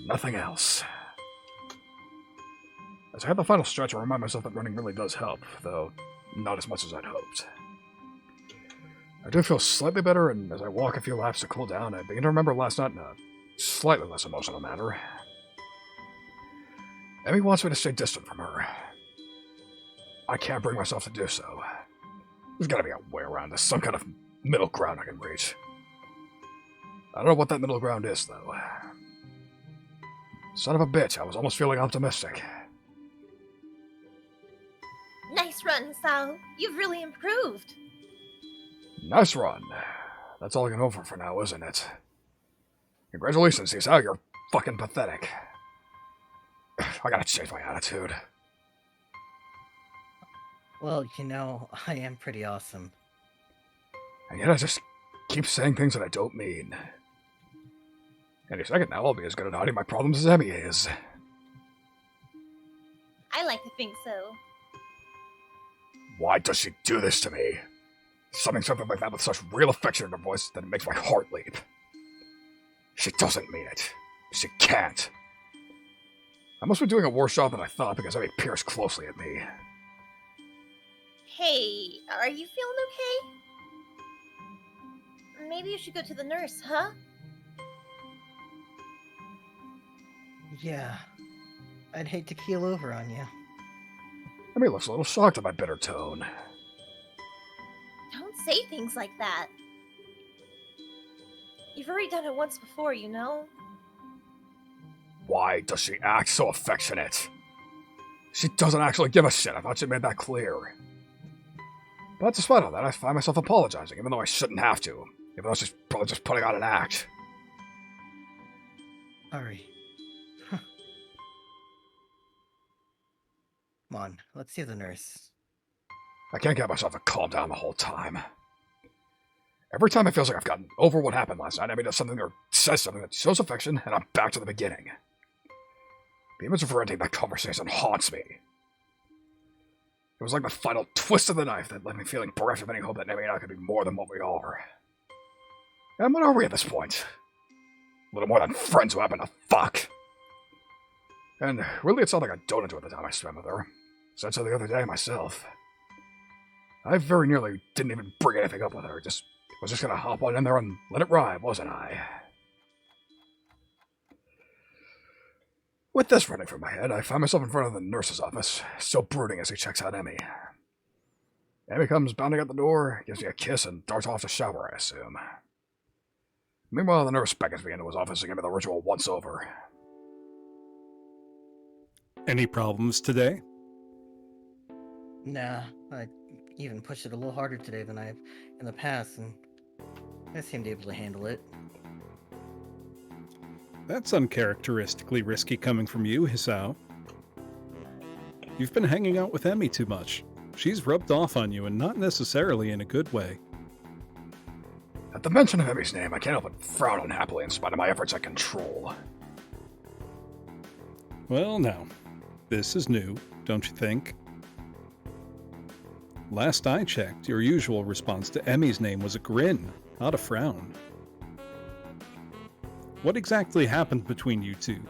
Nothing else. As I hit the final stretch, I remind myself that running really does help, though not as much as I'd hoped. I do feel slightly better, and as I walk a few laps to cool down, I begin to remember last night in a slightly less emotional manner. Emmy wants me to stay distant from her. I can't bring myself to do so. There's gotta be a way around this, some kind of middle ground I can reach. I don't know what that middle ground is, though. Son of a bitch, I was almost feeling optimistic. Nice run, Sal. You've really improved. Nice run. That's all I can hope for now, isn't it? Congratulations, Isao, you're fucking pathetic. I gotta change my attitude. Well, you know, I am pretty awesome. And yet I just keep saying things that I don't mean. Any second now, I'll be as good at hiding my problems as Emmy is. I like to think so. Why does she do this to me? Something like that with such real affection in her voice that it makes my heart leap. She doesn't mean it. She can't. I must be doing a worse job than I thought because Emmy peers closely at me. Hey, are you feeling okay? Maybe you should go to the nurse, huh? Yeah. I'd hate to keel over on you. Emmy looks a little shocked at my bitter tone. Don't say things like that. You've already done it once before, you know? Why does she act so affectionate? She doesn't actually give a shit. I thought she made that clear. But despite all that, I find myself apologizing, even though I shouldn't have to. Even though she's probably just putting on an act. Hurry. Come on, let's see the nurse. I can't get myself to calm down the whole time. Every time it feels like I've gotten over what happened last night, Emmy does something or says something that shows affection, and I'm back to the beginning. The image of her ending that conversation haunts me. It was like the final twist of the knife that left me feeling bereft of any hope that Emmy and I could be more than what we are. And what are we at this point? A little more than friends who happen to fuck. And really, it's not like I don't enjoy the time I spent with her. Said so the other day myself. I very nearly didn't even bring anything up with her. Was just gonna hop on in there and let it ride, wasn't I? With this running through my head, I find myself in front of the nurse's office, still brooding as he checks out Emmy. Emmy comes bounding out the door, gives me a kiss, and darts off to shower, I assume. Meanwhile, the nurse beckons me into his office to give me the ritual once over. Any problems today? Nah, I even pushed it a little harder today than I have in the past, and I seemed able to handle it. That's uncharacteristically risky coming from you, Hisao. You've been hanging out with Emmy too much. She's rubbed off on you, and not necessarily in a good way. At the mention of Emmy's name, I can't help but frown unhappily in spite of my efforts at control. Well, now, this is new, don't you think? Last I checked, your usual response to Emmy's name was a grin, not a frown. What exactly happened between you two?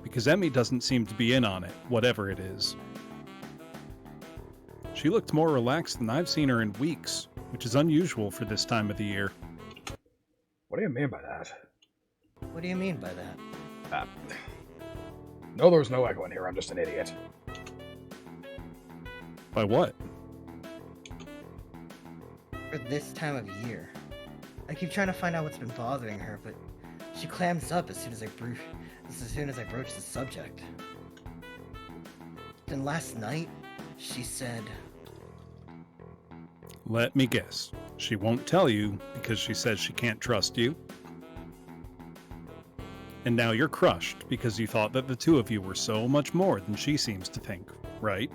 Because Emmy doesn't seem to be in on it, whatever it is. She looked more relaxed than I've seen her in weeks, which is unusual for this time of the year. What do you mean by that? What do you mean by that? No, there's no echo in here. I'm just an idiot. By what? For this time of year. I keep trying to find out what's been bothering her, but she clams up as soon as I broach the subject. Then last night, she said... Let me guess. She won't tell you because she says she can't trust you. And now you're crushed because you thought that the two of you were so much more than she seems to think, right?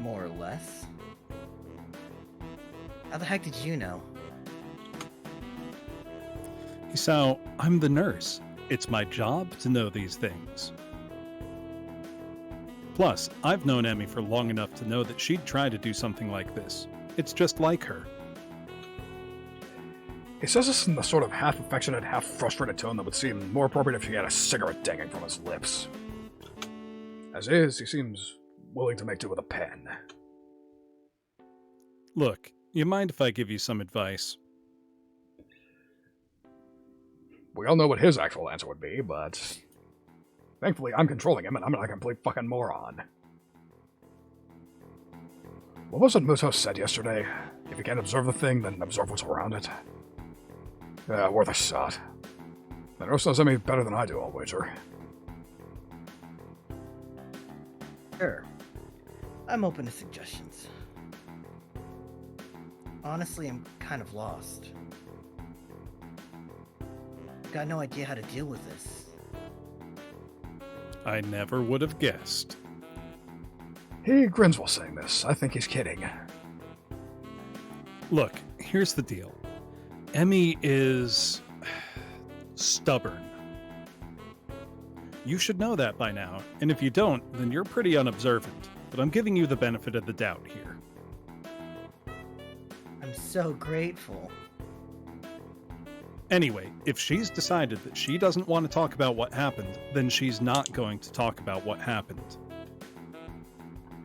More or less. How the heck did you know? Hisao, I'm the nurse. It's my job to know these things. Plus, I've known Emmy for long enough to know that she'd try to do something like this. It's just like her. He says this in the sort of half-affectionate, half-frustrated tone that would seem more appropriate if he had a cigarette dangling from his lips. As is, he seems willing to make do with a pen. Look, you mind if I give you some advice? We all know what his actual answer would be, but thankfully I'm controlling him and I'm not a complete fucking moron. What was it Muto said yesterday? If you can't observe the thing, then observe what's around it. Worth a shot. The nurse knows Emmy better than I do, I'll wager. Sure. I'm open to suggestions. Honestly, I'm kind of lost. Got no idea how to deal with this. I never would have guessed. He grins while saying this. I think he's kidding. Look, here's the deal. Emmy is stubborn. You should know that by now, and if you don't, then you're pretty unobservant. But I'm giving you the benefit of the doubt here. I'm so grateful. Anyway, if she's decided that she doesn't want to talk about what happened, then she's not going to talk about what happened.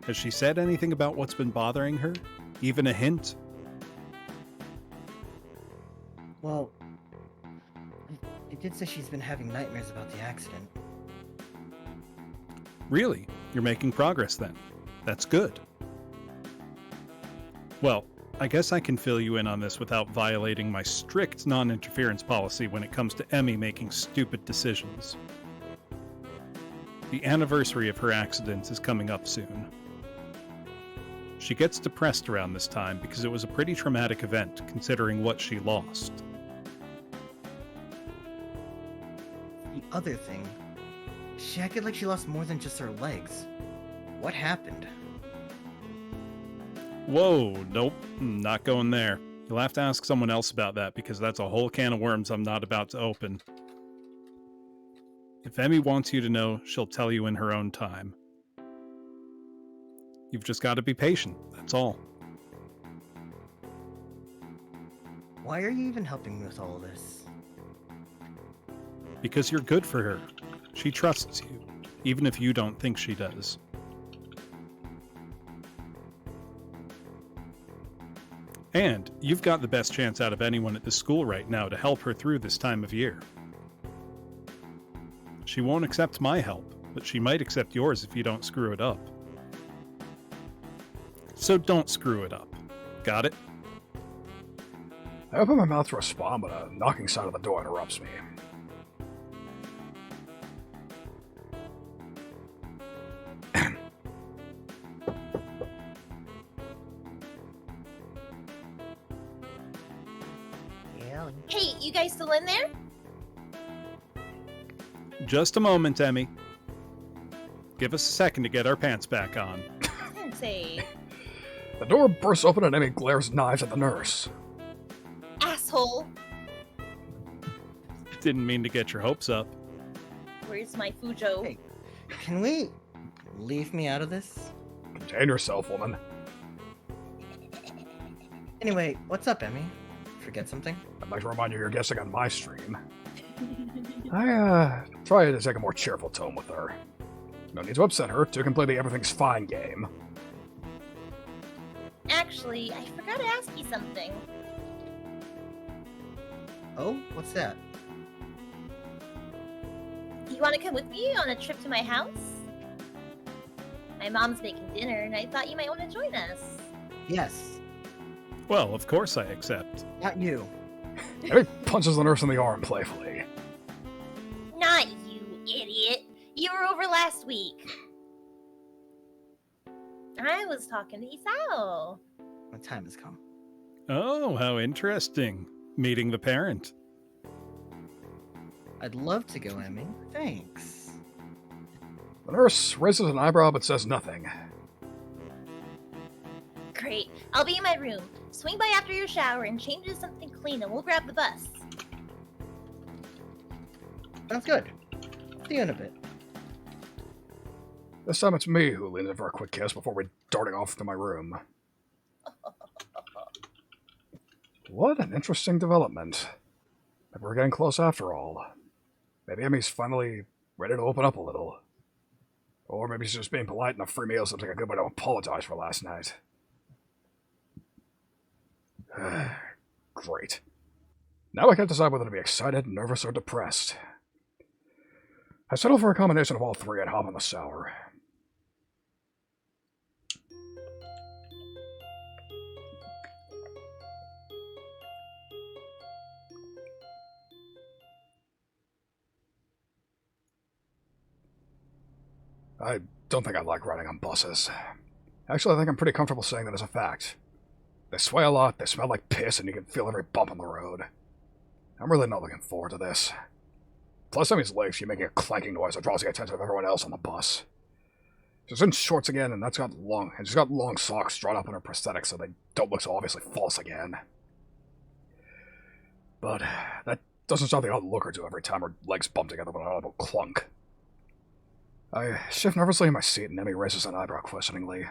Has she said anything about what's been bothering her? Even a hint? Well, it did say she's been having nightmares about the accident. Really? You're making progress then. That's good. Well, I guess I can fill you in on this without violating my strict non-interference policy when it comes to Emmy making stupid decisions. The anniversary of her accident is coming up soon. She gets depressed around this time because it was a pretty traumatic event considering what she lost. The other thing, she acted like she lost more than just her legs. What happened? Whoa, nope, not going there. You'll have to ask someone else about that because that's a whole can of worms I'm not about to open. If Emmy wants you to know, she'll tell you in her own time. You've just got to be patient, that's all. Why are you even helping me with all of this? Because you're good for her. She trusts you, even if you don't think she does. And you've got the best chance out of anyone at the school right now to help her through this time of year. She won't accept my help, but she might accept yours if you don't screw it up. So don't screw it up. Got it? I open my mouth to respond, but a knocking sound at the door interrupts me. Hey, you guys still in there? Just a moment, Emmy. Give us a second to get our pants back on. Say, The door bursts open and Emmy glares knives at the nurse. asshole. Didn't mean to get your hopes up. Where's my Fujo? Hey. Can we leave me out of this? Contain yourself, woman. Anyway, what's up, Emmy? Forget something? I'd like to remind you you're guessing on my stream. I try to take a more cheerful tone with her. No need to upset her. Two can play the everything's fine game. Actually, I forgot to ask you something. Oh, what's that? You want to come with me on a trip to my house? My mom's making dinner, and I thought you might want to join us. Yes. Well, of course I accept. Not you. Emmy punches the nurse in the arm playfully. Not you, idiot. You were over last week. I was talking to Isao. My time has come. Oh, how interesting. Meeting the parent. I'd love to go, Emmy. Thanks. The nurse raises an eyebrow but says nothing. Great. I'll be in my room. Swing by after your shower and change into something clean and we'll grab the bus. Sounds good. See you in a bit. This time it's me who leans in for a quick kiss before we darting off to my room. What an interesting development. Maybe we're getting close after all. Maybe Emmy's finally ready to open up a little. Or maybe she's just being polite and a free meal seems like a good way to apologize for last night. Great. Now I can't decide whether to be excited, nervous, or depressed. I settle for a combination of all three and hop in the shower. I don't think I like riding on buses. Actually, I think I'm pretty comfortable saying that as a fact. They sway a lot, they smell like piss, and you can feel every bump on the road. I'm really not looking forward to this. Plus, Emmy's legs keep making a clanking noise that draws the attention of everyone else on the bus. She's in shorts again, and she's got long socks drawn up in her prosthetics so they don't look so obviously false again. But that doesn't stop the odd look or two every time her legs bump together with an audible clunk. I shift nervously in my seat, and Emmy raises an eyebrow questioningly.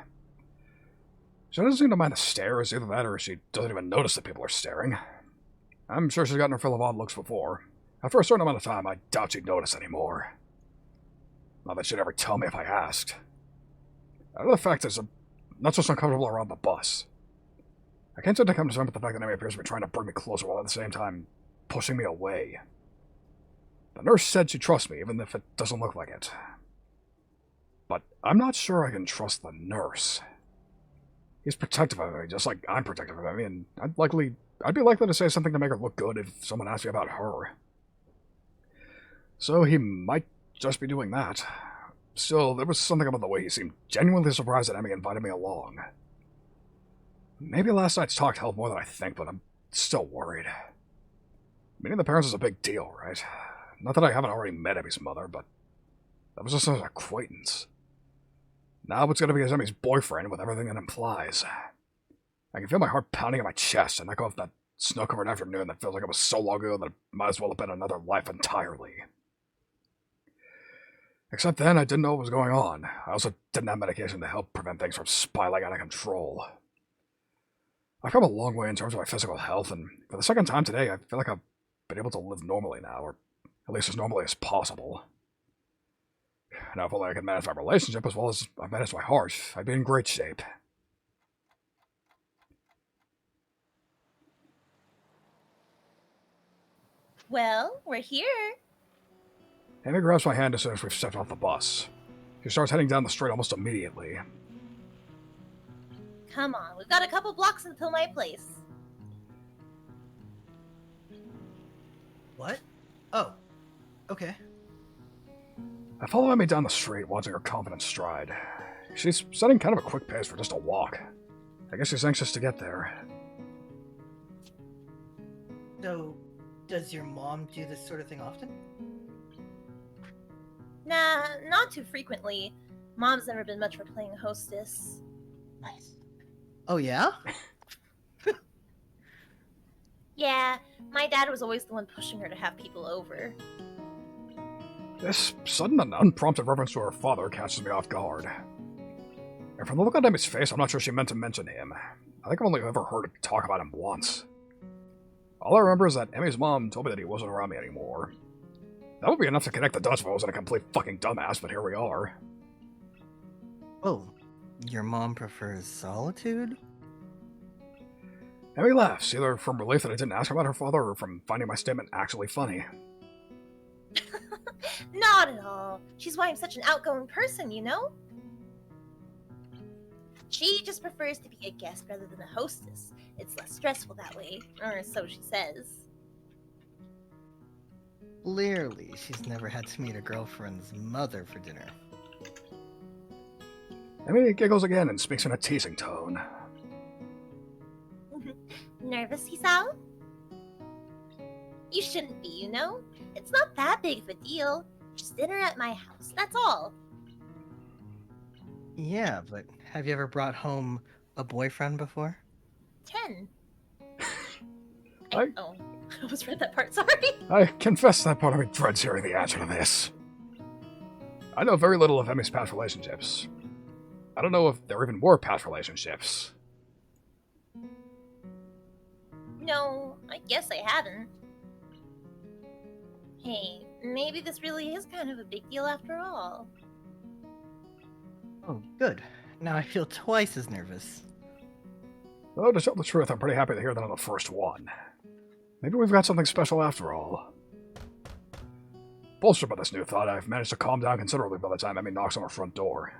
She doesn't seem to mind the stares, either that or she doesn't even notice that people are staring. I'm sure she's gotten her fill of odd looks before. After a certain amount of time, I doubt she'd notice anymore. Not that she'd ever tell me if I asked. Another fact is, I'm not just uncomfortable around the bus. I can't seem to come to terms with the fact that Emmy appears to be trying to bring me closer while at the same time pushing me away. The nurse said she trusts me, even if it doesn't look like it. But I'm not sure I can trust the nurse. He's protective of me, just like I'm protective of Emmy, and I'd be likely to say something to make her look good if someone asked me about her. So he might just be doing that. Still, there was something about the way he seemed genuinely surprised that Emmy invited me along. Maybe last night's talk helped more than I think, but I'm still worried. Meeting the parents is a big deal, right? Not that I haven't already met Emmy's mother, but that was just an acquaintance. Now it's going to be as Emmy's boyfriend with everything that implies. I can feel my heart pounding in my chest and echo off that snow-covered afternoon that feels like it was so long ago that it might as well have been another life entirely. Except then, I didn't know what was going on. I also didn't have medication to help prevent things from spiraling out of control. I've come a long way in terms of my physical health, and for the second time today, I feel like I've been able to live normally now, or at least as normally as possible. Now, if only I could manage my relationship as well as I manage my heart, I'd be in great shape. Well, we're here. Amy grabs my hand as soon as we've stepped off the bus. She starts heading down the street almost immediately. Come on, we've got a couple blocks until my place. What? Oh. Okay. I follow Amy down the street, watching her confident stride. She's setting kind of a quick pace for just a walk. I guess she's anxious to get there. So, does your mom do this sort of thing often? Nah, not too frequently. Mom's never been much for playing hostess. Nice. Oh, yeah? Yeah, my dad was always the one pushing her to have people over. This sudden and unprompted reference to her father catches me off guard. And from the look on Emmy's face, I'm not sure she meant to mention him. I think I've only ever heard her talk about him once. All I remember is that Emmy's mom told me that he wasn't around me anymore. That would be enough to connect the dots if I wasn't a complete fucking dumbass, but here we are. Oh, your mom prefers solitude? Emmy laughs, either from relief that I didn't ask about her father or from finding my statement actually funny. Not at all. She's why I'm such an outgoing person, you know? She just prefers to be a guest rather than a hostess. It's less stressful that way, or so she says. Clearly, she's never had to meet her girlfriend's mother for dinner. Emmy giggles again and speaks in a teasing tone. Nervous, Hisao? You shouldn't be, you know? It's not that big of a deal. Just dinner at my house, that's all. Yeah, but have you ever brought home a boyfriend before? 10. I I almost read that part, sorry. I confess that part of me dreads hearing the answer to this. I know very little of Emmy's past relationships. I don't know if there even were past relationships. No, I guess I haven't. Hey, maybe this really is kind of a big deal after all. Oh, good. Now I feel twice as nervous. Though, to tell the truth, I'm pretty happy to hear that I'm the first one. Maybe we've got something special after all. Bolstered by this new thought, I've managed to calm down considerably by the time Emmy knocks on our front door.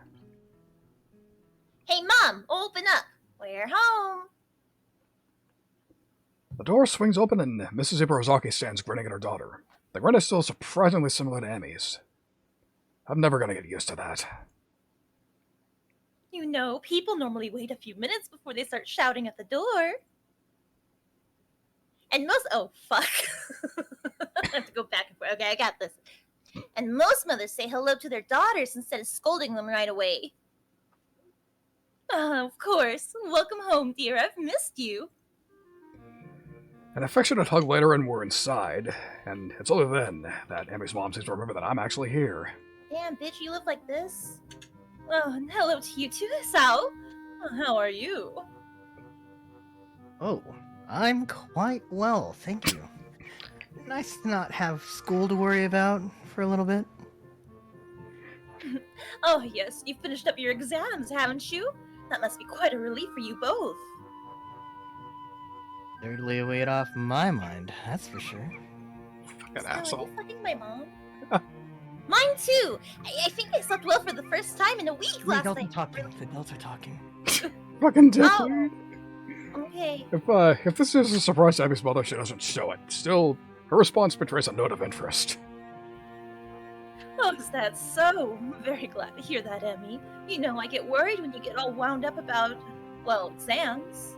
Hey, Mom, open up. We're home. The door swings open and Mrs. Ibarozaki stands grinning at her daughter. The grin is still surprisingly similar to Emmy's. I'm never gonna get used to that. You know, people normally wait a few minutes before they start shouting at the door. And most— oh, fuck. I have to go back and forth. Okay, I got this. And most mothers say hello to their daughters instead of scolding them right away. Of course. Welcome home, dear. I've missed you. An affectionate hug later and we're inside, and it's only then that Emmy's mom seems to remember that I'm actually here. Damn, bitch, you live like this? Oh, and hello to you too, Sao. How are you? Oh, I'm quite well, thank you. Nice to not have school to worry about for a little bit. Oh, yes, you finished up your exams, haven't you? That must be quite a relief for you both. Certainly a weight off my mind, that's for sure. Fucking So, asshole. are you fucking my mom? Mine too! I think I slept well for the first time in a week The last adults are night. talking. The adults are talking. Fucking dick, Oh. dude. Okay. If this is a surprise to Emmy's mother, she doesn't show it. Still, her response betrays a note of interest. Oh, is that so? I'm very glad to hear that, Emmy. You know, I get worried when you get all wound up about, well, exams.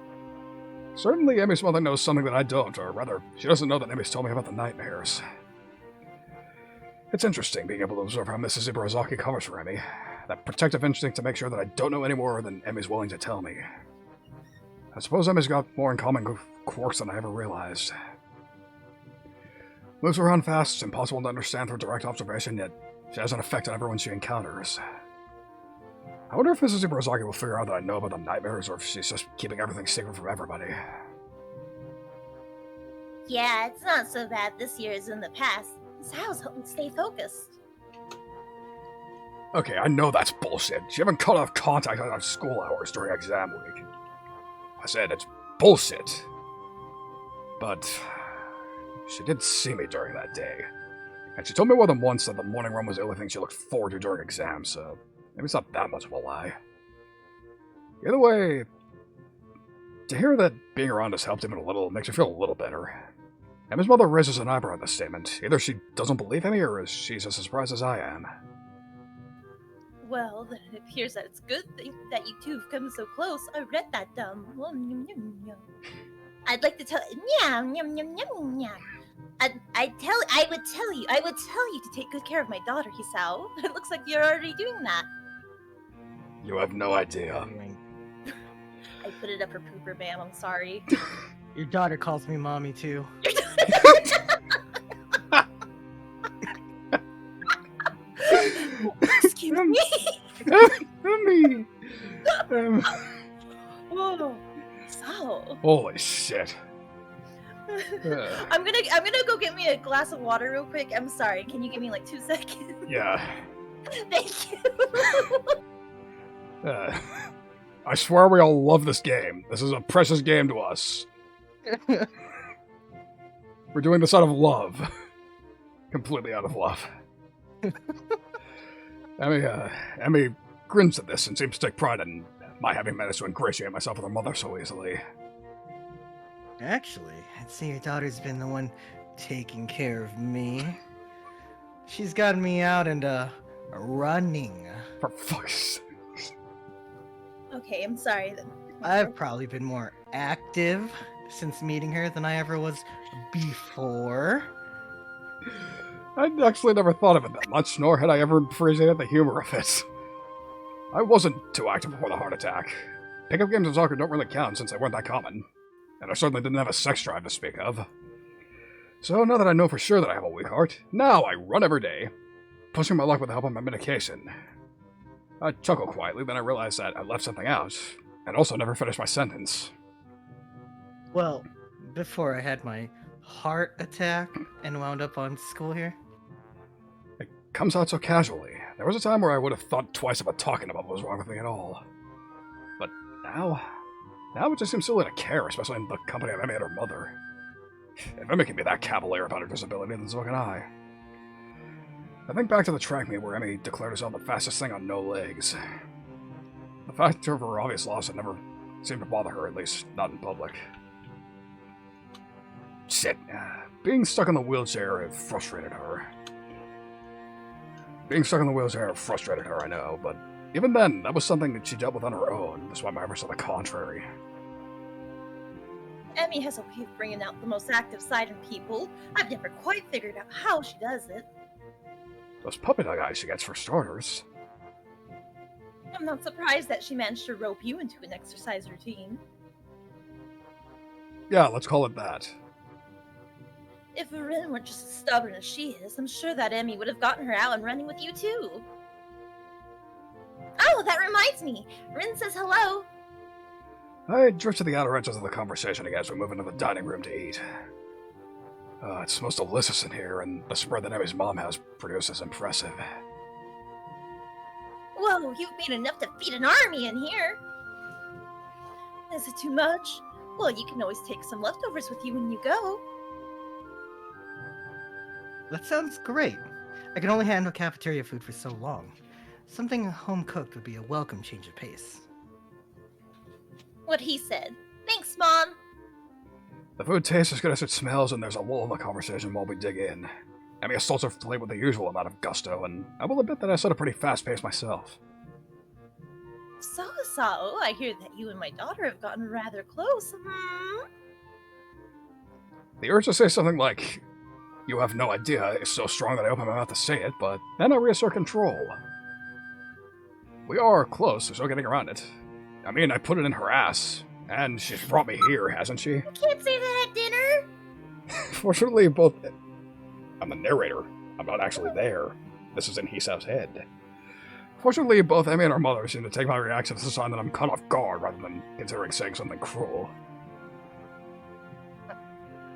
Certainly, Emmy's mother knows something that I don't, or rather, she doesn't know that Emmy's told me about the nightmares. It's interesting being able to observe how Mrs. Ibarozaki covers for Emmy. That protective instinct to make sure that I don't know any more than Emmy's willing to tell me. I suppose Emmy's got more in common quirks than I ever realized. Moves around fast, it's impossible to understand through direct observation, yet she has an effect on everyone she encounters. I wonder if Mrs. Ibarozaki will figure out that I know about the nightmares, or if she's just keeping everything secret from everybody. Yeah, it's not so bad this year as in the past. Sao's helping stay focused. Okay, I know that's bullshit. She haven't cut off contact out of school hours during exam week. I said it's bullshit. But she did see me during that day. And she told me more than once that the morning run was the only thing she looked forward to during exams, so maybe it's not that much of a lie. Either way, to hear that being around has helped even a little makes me feel a little better. Emma's mother raises an eyebrow at this statement. Either she doesn't believe Emmy, or she's as surprised as I am. Well, then it appears that it's good that you two have come so close. I read that dumb. I'd like to tell— Nyam, nyam, nyam, nyam, nyam. I would tell you to take good care of my daughter, Hisao. It looks like you're already doing that. You have no idea. I put it up for pooper, ma'am. I'm sorry. Your daughter calls me mommy too. Excuse me. Emmy! Whoa. So. Holy shit. I'm gonna go get me a glass of water real quick. I'm sorry. Can you give me like 2 seconds? Yeah. Thank you. I swear we all love this game. This is a precious game to us. We're doing this out of love. Completely out of love. Emmy grins at this and seems to take pride in my having managed to ingratiate myself with her mother so easily. Actually, I'd say your daughter's been the one taking care of me. She's gotten me out and, running. For fuck's sake. Okay, I'm sorry then. I've probably been more active since meeting her than I ever was before. I'd actually never thought of it that much, nor had I ever appreciated the humor of it. I wasn't too active before the heart attack. Pickup games and soccer don't really count since they weren't that common. And I certainly didn't have a sex drive to speak of. So now that I know for sure that I have a weak heart, now I run every day, pushing my luck with the help of my medication. I chuckle quietly, then I realize that I left something out, and also never finished my sentence. Well, before I had my heart attack and wound up on school here. It comes out so casually. There was a time where I would have thought twice about talking about what was wrong with me at all. But now it just seems silly to care, especially in the company of Emmy and her mother. If Emmy can be that cavalier about her disability, then so can I. I think back to the track meet where Emmy declared herself the fastest thing on no legs. The fact of her obvious loss had never seemed to bother her, at least not in public. Shit, being stuck in the wheelchair had frustrated her. I know, but even then, that was something that she dealt with on her own, despite my efforts to the contrary. Emmy has a way of bringing out the most active side in people. I've never quite figured out how she does it. Those puppy dog eyes she gets for starters. I'm not surprised that she managed to rope you into an exercise routine. Yeah, let's call it that. If Rin weren't just as stubborn as she is, I'm sure that Emmy would have gotten her out and running with you too. Oh, that reminds me. Rin says hello. I drift to the outer edges of the conversation again as we move into the dining room to eat. It's most delicious in here, and the spread that Emmy's mom has produced is impressive. Whoa, you've made enough to feed an army in here. Is it too much? Well, you can always take some leftovers with you when you go. That sounds great. I can only handle cafeteria food for so long. Something home-cooked would be a welcome change of pace. What he said. Thanks, Mom. The food tastes as good as it smells, and there's a lull in the conversation while we dig in. Emmy assaults her plate with the usual amount of gusto, and I will admit that I set a pretty fast pace myself. So, I hear that you and my daughter have gotten rather close, The urge to say something like, "You have no idea," is so strong that I open my mouth to say it, but then I reassert control. We are close, there's no getting around it. I mean, I put it in her ass, and she's brought me here, hasn't she? You can't say that at dinner. Fortunately, both... I'm the narrator. I'm not actually there. This is in Hisav's head. Fortunately, both Emmy and her mother seem to take my reaction as a sign that I'm caught off guard rather than considering saying something cruel.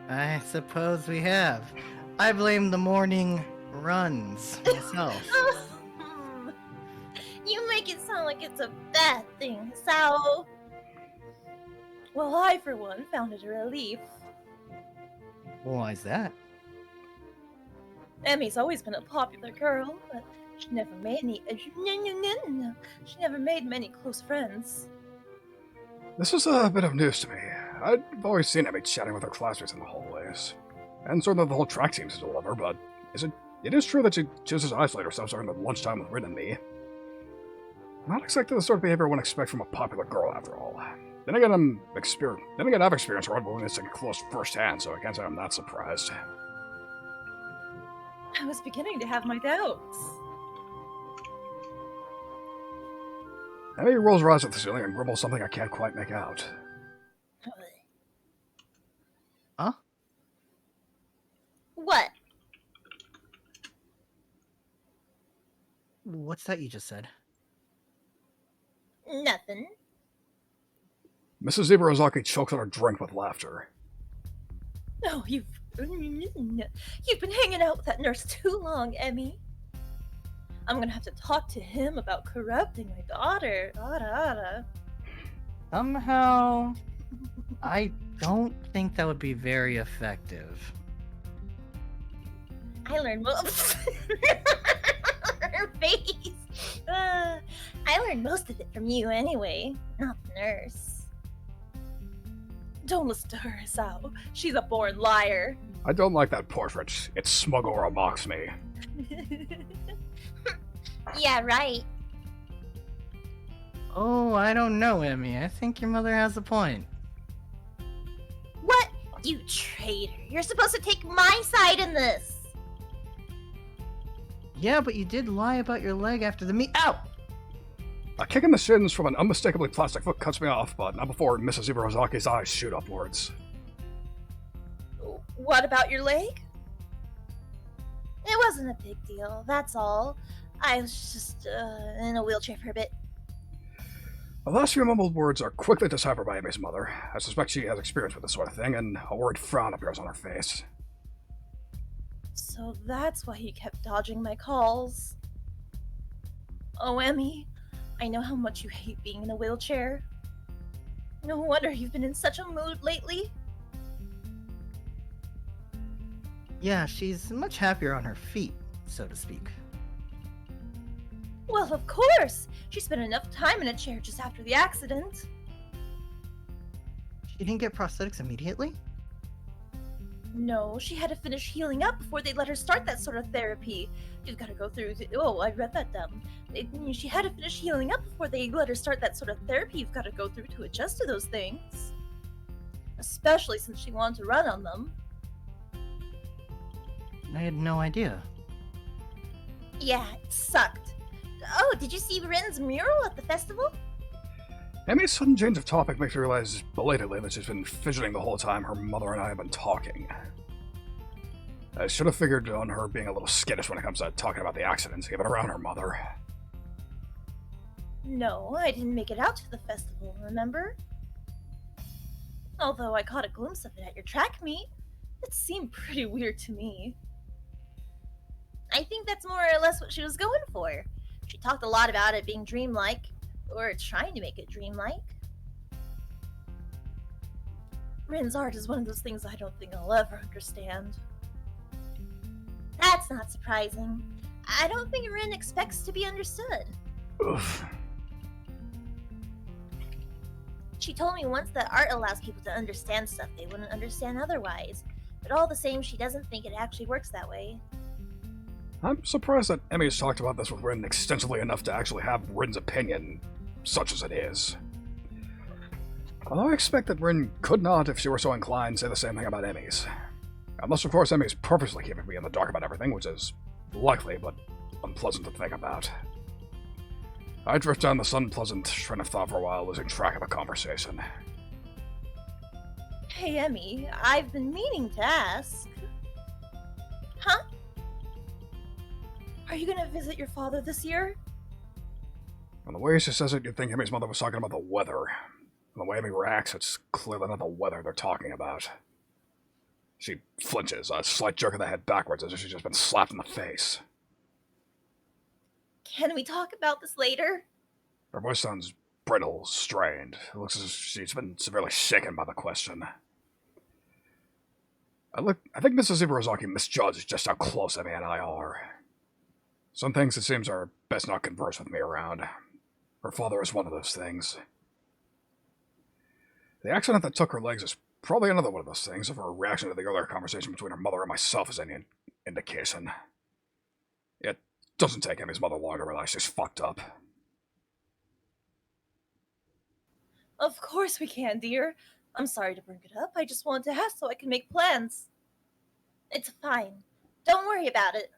I suppose we have. I blame the morning runs myself. You make it sound like it's a bad thing, Sao. Well, I, for one, found it a relief. Why is that? Emmy's always been a popular girl, but she never made many close friends. This is a bit of news to me. I've always seen Emmy chatting with her classmates in the hallways. And certainly the whole track seems to love her, but it is true that she chooses to isolate herself during the lunchtime with Rin and me. Not exactly the sort of behavior one expects from a popular girl, after all. Then again, I've experienced her unwillingness to get close firsthand, so I can't say I'm that surprised. I was beginning to have my doubts. Emmy rolls her eyes at the ceiling and grumbles something I can't quite make out. Huh? What? What's that you just said? Nothing. Mrs. Ibarozaki chokes on her drink with laughter. Oh, you've been hanging out with that nurse too long, Emmy. I'm gonna have to talk to him about corrupting my daughter. Somehow, I don't think that would be very effective. I learned most. Her face. I learned most of it from you anyway, not the nurse. Don't listen to her, Sao. She's a born liar. I don't like that portrait. It's Smugora mocks me. Yeah, right. Oh, I don't know, Emmy. I think your mother has a point. What? You traitor. You're supposed to take my side in this. Yeah, but you did lie about your leg after the meet. Ow! A kick in the shins from an unmistakably plastic foot cuts me off, but not before Mrs. Ibarazaki's eyes shoot upwards. What about your leg? It wasn't a big deal, that's all. I was just in a wheelchair for a bit. The last few mumbled words are quickly deciphered by Amy's mother. I suspect she has experience with this sort of thing, and a worried frown appears on her face. So that's why you kept dodging my calls. Oh, Emmy, I know how much you hate being in a wheelchair. No wonder you've been in such a mood lately. Yeah, she's much happier on her feet, so to speak. Well, of course! She spent enough time in a chair just after the accident. She didn't get prosthetics immediately? No, she had to finish healing up before they let her start that sort of therapy. You've got to go through... Oh, I read that down. She had to finish healing up before they let her start that sort of therapy you've got to go through to adjust to those things. Especially since she wanted to run on them. I had no idea. Yeah, it sucked. Oh, did you see Rin's mural at the festival? Amy's sudden change of topic makes me realize belatedly that she's been fidgeting the whole time her mother and I have been talking. I should have figured on her being a little skittish when it comes to talking about the accidents, even around her mother. No, I didn't make it out to the festival, remember? Although I caught a glimpse of it at your track meet, it seemed pretty weird to me. I think that's more or less what she was going for. She talked a lot about it being dreamlike, or trying to make it dreamlike. Rin's art is one of those things I don't think I'll ever understand. That's not surprising. I don't think Rin expects to be understood. Oof. She told me once that art allows people to understand stuff they wouldn't understand otherwise, but all the same, she doesn't think it actually works that way. I'm surprised that Emmy's talked about this with Rin extensively enough to actually have Rin's opinion, such as it is. Although I expect that Rin could not, if she were so inclined, say the same thing about Emmy's. Unless, of course, Emmy's purposely keeping me in the dark about everything, which is likely, but unpleasant to think about. I drift down this unpleasant train of thought for a while, losing track of the conversation. Hey, Emmy, I've been meaning to ask. Huh? Are you gonna visit your father this year? From the way she says it, you'd think Emmy's mother was talking about the weather. From the way Emmy reacts, it's clearly not the weather they're talking about. She flinches, a slight jerk of the head backwards as if she's just been slapped in the face. Can we talk about this later? Her voice sounds brittle, strained. It looks as if she's been severely shaken by the question. I think Mrs. Ibarozaki misjudged just how close Emmy and I are. Some things, it seems, are best not converse with me around. Her father is one of those things. The accident that took her legs is probably another one of those things, if her reaction to the earlier conversation between her mother and myself is any indication. It doesn't take Emmy's mother long to realize she's fucked up. Of course we can, dear. I'm sorry to bring it up. I just wanted to ask so I can make plans. It's fine. Don't worry about it.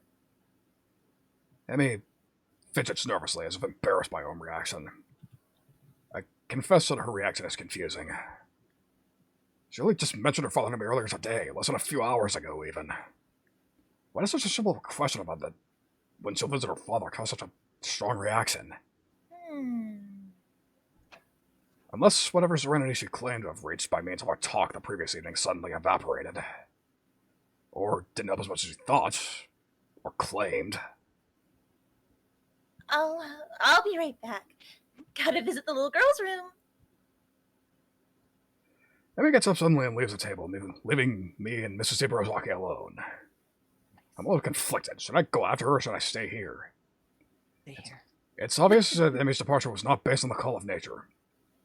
Emmy fidgets nervously, as if embarrassed by her own reaction. I confess that her reaction is confusing. She only just mentioned her father to me earlier today, less than a few hours ago, even. Why does such a simple question about that, when she'll visit her father, cause such a strong reaction? Unless whatever serenity she claimed to have reached by means of our talk the previous evening suddenly evaporated. Or didn't help as much as she thought, or claimed. I'll be right back. Gotta visit the little girl's room. Emmy gets up suddenly and leaves the table, leaving me and Mrs. Ibarozaki alone. I'm a little conflicted. Should I go after her or should I stay here? Stay here. It's obvious that Emmy's departure was not based on the call of nature.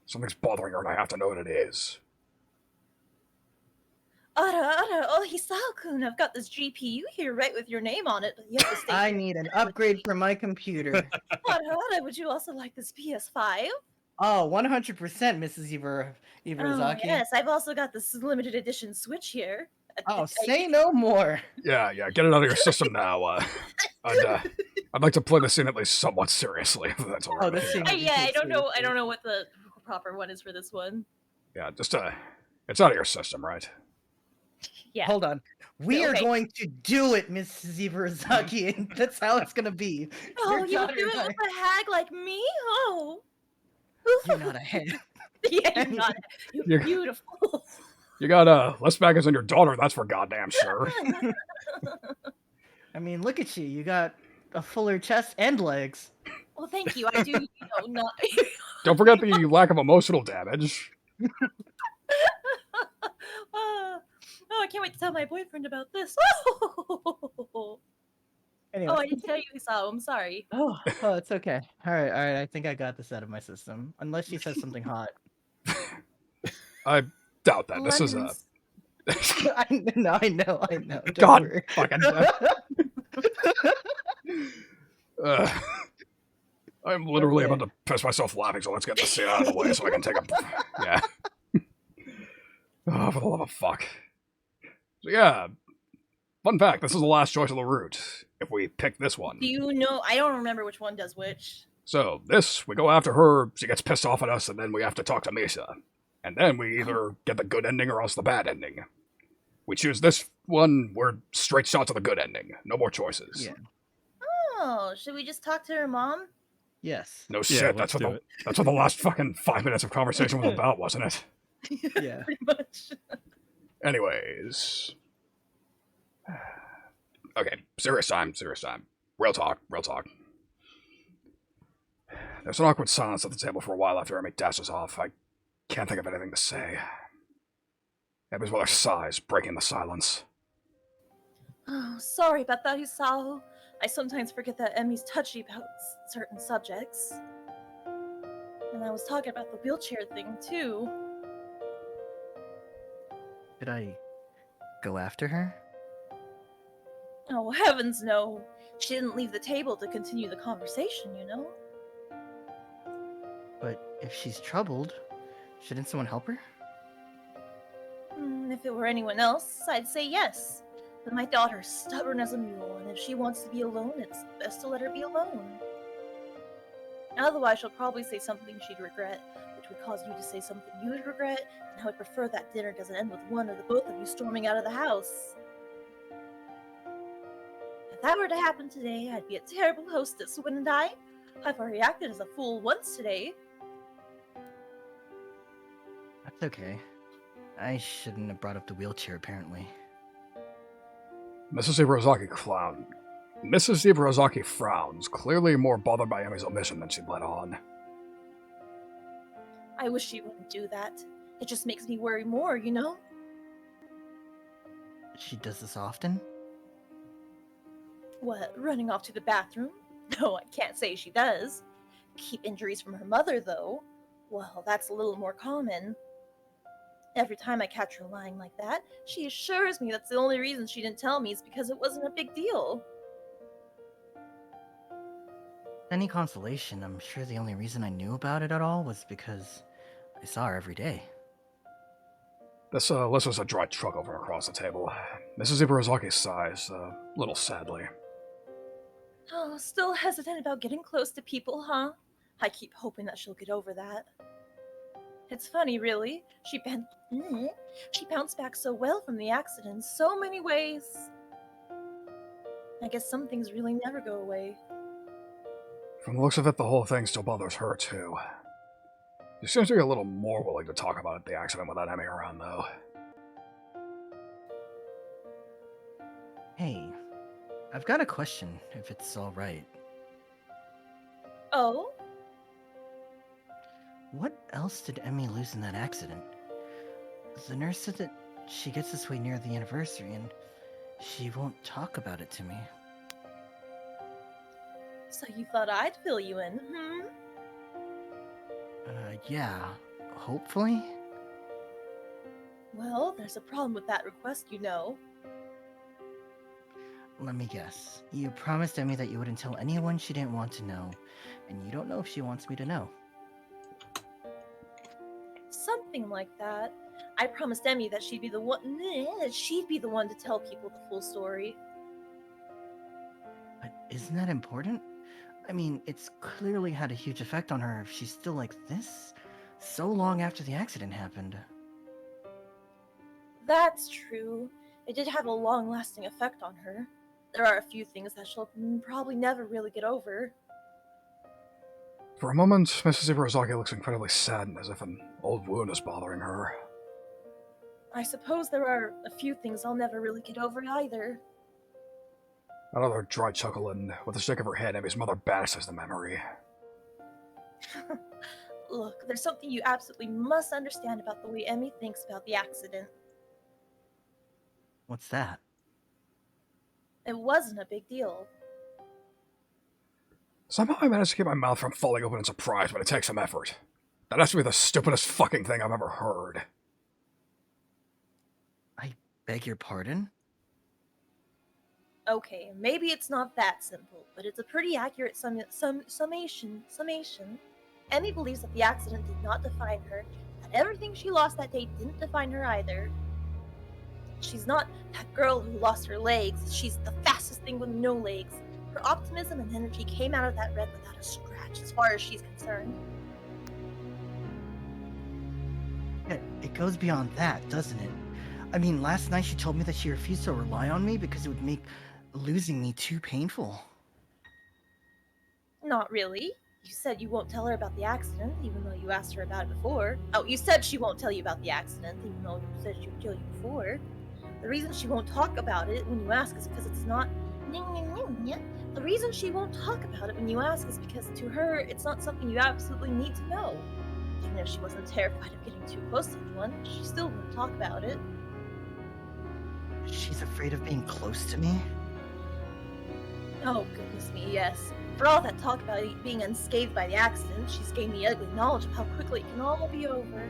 Something's bothering her and I have to know what it is. Oh, Hisao-kun, I've got this GPU here right with your name on it, but you have to stay I here. need an upgrade for my computer. Ada, would you also like this PS5? Oh, 100%, Mrs. Ibarozaki. Oh, yes, I've also got this limited edition Switch here. Oh, say no more. Yeah, get it out of your system now. I'd like to play the scene at least somewhat seriously, if that's alright. Oh, this scene. I don't know what the proper one is for this one. Yeah, just, it's out of your system, right? Yeah. Hold on. We are Okay. going to do it, Mrs. Ibarazaki, and that's how it's gonna be. Oh, Your you would daughter do it and with I- a hag like me? Oh. You're not a head. Yeah, you're not. You're You're- beautiful. You got less baggage than your daughter, that's for goddamn sure. I mean, look at you. You got a fuller chest and legs. Well, thank you. I do, not. Don't forget the lack of emotional damage. Oh, I can't wait to tell my boyfriend about this. Anyway. Oh, I didn't tell you he saw. I'm sorry. Oh, it's okay. All right. I think I got this out of my system. Unless she says something hot. I doubt that. This is a. Lemons. I know. Don't God worry. fucking. I'm literally Okay. about to piss myself laughing, so let's get this scene out of the way so I can take a. Yeah. Oh, for the love of fuck. So, yeah. Fun fact, this is the last choice of the route. If we pick this one. Do you know? I don't remember which one does which. So, this, we go after her, she gets pissed off at us, and then we have to talk to Misa. And then we either get the good ending or else the bad ending. We choose this one, we're straight shot to the good ending. No more choices. Yeah. Oh, should we just talk to her mom? Yes. No Yeah, shit, let's that's do what it. that's what the last fucking 5 minutes of conversation was about, wasn't it? Yeah. Pretty much. Anyways. Okay, serious time. Real talk. There's an awkward silence at the table for a while after Amy dashes off. I can't think of anything to say. Abby's with her sighs, breaking the silence. Oh, sorry about that, Isao. I sometimes forget that Emmy's touchy about certain subjects. And I was talking about the wheelchair thing, too. Did I go after her? Oh, heavens no. She didn't leave the table to continue the conversation, you know? But if she's troubled, shouldn't someone help her? If it were anyone else, I'd say yes. But my daughter's stubborn as a mule, and if she wants to be alone, it's best to let her be alone. Otherwise, she'll probably say something she'd regret, which would cause you to say something you would regret, and I would prefer that dinner doesn't end with one or the both of you storming out of the house. If that were to happen today, I'd be a terrible hostess, wouldn't I? I've already acted as a fool once today. That's okay. I shouldn't have brought up the wheelchair, apparently. Mrs. Ibarazaki frowns, clearly more bothered by Emmy's omission than she'd let on. I wish she wouldn't do that. It just makes me worry more, you know? She does this often? What, running off to the bathroom? No, I can't say she does. Keep injuries from her mother, though. Well, that's a little more common. Every time I catch her lying like that, she assures me that's the only reason she didn't tell me is because it wasn't a big deal. Any consolation, I'm sure the only reason I knew about it at all was because I saw her every day. This was a dry truck over across the table. Mrs. Ibarazaki sighs, a little sadly. Oh, still hesitant about getting close to people, huh? I keep hoping that she'll get over that. It's funny, really. She bounced back so well from the accident in so many ways. I guess some things really never go away. From the looks of it, the whole thing still bothers her, too. She seems to be a little more willing to talk about the accident without Emmy around, though. Hey, I've got a question, if it's alright. Oh? What else did Emmy lose in that accident? The nurse said that she gets this way near the anniversary and she won't talk about it to me. So you thought I'd fill you in, Yeah, hopefully? Well, there's a problem with that request, you know. Let me guess. You promised Emmy that you wouldn't tell anyone she didn't want to know, and you don't know if she wants me to know. Something like that. I promised Emmy that she'd be the one to tell people the full story. But isn't that important? I mean, it's clearly had a huge effect on her if she's still like this, so long after the accident happened. That's true. It did have a long-lasting effect on her. There are a few things that she'll probably never really get over. For a moment, Mrs. Ibarozaki looks incredibly saddened, as if an old wound is bothering her. I suppose there are a few things I'll never really get over either. Another dry chuckle, and with a shake of her head, Emmy's mother banishes the memory. Look, there's something you absolutely must understand about the way Emmy thinks about the accident. What's that? It wasn't a big deal. Somehow I managed to keep my mouth from falling open in surprise, but it takes some effort. That has to be the stupidest fucking thing I've ever heard. I beg your pardon? Okay, maybe it's not that simple, but it's a pretty accurate summation. Emmy believes that the accident did not define her, that everything she lost that day didn't define her either. She's not that girl who lost her legs, she's the fastest thing with no legs. Her optimism and energy came out of that red without a scratch, as far as she's concerned. It goes beyond that, doesn't it? I mean, last night she told me that she refused to rely on me because it would make losing me too painful. Not really. You said you won't tell her about the accident, even though you asked her about it before. Oh, you said she won't tell you about the accident, even though you said she would tell you before. The reason she won't talk about it when you ask is because it's not... The reason she won't talk about it when you ask is because to her, it's not something you absolutely need to know. Even if she wasn't terrified of getting too close to anyone, she still wouldn't talk about it. She's afraid of being close to me? Oh, goodness me, yes. For all that talk about being unscathed by the accident, she's gained the ugly knowledge of how quickly it can all be over.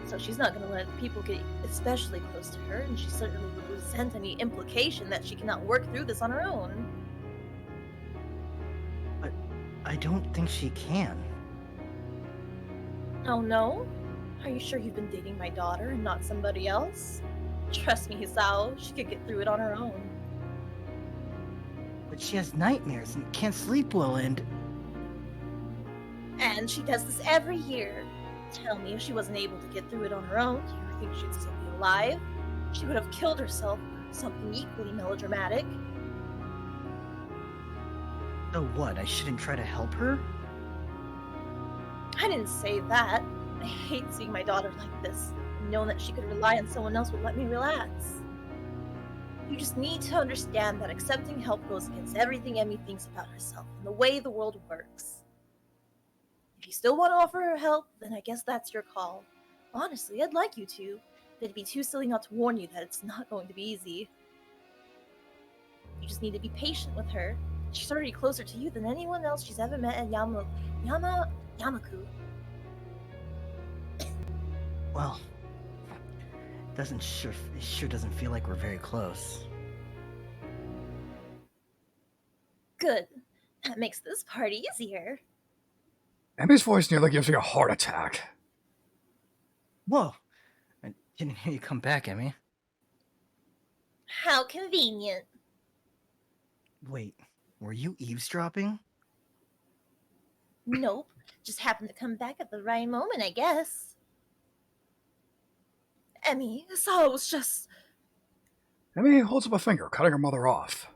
So she's not going to let people get especially close to her, and she certainly would resent any implication that she cannot work through this on her own. But I don't think she can. Oh no? Are you sure you've been dating my daughter and not somebody else? Trust me, Hisao, she could get through it on her own. But she has nightmares and can't sleep well, and she does this every year. Tell me, if she wasn't able to get through it on her own, do you think she'd still be alive? She would have killed herself or something equally melodramatic. so what? I shouldn't try to help her? I didn't say that. I hate seeing my daughter like this, and knowing that she could rely on someone else would let me relax. You just need to understand that accepting help goes against everything Emmy thinks about herself and the way the world works. If you still want to offer her help, then I guess that's your call. Honestly, I'd like you to, but it'd be too silly not to warn you that it's not going to be easy. You just need to be patient with her. She's already closer to you than anyone else she's ever met at Yamaku. Well, it sure doesn't feel like we're very close. Good. That makes this part easier. Emmy's voice nearly gives me a heart attack. Whoa! I didn't hear you come back, Emmy. How convenient. Wait, were you eavesdropping? Nope. Just happened to come back at the right moment, I guess. Emmy, Sawa was just... Emmy holds up a finger, cutting her mother off.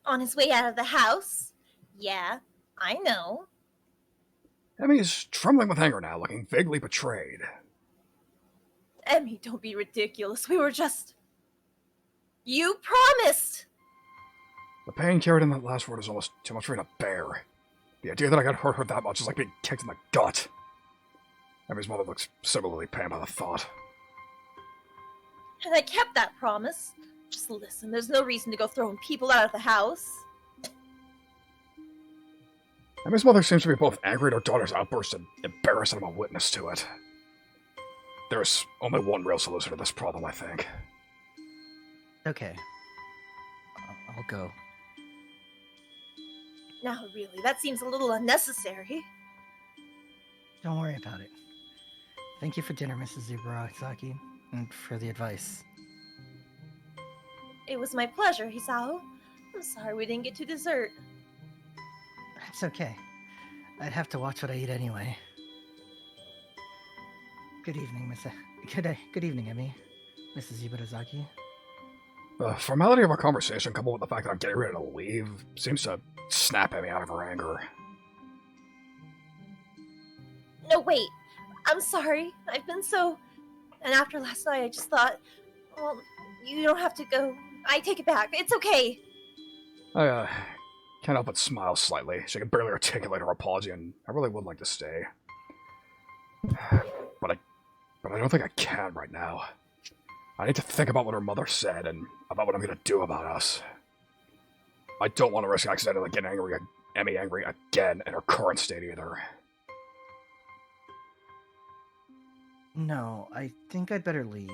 on his way out of the house. Yeah, I know. Emmy is trembling with anger now, looking vaguely betrayed. Emmy, don't be ridiculous. We were just... You promised! The pain carried in that last word is almost too much for me to bear. The idea that I could hurt her that much is like being kicked in the gut. Emmy's mother looks similarly pained by the thought. And I kept that promise. Just listen, there's no reason to go throwing people out of the house. Emmy's mother seems to be both angry at her daughter's outburst and embarrassed that I'm a witness to it. There's only one real solution to this problem, I think. Okay. I'll go. Now, really, that seems a little unnecessary. Don't worry about it. Thank you for dinner, Mrs. Ibaraki, and for the advice. It was my pleasure, Hisao. I'm sorry we didn't get to dessert. It's okay. I'd have to watch what I eat anyway. Good evening, Good evening, Emmy. Mrs. Ibarazaki. The formality of our conversation, coupled with the fact that I'm getting ready to leave, seems to snap Emmy out of her anger. No, wait. I'm sorry. I've been so... And after last night, I just thought, well, you don't have to go. I take it back. It's okay. I, can't help but smile slightly. She can barely articulate her apology, and I really would like to stay. But I don't think I can right now. I need to think about what her mother said, and about what I'm gonna do about us. I don't want to risk accidentally getting Emmy angry again in her current state either. No, I think I'd better leave.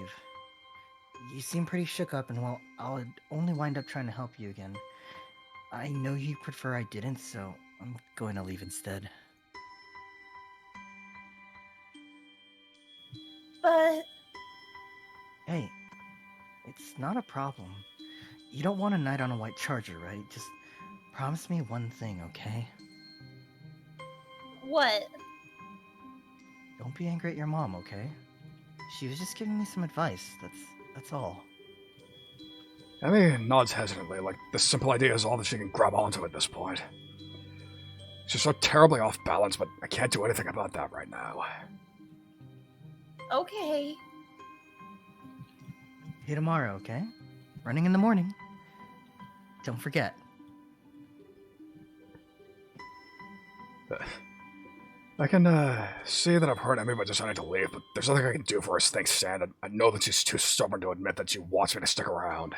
You seem pretty shook up, and well, I'll only wind up trying to help you again. I know you prefer I didn't, so I'm going to leave instead. But... Hey, it's not a problem. You don't want a night on a white charger, right? Just promise me one thing, okay? What? Don't be angry at your mom, okay? She was just giving me some advice, that's all. Emmy nods hesitantly, like this simple idea is all that she can grab onto at this point. She's so terribly off balance, but I can't do anything about that right now. Okay. See you tomorrow, okay? Running in the morning. Don't forget. I can, see that I've hurt Emmy by deciding to leave, but there's nothing I can do for her as things stand, and I know that she's too stubborn to admit that she wants me to stick around.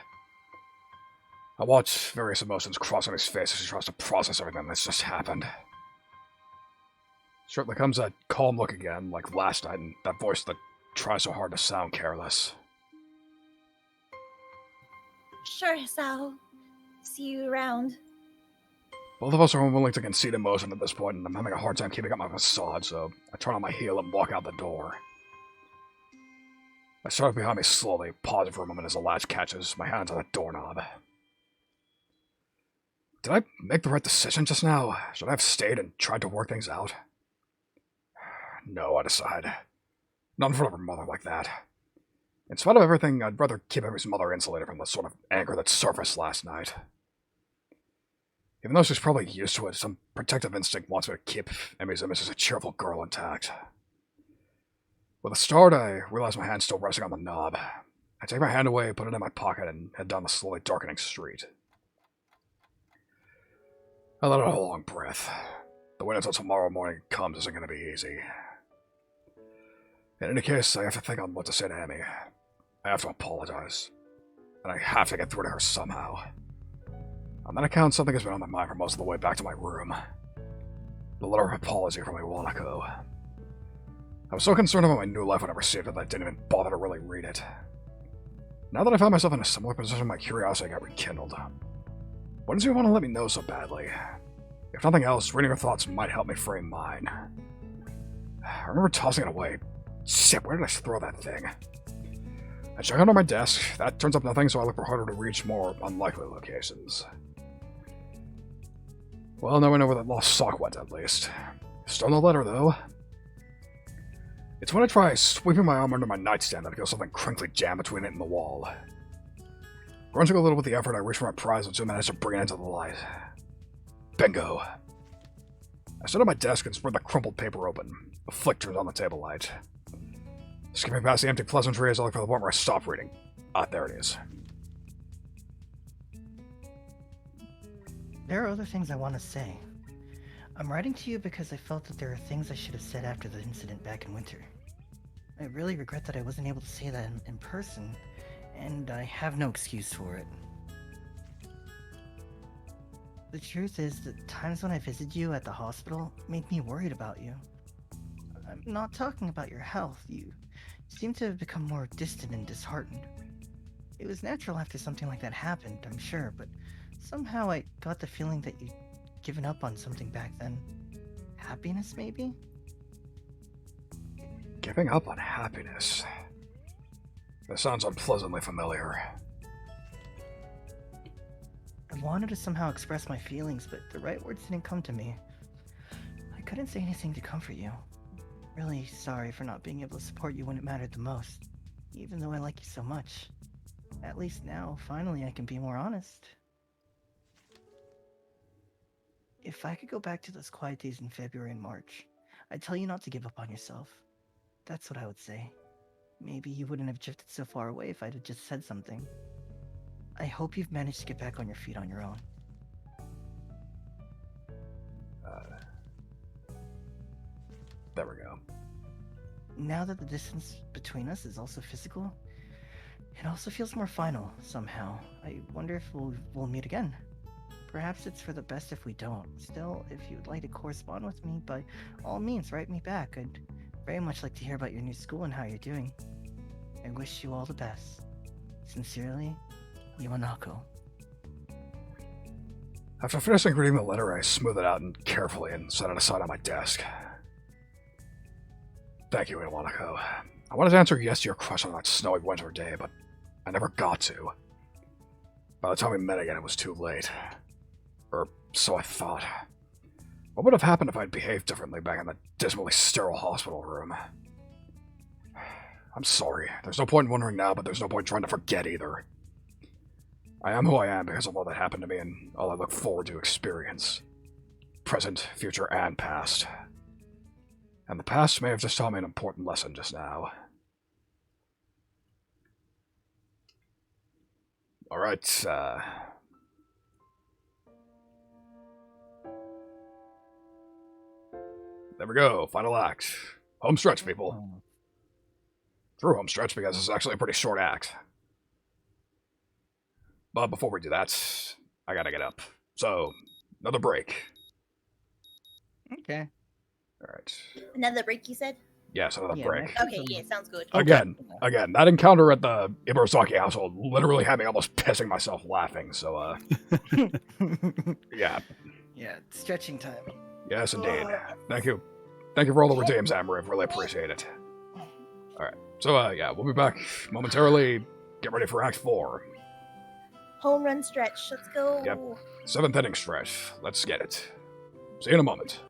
I watch various emotions cross on his face as she tries to process everything that's just happened. Certainly comes that calm look again, like last night, and that voice that tries so hard to sound careless. Sure, Sal. See you around. Both of us are unwilling to concede emotion at this point, and I'm having a hard time keeping up my facade, so I turn on my heel and walk out the door. I start behind me slowly, pausing for a moment as the latch catches, my hands on the doorknob. Did I make the right decision just now? Should I have stayed and tried to work things out? No, I decide. Not in front of her mother like that. In spite of everything, I'd rather keep Emmy's mother insulated from the sort of anger that surfaced last night. Even though she's probably used to it, some protective instinct wants me to keep Emmy's image as a cheerful girl intact. With a start, I realize my hand's still resting on the knob. I take my hand away, put it in my pocket, and head down the slowly darkening street. I let out a long breath. The wait until tomorrow morning comes isn't going to be easy. In any case, I have to think on what to say to Emmy. I have to apologize. And I have to get through to her somehow. On that account, something has been on my mind for most of the way back to my room. The letter of apology from Iwanako. I was so concerned about my new life when I received it that I didn't even bother to really read it. Now that I found myself in a similar position, my curiosity got rekindled. Why does you want to let me know so badly? If nothing else, reading her thoughts might help me frame mine. I remember tossing it away. Shit, where did I throw that thing? I check under my desk. That turns up nothing, so I look for harder to reach, more unlikely locations. Well, now I know where that lost sock went, at least. Still no letter, though. It's when I try sweeping my arm under my nightstand that I feel something crinkly jam between it and the wall. Grunting a little with the effort, I reach for my prize and manage to bring it into the light. Bingo. I sit at my desk and spread the crumpled paper open. A flick turns on the table light. Skipping past the empty pleasantries, I look for the point where I stop reading. Ah, there it is. There are other things I want to say. I'm writing to you because I felt that there are things I should have said after the incident back in winter. I really regret that I wasn't able to say that in person, and I have no excuse for it. The truth is that times when I visited you at the hospital made me worried about you. I'm not talking about your health. You seem to have become more distant and disheartened. It was natural after something like that happened, I'm sure, but somehow I got the feeling that you'd given up on something back then. Happiness, maybe? Giving up on happiness. That sounds unpleasantly familiar. I wanted to somehow express my feelings, but the right words didn't come to me. I couldn't say anything to comfort you. really sorry for not being able to support you when it mattered the most. Even though I like you so much. At least now, finally, I can be more honest. If I could go back to those quiet days in February and March, I'd tell you not to give up on yourself. That's what I would say. Maybe you wouldn't have drifted so far away if I'd have just said something. I hope you've managed to get back on your feet on your own. There we go. Now that the distance between us is also physical, it also feels more final, somehow. I wonder if we'll meet again. Perhaps it's for the best if we don't. Still, if you'd like to correspond with me, by all means, write me back. I'd very much like to hear about your new school and how you're doing. I wish you all the best. Sincerely, Iwanako. After finishing reading the letter, I smooth it out and carefully and set it aside on my desk. Thank you, Iwanako. I wanted to answer yes to your question on that snowy winter day, but I never got to. By the time we met again, it was too late. Or so I thought. What would have happened if I'd behaved differently back in the dismally sterile hospital room? I'm sorry. There's no point in wondering now, but there's no point trying to forget either. I am who I am because of all that happened to me and all I look forward to experience. Present, future, and past. And the past may have just taught me an important lesson just now. Alright, there we go, final act. Home stretch, people. Through home stretch because it's actually a pretty short act. But before we do that, I gotta get up. So, another break. Okay. Alright. Another break, you said? Yes, another Yeah, break. Okay, yeah, sounds good. Again, that encounter at the Ibarasaki household literally had me almost pissing myself laughing, so, yeah. Yeah, stretching time. Yes, indeed. Thank you. Thank you for all the redeems, Amriv. Really appreciate it. Alright, so, yeah, we'll be back momentarily. Get ready for Act 4. Home run stretch. Let's go. Yep. 7th inning stretch. Let's get it. See you in a moment.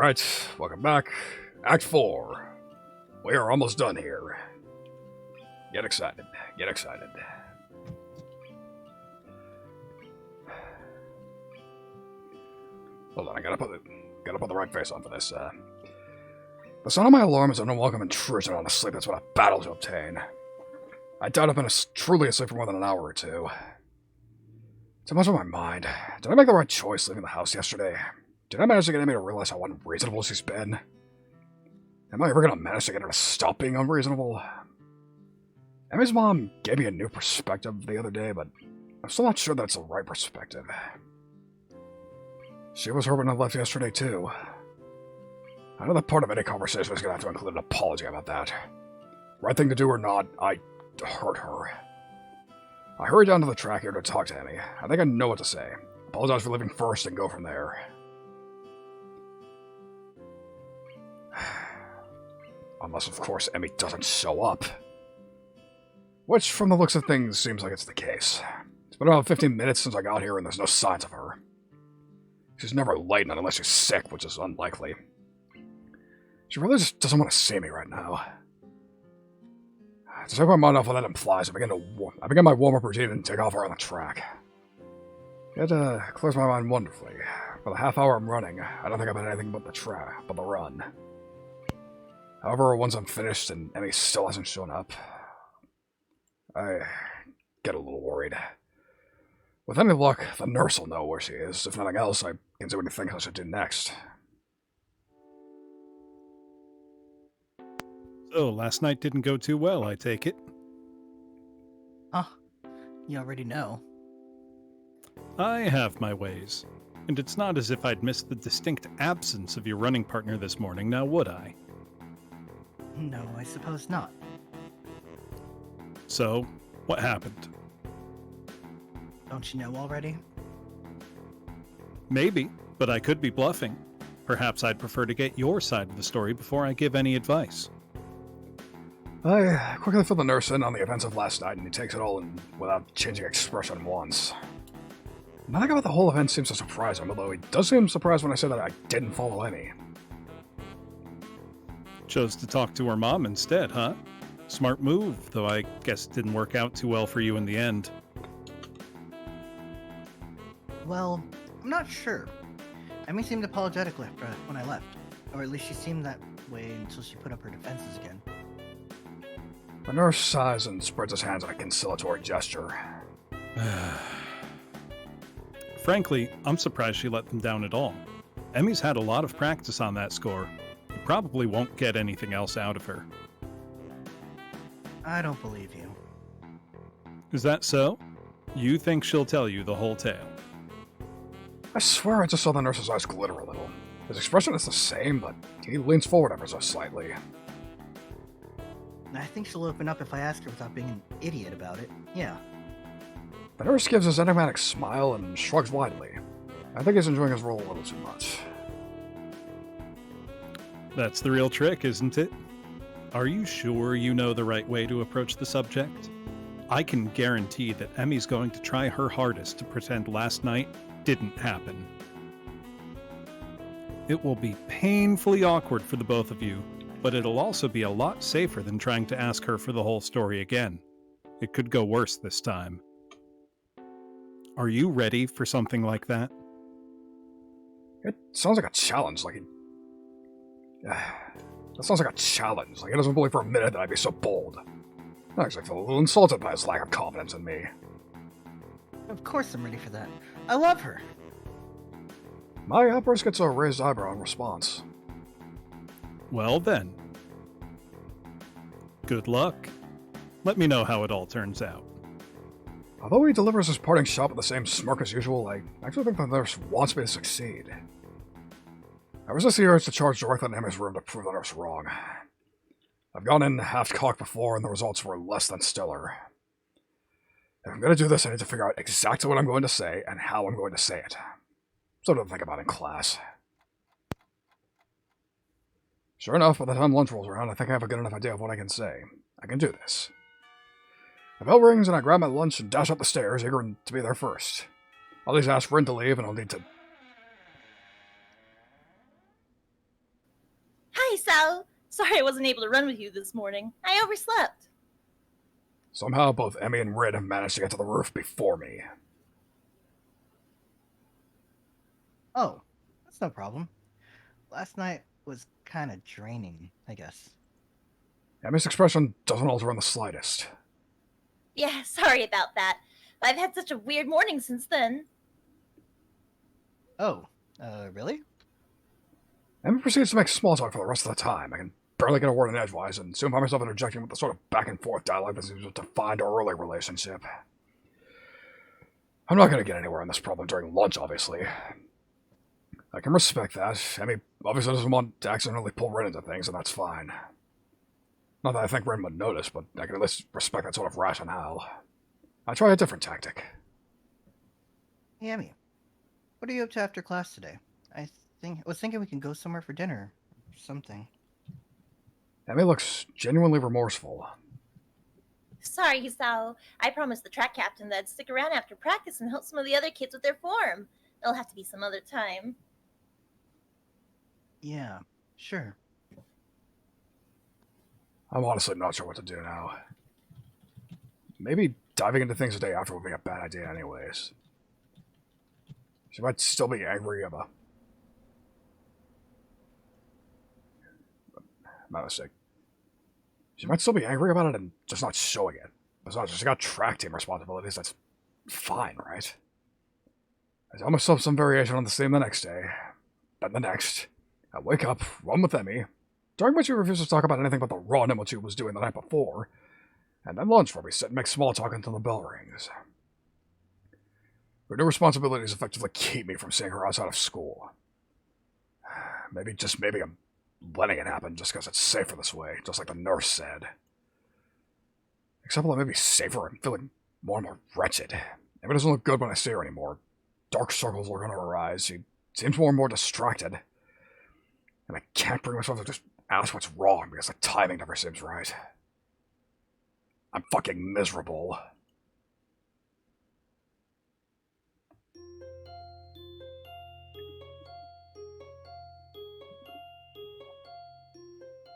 Alright, welcome back. Act 4. We are almost done here. Get excited. Get excited. Hold on, I gotta put the right face on for this. The sound of my alarm is an unwelcome intrusion on a sleep that's what I battle to obtain. I doubt I've been truly asleep for more than an hour or two. Too much on my mind. Did I make the right choice leaving the house yesterday? Did I manage to get Amy to realize how unreasonable she's been? Am I ever gonna manage to get her to stop being unreasonable? Emmy's mom gave me a new perspective the other day, but I'm still not sure that's the right perspective. She was hurt when I left yesterday, too. I know that part of any conversation is gonna have to include an apology about that. Right thing to do or not, I hurt her. I hurried down to the track here to talk to Emmy. I think I know what to say. Apologize for leaving first and go from there. Unless, of course, Emmy doesn't show up. Which, from the looks of things, seems like it's the case. It's been about 15 minutes since I got here and there's no signs of her. She's never late, not unless she's sick, which is unlikely. She really just doesn't want to see me right now. To take my mind off what that implies, I begin my warm-up routine and take off around the track. It clears my mind wonderfully. For the half hour I'm running, I don't think I've had anything but the run. However, once I'm finished and Emmy still hasn't shown up, I get a little worried. With any luck, the nurse will know where she is. If nothing else, I can do what he thinks I should do next. So, last night didn't go too well, I take it? Huh. You already know. I have my ways. And it's not as if I'd missed the distinct absence of your running partner this morning, now would I? No, I suppose not. So, what happened? Don't you know already? Maybe, but I could be bluffing. Perhaps I'd prefer to get your side of the story before I give any advice. I quickly fill the nurse in on the events of last night, and he takes it all in without changing expression once. Nothing about the whole event seems to surprise him, although he does seem surprised when I say that I didn't follow Emmy. Chose to talk to her mom instead, huh? Smart move, though I guess it didn't work out too well for you in the end. Well, I'm not sure. Emmy seemed apologetic when I left. Or at least she seemed that way until she put up her defenses again. The nurse sighs and spreads his hands in a conciliatory gesture. Frankly, I'm surprised she let them down at all. Emmy's had a lot of practice on that score. You probably won't get anything else out of her. I don't believe you. Is that so? You think she'll tell you the whole tale? I swear I just saw the nurse's eyes glitter a little. His expression is the same, but he leans forward ever so slightly. I think she'll open up if I ask her without being an idiot about it. Yeah. The nurse gives his enigmatic smile and shrugs widely. I think he's enjoying his role a little too much. That's the real trick, isn't it? Are you sure you know the right way to approach the subject? I can guarantee that Emmy's going to try her hardest to pretend last night didn't happen. It will be painfully awkward for the both of you, but it'll also be a lot safer than trying to ask her for the whole story again. It could go worse this time. Are you ready for something like that? It sounds like a challenge, like he... That sounds like a challenge, like he doesn't believe for a minute that I'd be so bold. I actually feel a little insulted by his lack of confidence in me. Of course I'm ready for that. I love her. My outburst gets a raised eyebrow in response. Well then. Good luck. Let me know how it all turns out. Although he delivers his parting shot with the same smirk as usual, I actually think the nurse wants me to succeed. I resist the urge to charge directly in Emmy's room to prove the nurse wrong. I've gone in half-cocked before, and the results were less than stellar. If I'm going to do this, I need to figure out exactly what I'm going to say and how I'm going to say it. Something to think about in class. Sure enough, by the time lunch rolls around, I think I have a good enough idea of what I can say. I can do this. The bell rings, and I grab my lunch and dash up the stairs, eager to be there first. I'll just ask Bryn to leave, and I'll need to... Hi, Sal. Sorry I wasn't able to run with you this morning. I overslept. Somehow both Emmy and Rin have managed to get to the roof before me. Oh, that's no problem. Last night was kind of draining, I guess. Emmy's expression doesn't alter in the slightest. Yeah, sorry about that. I've had such a weird morning since then. Oh, really? Emmy proceeds to make small talk for the rest of the time. I can barely get a word in edgewise, and soon find myself interjecting with the sort of back and forth dialogue that seems to define our early relationship. I'm not going to get anywhere on this problem during lunch, obviously. I can respect that. Emmy obviously doesn't want to accidentally pull Rin into things, and that's fine. Not that I think Rin would notice, but I can at least respect that sort of rationale. I try a different tactic. Hey, Emmy, what are you up to after class today? I was thinking we can go somewhere for dinner or something. Emmy looks genuinely remorseful. Sorry, Sal. I promised the track captain that I'd stick around after practice and help some of the other kids with their form. It'll have to be some other time. Yeah, sure. I'm honestly not sure what to do now. Maybe diving into things a day after would be a bad idea anyways. She might still be angry about... My mistake. She might still be angry about it and just not showing it. Besides, she's got track team responsibilities, that's fine, right? I tell myself some variation on the theme the next day. Then the next. I wake up, run with Emmy, during which she refuses to talk about anything but the run and what she was doing the night before, and then lunch where we sit and make small talk until the bell rings. Her new responsibilities effectively keep me from seeing her outside of school. Maybe, just maybe, I'm letting it happen just because it's safer this way, just like the nurse said. Except while it may be safer, I'm feeling more and more wretched. Emmy doesn't look good when I see her anymore. Dark circles look under her eyes. She seems more and more distracted. And I can't bring myself to just ask what's wrong because the timing never seems right. I'm fucking miserable.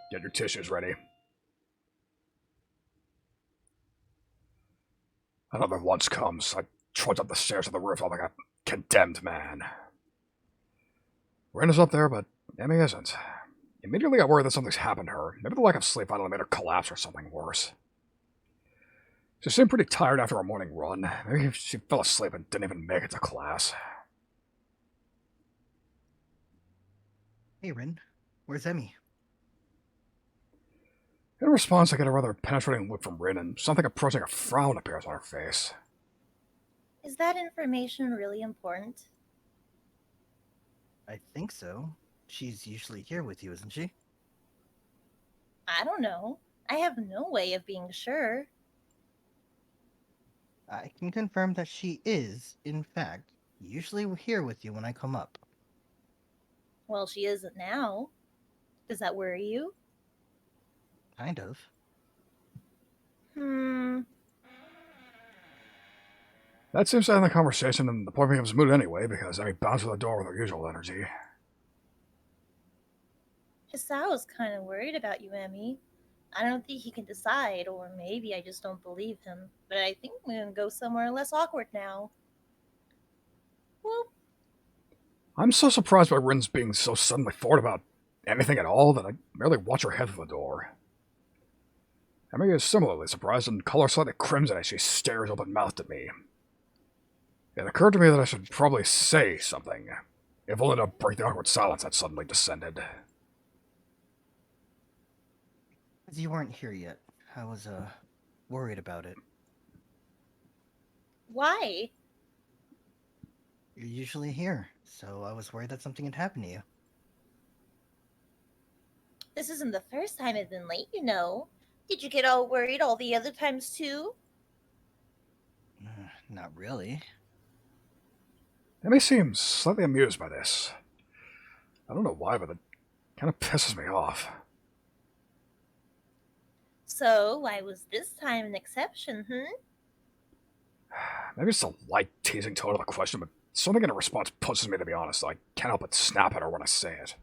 Get your tissues ready. Another lunch comes. I trudge up the stairs to the roof like a condemned man. Rin is up there, but Emmy isn't. Immediately I worry that something's happened to her. Maybe the lack of sleep finally made her collapse or something worse. She seemed pretty tired after her morning run. Maybe she fell asleep and didn't even make it to class. Hey, Rin, where's Emmy? In response, I get a rather penetrating look from Rin, and something approaching a frown appears on her face. Is that information really important? I think so. She's usually here with you, isn't she? I don't know. I have no way of being sure. I can confirm that she is, in fact, usually here with you when I come up. Well, she isn't now. Does that worry you? Kind of. That seems to end the conversation, and the point becomes moot anyway, because Emmy bounced to the door with her usual energy. Hisao was kind of worried about you, Emmy. I don't think he can decide, or maybe I just don't believe him. But I think we're gonna go somewhere less awkward now. Well, I'm so surprised by Rin's being so suddenly forward about anything at all that I merely watch her head through the door. Emmy is similarly surprised and color slightly crimson as she stares open-mouthed at me. It occurred to me that I should probably say something, if only to break the awkward silence that suddenly descended. You weren't here yet. I was, worried about it. why? You're usually here, so I was worried that something had happened to you. This isn't the first time I've been late, you know. Did you get all worried all the other times, too? Not really. Emmy seems slightly amused by this. I don't know why, but it kind of pisses me off. So, why was this time an exception, Maybe it's a light, teasing tone of the question, but something in her response pushes me, to be honest. I can't help but snap at her when I say it.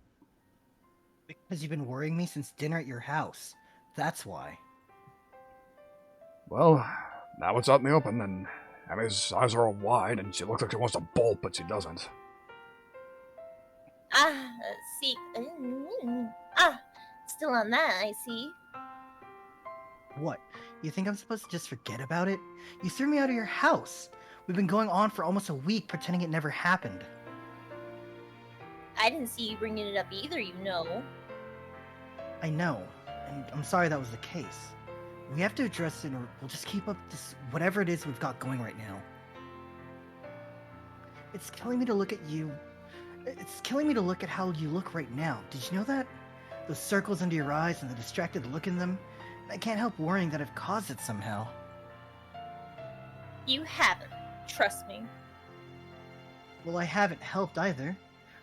Because you've been worrying me since dinner at your house. That's why. Well, now it's out in the open, and Emmy's eyes are all wide, and she looks like she wants to bolt, but she doesn't. See. Still on that, I see. What? You think I'm supposed to just forget about it? You threw me out of your house. We've been going on for almost a week pretending it never happened. I didn't see you bringing it up either, you know. I know, and I'm sorry that was the case. We have to address it, or we'll just keep up this whatever it is we've got going right now. It's killing me to look at you. It's killing me to look at how you look right now. Did you know that? Those circles under your eyes and the distracted look in them. I can't help worrying that I've caused it somehow. You haven't. Trust me. Well, I haven't helped either.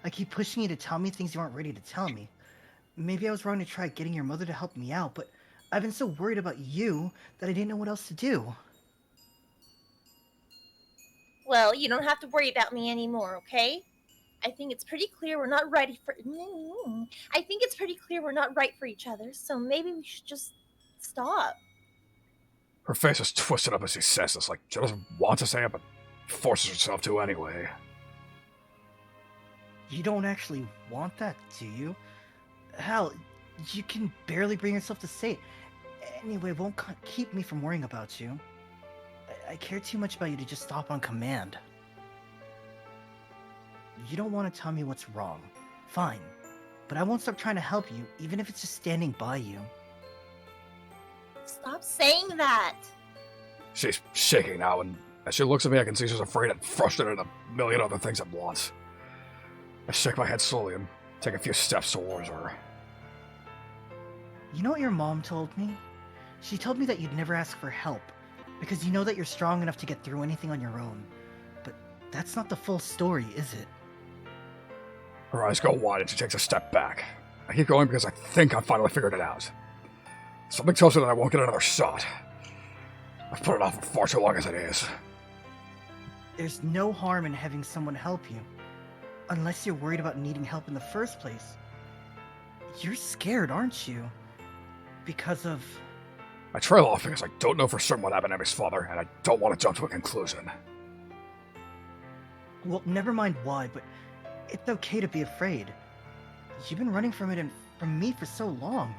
I keep pushing you to tell me things you aren't ready to tell me. Maybe I was wrong to try getting your mother to help me out, but I've been so worried about you that I didn't know what else to do. Well, you don't have to worry about me anymore, okay? I think it's pretty clear we're not ready for. I think it's pretty clear we're not right for each other, so maybe we should just stop. Her face is twisted up as she says this, like she doesn't want to say it, but forces herself to anyway. You don't actually want that, do you? Hell, you can barely bring yourself to say it. Anyway, it won't keep me from worrying about you. I care too much about you to just stop on command. You don't want to tell me what's wrong. Fine. But I won't stop trying to help you, even if it's just standing by you. Stop saying that! She's shaking now, and as she looks at me, I can see she's afraid and frustrated at a million other things at once. I shake my head slowly and take a few steps towards her. You know what your mom told me? She told me that you'd never ask for help, because you know that you're strong enough to get through anything on your own. But that's not the full story, is it? Her eyes go wide and she takes a step back. I keep going because I think I finally figured it out. Something tells me that I won't get another shot. I've put it off for far too long as it is. There's no harm in having someone help you. Unless you're worried about needing help in the first place. You're scared, aren't you? Because of... I trail off because I don't know for certain what happened to Emmy's father, and I don't want to jump to a conclusion. Well, never mind why, but it's okay to be afraid. You've been running from it and from me for so long.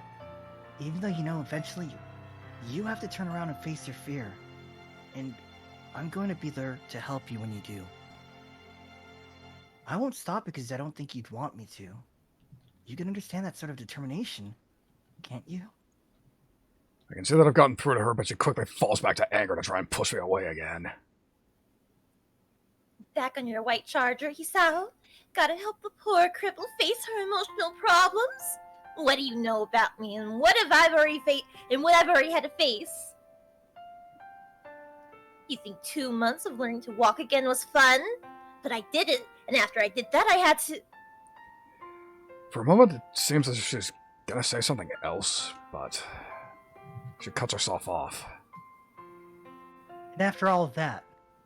Even though you know eventually you have to turn around and face your fear. And I'm going to be there to help you when you do. I won't stop because I don't think you'd want me to. You can understand that sort of determination, can't you? I can see that I've gotten through to her, but she quickly falls back to anger to try and push me away again. Back on your white charger, Hisao. Gotta help the poor cripple face her emotional problems. What do you know about me, and what have I already had to face? You think 2 months of learning to walk again was fun? But I did it, and after I did that, I had to... For a moment, it seems as if she's gonna say something else, but she cuts herself off. And after all of that,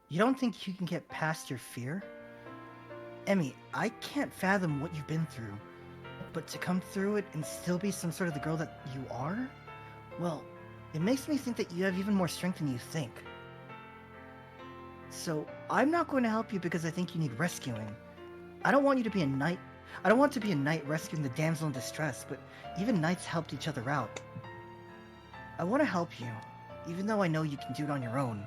you don't think you can get past your fear? Emmy, I can't fathom what you've been through. But to come through it and still be some sort of the girl that you are? Well, it makes me think that you have even more strength than you think. So, I'm not going to help you because I think you need rescuing. I don't want you to be a knight. I don't want to be a knight rescuing the damsel in distress, but even knights helped each other out. I want to help you, even though I know you can do it on your own.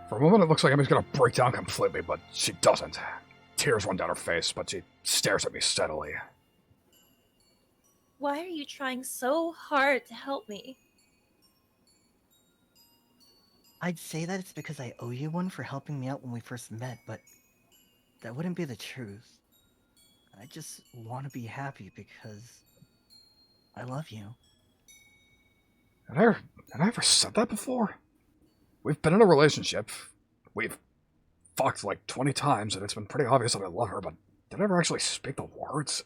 For a moment, it looks like Emmy's gonna break down completely, but she doesn't. Tears run down her face, but she stares at me steadily. Why are you trying so hard to help me? I'd say that it's because I owe you one for helping me out when we first met, but that wouldn't be the truth. I just want to be happy because I love you. Had I ever said that before? We've been in a relationship. We've fucked like 20 times, and it's been pretty obvious that I love her, but did I ever actually speak the words?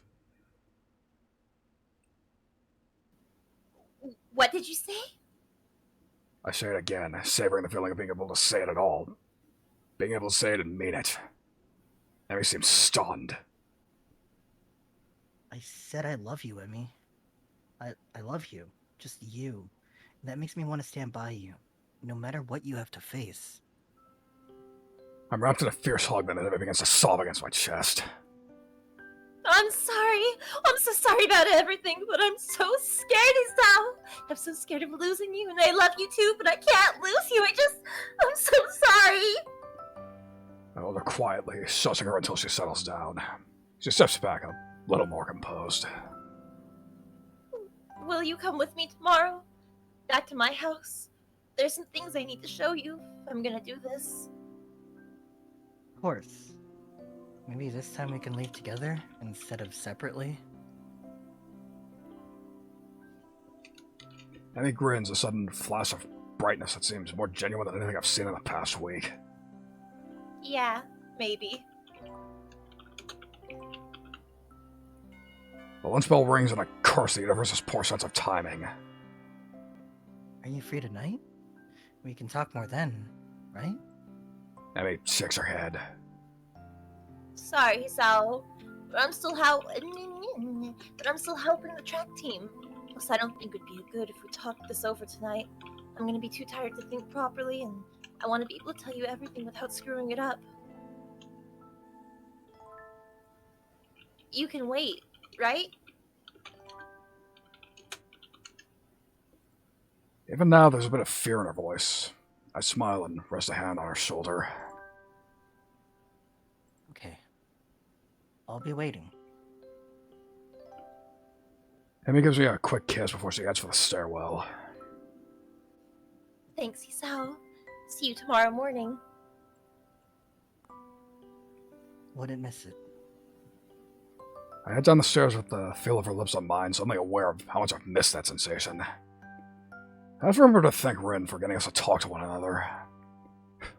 What did you say? I say it again, savoring the feeling of being able to say it at all. Being able to say it and mean it. Emmy seems stunned. I said I love you, Emmy. I love you. Just you. And that makes me want to stand by you, no matter what you have to face. I'm wrapped in a fierce hug that it begins to sob against my chest. I'm sorry. I'm so sorry about everything, but I'm so scared, Isao. I'm so scared of losing you, and I love you too, but I can't lose you. I'm so sorry. I hold her quietly, shushing her until she settles down. She steps back a little more composed. Will you come with me tomorrow? Back to my house? There's some things I need to show you if I'm gonna do this. Of course. Maybe this time we can leave together instead of separately? Emmy grins, a sudden flash of brightness that seems more genuine than anything I've seen in the past week. Yeah, maybe. The lunch bell rings and I curse the universe's poor sense of timing. Are you free tonight? We can talk more then, right? Emmy shakes her head. Sorry, Sal, but I'm still helping the track team. Plus, I don't think it'd be good if we talked this over tonight. I'm gonna be too tired to think properly, and I want to be able to tell you everything without screwing it up. You can wait, right? Even now, there's a bit of fear in her voice. I smile and rest a hand on her shoulder. Okay. I'll be waiting. Emmy gives me a quick kiss before she heads for the stairwell. Thanks, Isao. See you tomorrow morning. Wouldn't miss it. I head down the stairs with the feel of her lips on mine, suddenly aware of how much I've missed that sensation. I have to remember to thank Rin for getting us to talk to one another.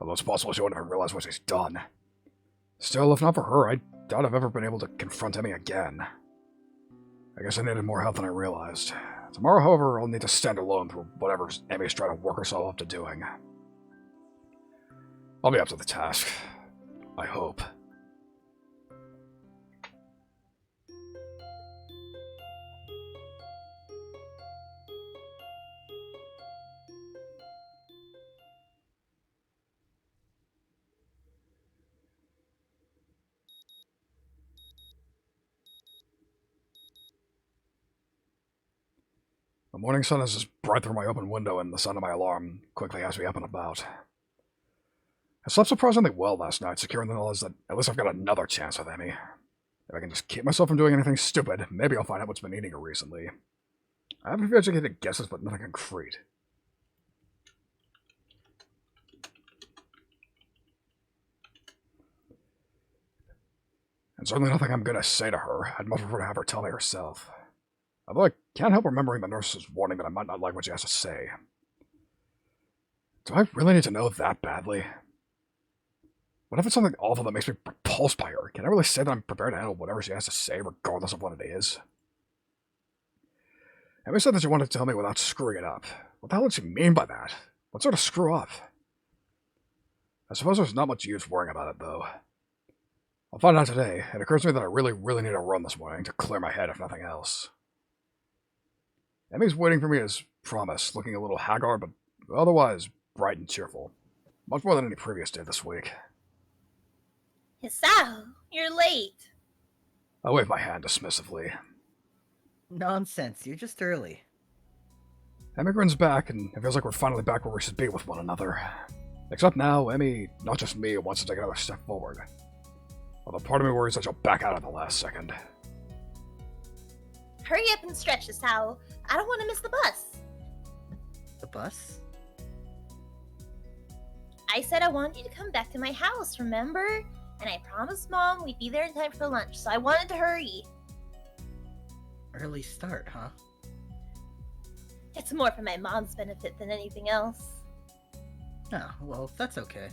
Although it's possible she wouldn't have realized what she's done. Still, if not for her, I doubt I've ever been able to confront Emmy again. I guess I needed more help than I realized. Tomorrow, however, I'll need to stand alone through whatever Emmy's trying to work herself up to doing. I'll be up to the task. I hope. The morning sun is just bright through my open window, and the sound of my alarm quickly has me up and about. I slept surprisingly well last night, secure in the knowledge that at least I've got another chance with Emmy. If I can just keep myself from doing anything stupid, maybe I'll find out what's been eating her recently. I have a few educated guesses, but nothing concrete. And certainly nothing I'm gonna say to her. I'd much prefer to have her tell me herself. Although I can't help remembering the nurse's warning that I might not like what she has to say. Do I really need to know that badly? What if it's something awful that makes me repulsed by her? Can I really say that I'm prepared to handle whatever she has to say, regardless of what it is? Emmy said that she wanted to tell me without screwing it up. What the hell did she mean by that? What sort of screw up? I suppose there's not much use worrying about it, though. I'll find out today. It occurs to me that I really need a run this morning to clear my head, if nothing else. Emmy's waiting for me as promised, looking a little haggard, but otherwise bright and cheerful. Much more than any previous day this week. Isao, you're late. I wave my hand dismissively. Nonsense, you're just early. Emmy grins back, and it feels like we're finally back where we should be with one another. Except now, Emmy, not just me, wants to take another step forward. Although part of me worries that she'll back out at the last second. Hurry up and stretch, Isao. I don't want to miss the bus. The bus? I said I wanted you to come back to my house, remember? And I promised Mom we'd be there in time for lunch, so I wanted to hurry. Early start, huh? It's more for my mom's benefit than anything else. Oh, well, that's okay.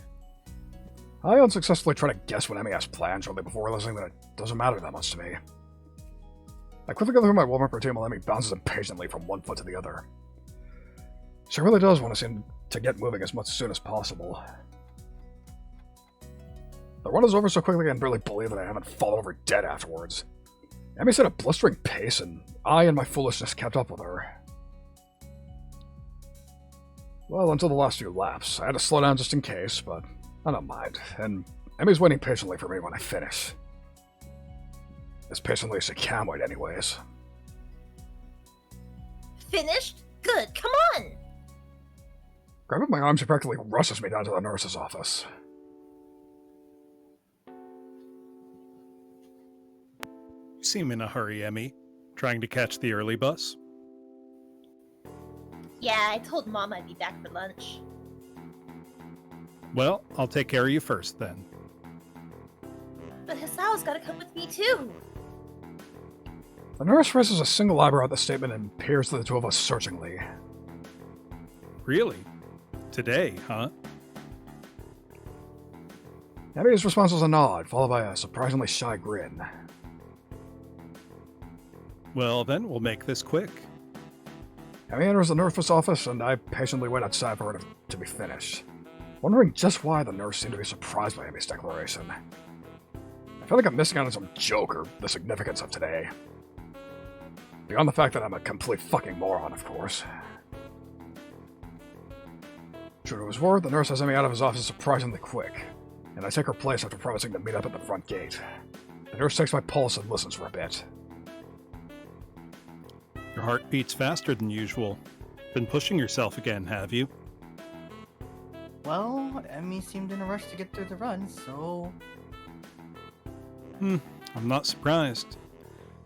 I unsuccessfully try to guess what Emmy has planned shortly before realizing that it doesn't matter that much to me. I quickly go through my warm-up routine while Emmy bounces impatiently from one foot to the other. She really does want to seem to get moving as soon as possible. The run is over so quickly I can barely believe that I haven't fallen over dead afterwards. Emmy set a blistering pace, and I, in my foolishness, kept up with her. Well, until the last few laps. I had to slow down just in case, but I don't mind. And Emmy's waiting patiently for me when I finish. As patiently as she can wait, anyways. Finished? Good, come on! Grabbing my arm, she practically rushes me down to the nurse's office. You seem in a hurry, Emmy. Trying to catch the early bus? Yeah, I told Mom I'd be back for lunch. Well, I'll take care of you first, then. But Hisao's gotta come with me too! The nurse raises a single eyebrow at the statement and peers to the two of us searchingly. Really? Today, huh? Emmy's response was a nod, followed by a surprisingly shy grin. Well, then we'll make this quick. Emmy enters the nurse's office, and I patiently wait outside for her to be finished, wondering just why the nurse seemed to be surprised by Emmy's declaration. I feel like I'm missing out on some joke or the significance of today. Beyond the fact that I'm a complete fucking moron, of course. True to his word, the nurse has Emmy out of his office surprisingly quick, and I take her place after promising to meet up at the front gate. The nurse takes my pulse and listens for a bit. Your heart beats faster than usual. Been pushing yourself again, have you? Well, Emmy seemed in a rush to get through the run, so... I'm not surprised.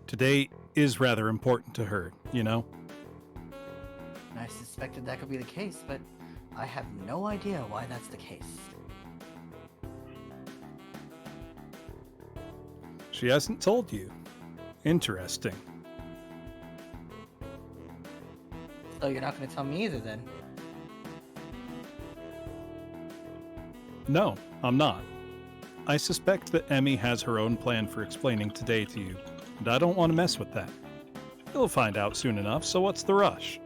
Today is rather important to her, you know? I suspected that could be the case, but I have no idea why that's the case. She hasn't told you. Interesting. So you're not going to tell me either, then? No, I'm not. I suspect that Emmy has her own plan for explaining today to you, and I don't want to mess with that. You'll find out soon enough, so what's the rush?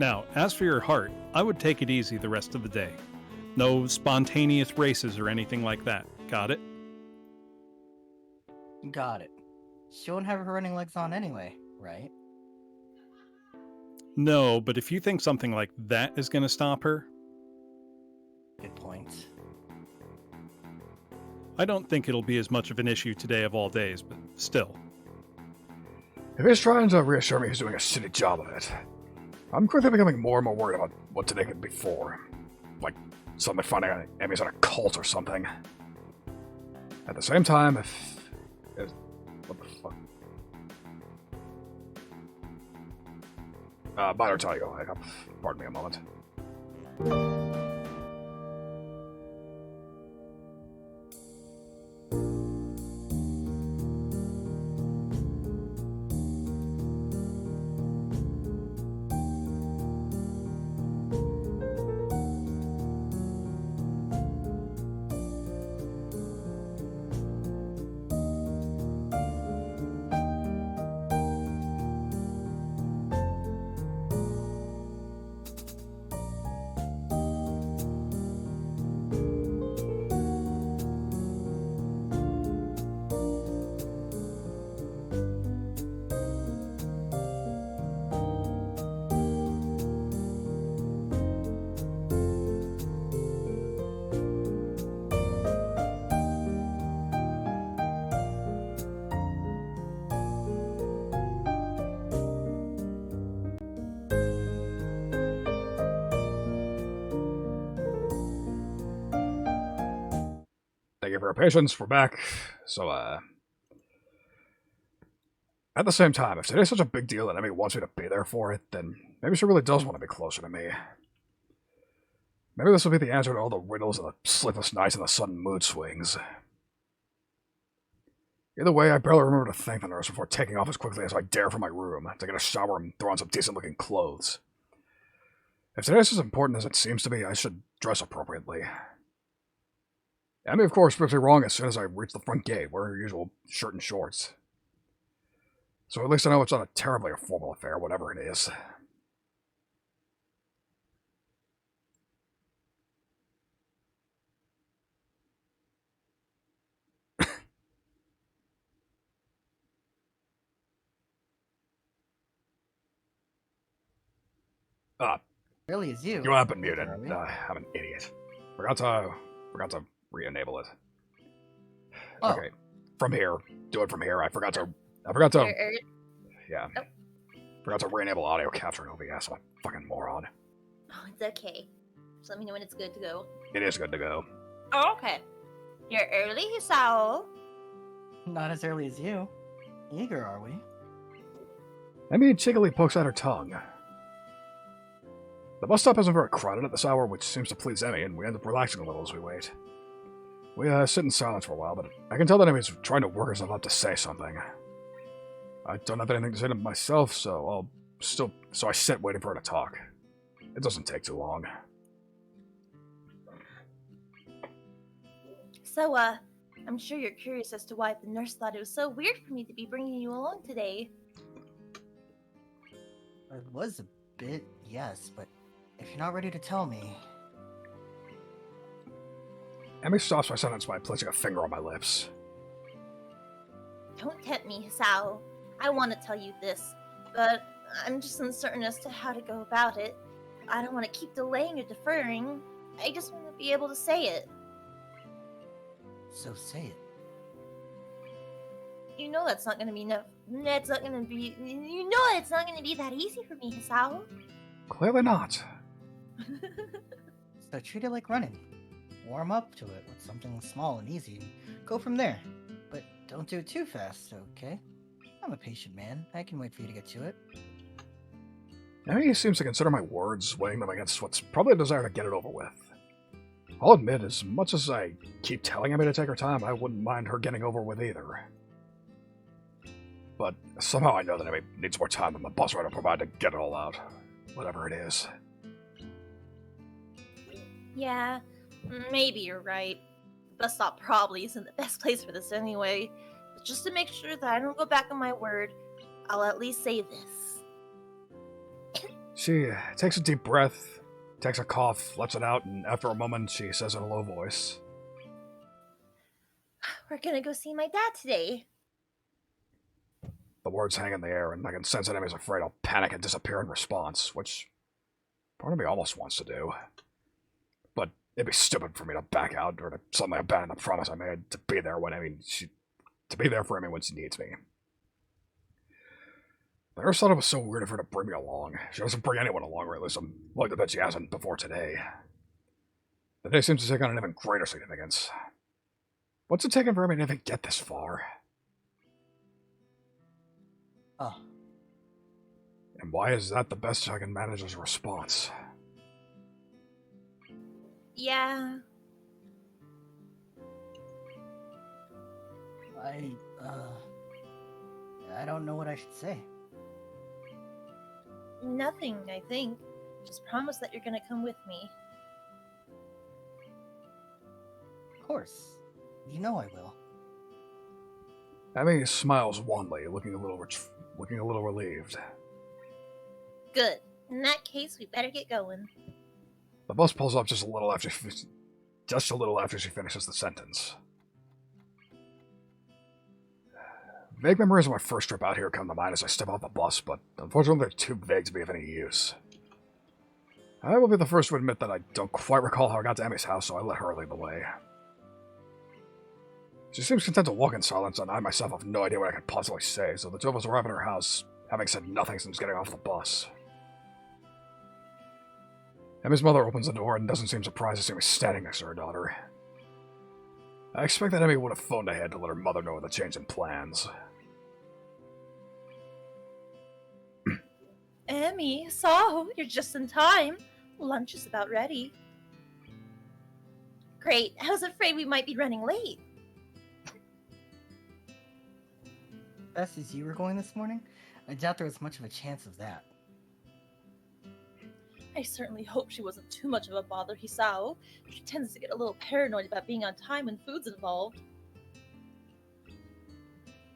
Now, as for your heart, I would take it easy the rest of the day. No spontaneous races or anything like that. Got it? Got it. She won't have her running legs on anyway, right? No, but if you think something like that is going to stop her, Good point. I don't think it'll be as much of an issue today of all days, but still. If he's trying to reassure me he's doing a shitty job of it, I'm quickly becoming more and more worried about what today could be for. Like, suddenly finding out Emmy's in a cult or something. At the same time, what the fuck? Minor Taigo, pardon me a moment. Thank you for your patience. We're back. So, at the same time, if today's such a big deal and Emmy wants me to be there for it, then maybe she really does want to be closer to me. Maybe this will be the answer to all the riddles and the sleepless nights and the sudden mood swings. Either way, I barely remember to thank the nurse before taking off as quickly as I dare from my room to get a shower and throw on some decent-looking clothes. If today's as important as it seems to be, I should dress appropriately. Emmy, of course, proves me wrong as soon as I reach the front gate, wearing her usual shirt and shorts. So at least I know it's not a terribly formal affair, whatever it is. Really is you. You have been muted. Are we? I'm an idiot. Forgot to re-enable it. Oh. Okay. From here. Do it from here. I forgot to yeah. Oh. Forgot to re-enable audio capture in OBS. I'm a fucking moron. Oh, it's okay. Just let me know when it's good to go. It is good to go. Oh, okay. You're early, Hisao. Not as early as you. Eager, are we? Emmy cheekily pokes out her tongue. The bus stop isn't very crowded at this hour, which seems to please Emmy, and we end up relaxing a little as we wait. We sit in silence for a while, but I can tell that Emmy's trying to work herself up to say something. I don't have anything to say to myself, so I sit waiting for her to talk. It doesn't take too long. So, I'm sure you're curious as to why the nurse thought it was so weird for me to be bringing you along today. It was a bit, yes, but if you're not ready to tell me... Emmy stops my sentence by placing a finger on my lips. Don't tempt me, Hisao. I want to tell you this, but I'm just uncertain as to how to go about it. I don't want to keep delaying or deferring. I just want to be able to say it. So say it. You know that's not gonna be You know it's not gonna be that easy for me, Hisao. Clearly not. So treat it like running. Warm up to it with something small and easy, and go from there. But don't do it too fast, okay? I'm a patient man. I can wait for you to get to it. Emmy seems to consider my words, weighing them against what's probably a desire to get it over with. I'll admit, as much as I keep telling Emmy to take her time, I wouldn't mind her getting over with either. But somehow I know that Emmy needs more time than the bus ride will provide to get it all out. Whatever it is. Yeah, maybe you're right. The bus stop probably isn't the best place for this anyway. But just to make sure that I don't go back on my word, I'll at least say this. She takes a deep breath, takes a cough, lets it out, and after a moment she says in a low voice, We're gonna go see my dad today. The words hang in the air, and I can sense that Emmy's afraid I'll panic and disappear in response, which part of me almost wants to do. But it'd be stupid for me to back out or to suddenly abandon the promise I made to be there to be there for Emmy when she needs me. I never thought it was so weird of her to bring me along. She doesn't bring anyone along, or at least I'm willing to bet she hasn't before today. The day seems to take on an even greater significance. What's it taken for Emmy to even get this far? Oh. And why is that the best I can manage as a response? Yeah. I don't know what I should say. Nothing, I think. Just promise that you're gonna come with me. Of course. You know I will. Emmy smiles wanly, looking a little relieved. Good. In that case, we better get going. The bus pulls up just a little after she finishes the sentence. Vague memories of my first trip out here come to mind as I step off the bus, but unfortunately they're too vague to be of any use. I will be the first to admit that I don't quite recall how I got to Emmy's house, so I let her lead the way. She seems content to walk in silence, and I myself have no idea what I could possibly say, so the two of us arrive at her house, having said nothing since getting off the bus. Emmy's mother opens the door and doesn't seem surprised to see me standing next to her daughter. I expect that Emmy would have phoned ahead to let her mother know of the change in plans. Emmy, so you're just in time. Lunch is about ready. Great. I was afraid we might be running late. Best as you were going this morning? I doubt there was much of a chance of that. I certainly hope she wasn't too much of a bother, Hisao. She tends to get a little paranoid about being on time when food's involved.